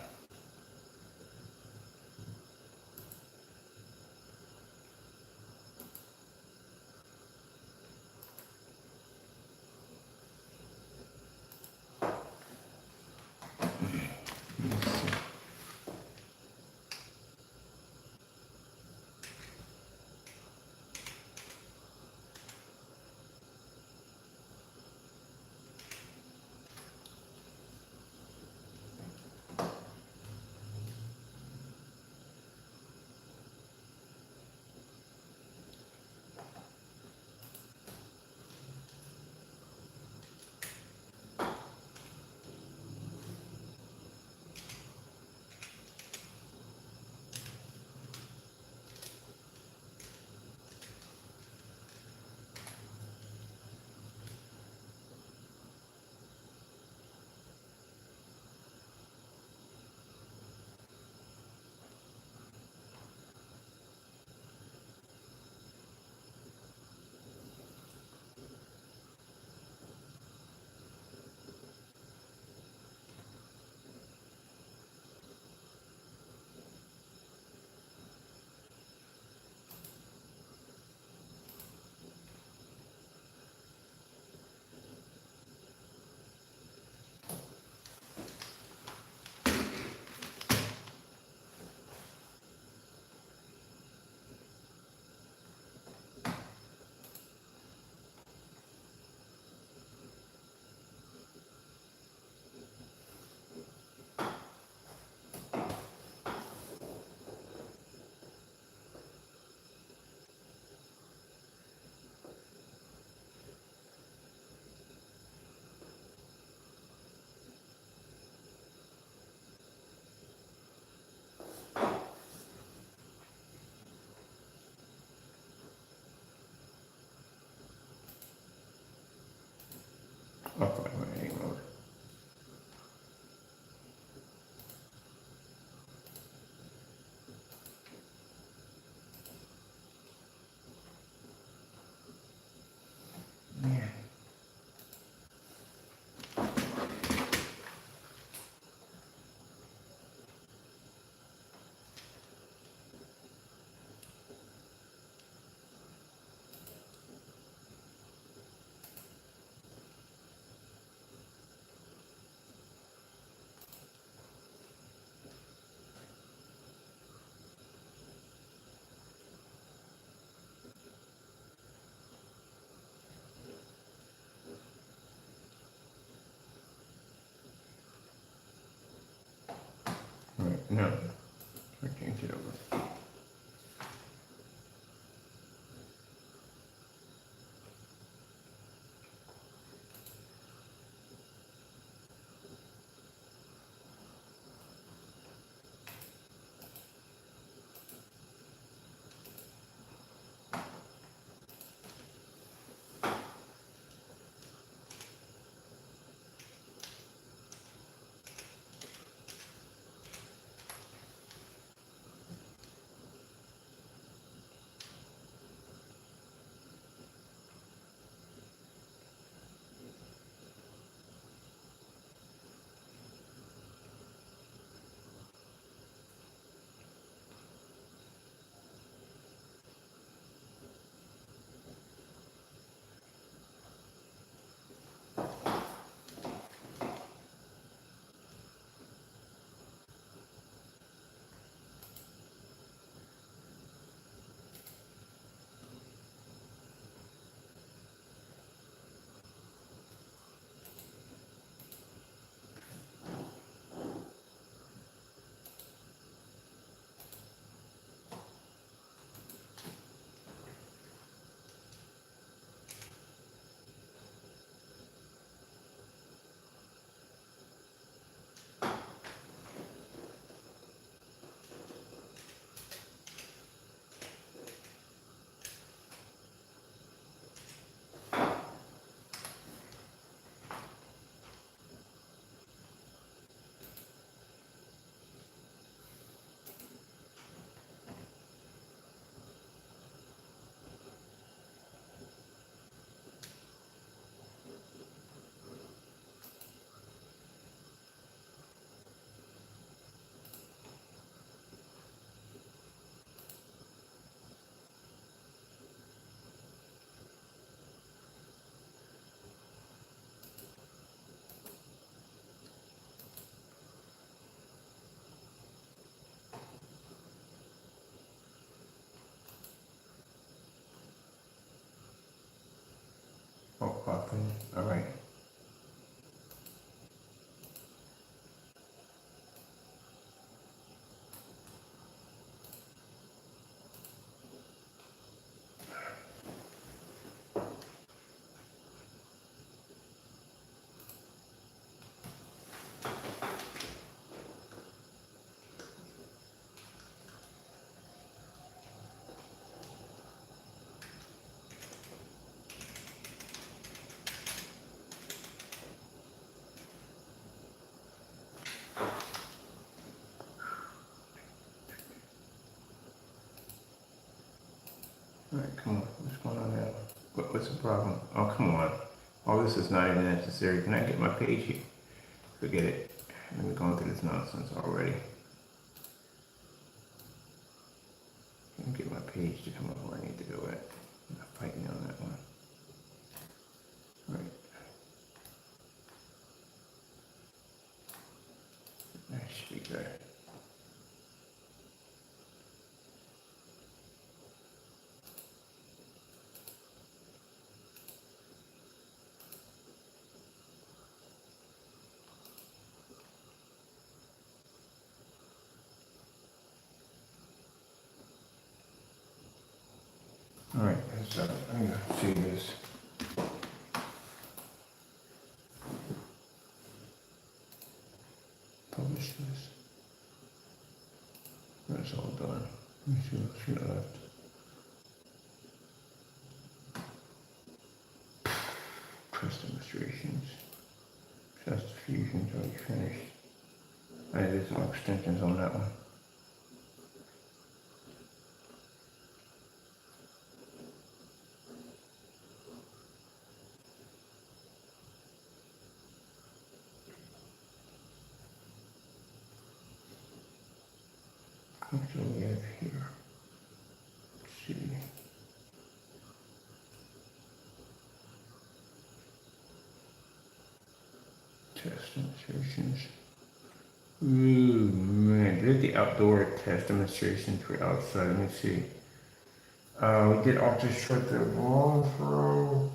Alright, come on. What's going on now? What's the problem? Oh, come on. All this is not even necessary. Can I get my page here? Forget it. I've been going through this nonsense already. Can I get my page to come up where I need to go at? I'm not fighting on that one. Right. That should be good. Alright, so I'm gonna see this. Publish this. That's all done. Let me see what's here left. Test demonstrations. Test fusions already finished. I did some extensions on that one. What do we have here? Let's see. Test demonstrations. Ooh, man. Did the outdoor test demonstrations for outside. Let me see. We did ultra short the long throw.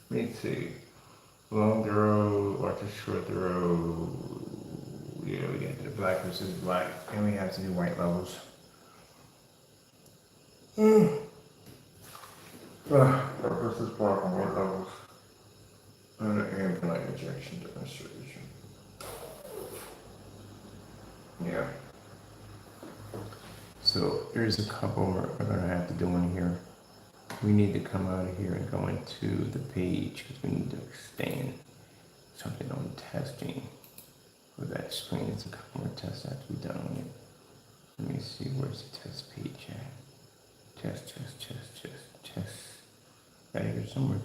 Let me see. Long throw, ultra short throw. Yeah, we got the black versus black. And we have to do white levels. Black versus black and white levels. And an air light ejection demonstration. Yeah. So there's a couple we're gonna have to do in here. We need to come out of here and go into the page because we need to extend something on testing for that screen. It's a couple more tests that have to be done on it. Let me see, where's the test page at? Test. Got here somewhere,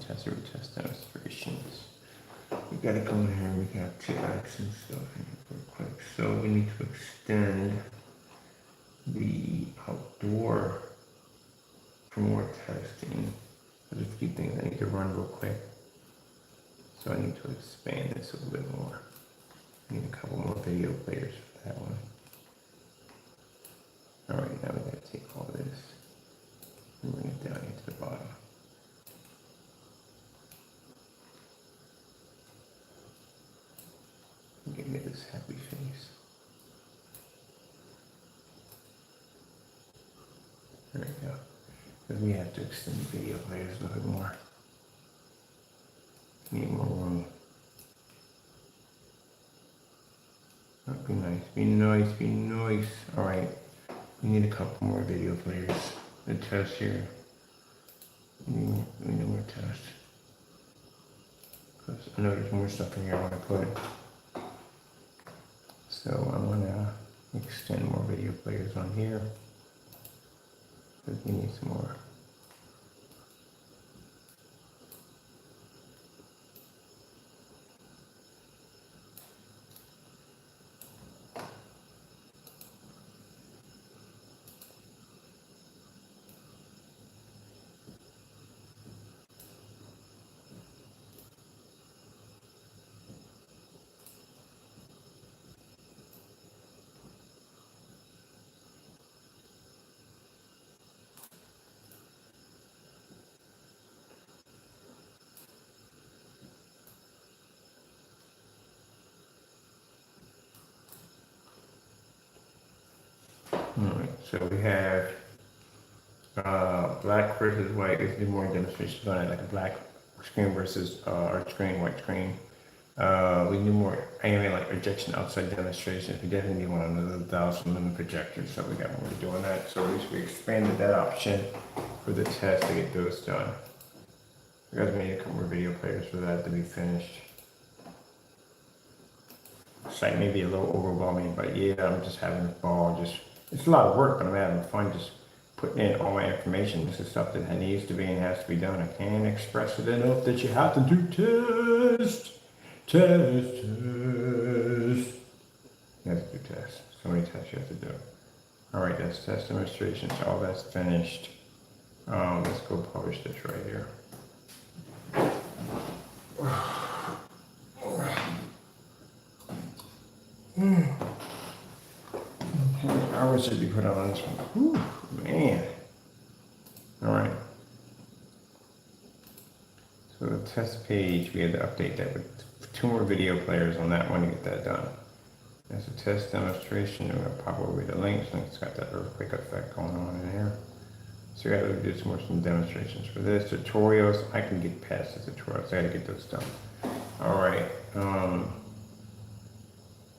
test or test demonstrations. We gotta go in here, we got checks and stuff in here real quick. So we need to extend the outdoor for more testing. There's a few things I need to run real quick. So I need to expand this a little bit more. I need a couple more video players for that one. Alright, now we gotta take all this and bring it down into the bottom. Give me this happy face. There we go. Because we have to extend the video players a little bit more. Need more room. Oh, be nice. Alright. We need a couple more video players. The test here. We need more tests. Because I know there's more stuff in here I want to put. So I want to extend more video players on here. Because we need some more. Alright, so we have black versus white. Let's do more demonstrations on it, like a black screen versus our screen, white screen. We need more like projection outside demonstrations. We definitely need one of the 1,000 lumen projectors, so we got more to do on that. So at least we expanded that option for the test to get those done. We got to need a couple more video players for that to be finished. Site may be a little overwhelming, but yeah, I'm just having a ball. It's a lot of work, but I'm having fun just putting in all my information. This is something that needs to be and has to be done. I can't express it enough that you have to do test. You have to do tests. So many tests you have to do. All right, that's test demonstrations. All that's finished. Let's go publish this right here. I wish it'd be put on this one. Whew, man. All right. So the test page, we had to update that with 2 more video players on that one to get that done. That's a test demonstration. We're gonna pop over the links. Links got that earthquake effect going on in here. So we gotta do some demonstrations for this. Tutorials, I can get past the tutorials. I gotta get those done. All right.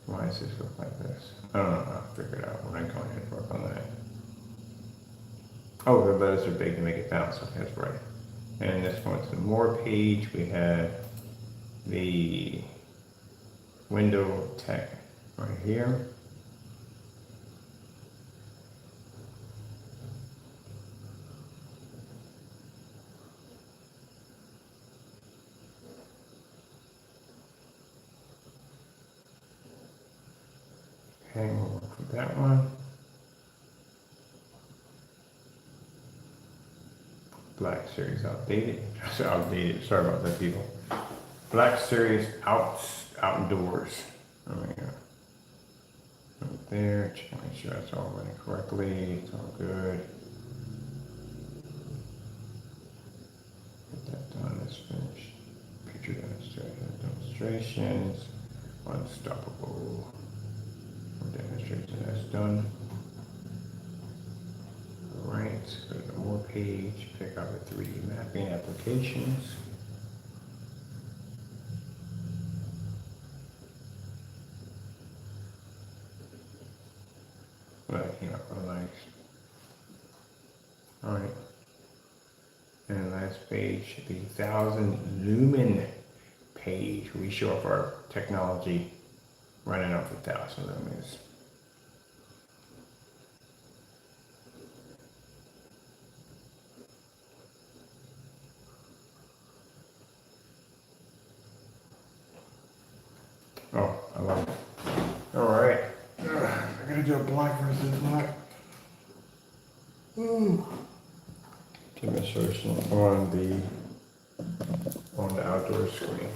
Why does this look like this? I don't know. I'll figure it out when I go ahead and work on that. Oh, the letters are big to make it bounce. Okay, that's right. And this one's the more page. We have the window tech right here. Okay, we'll work with that one. Black Series outdated. Outdated. Sorry about that, people. Black Series outdoors. Oh my God. Right there. Check, make sure that's all running correctly. It's all good. Get that done. That's finished. Picture demonstrations. Unstoppable. Demonstration that's done. All right, go to the more page, pick out the 3D mapping applications. Well, that came out real nice. All right, and the last page should be 1000 lumen page. We show off our technology running off 1000 lumens. Oh, I love it. All right. I gotta do a black versus black. Demonstration on the outdoor screen.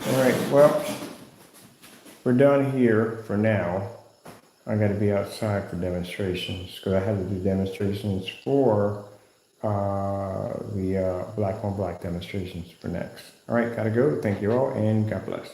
All right, well, we're done here for now. I got to be outside for demonstrations because I have to do demonstrations for the black on black demonstrations for next. All right, got to go. Thank you all, and God bless.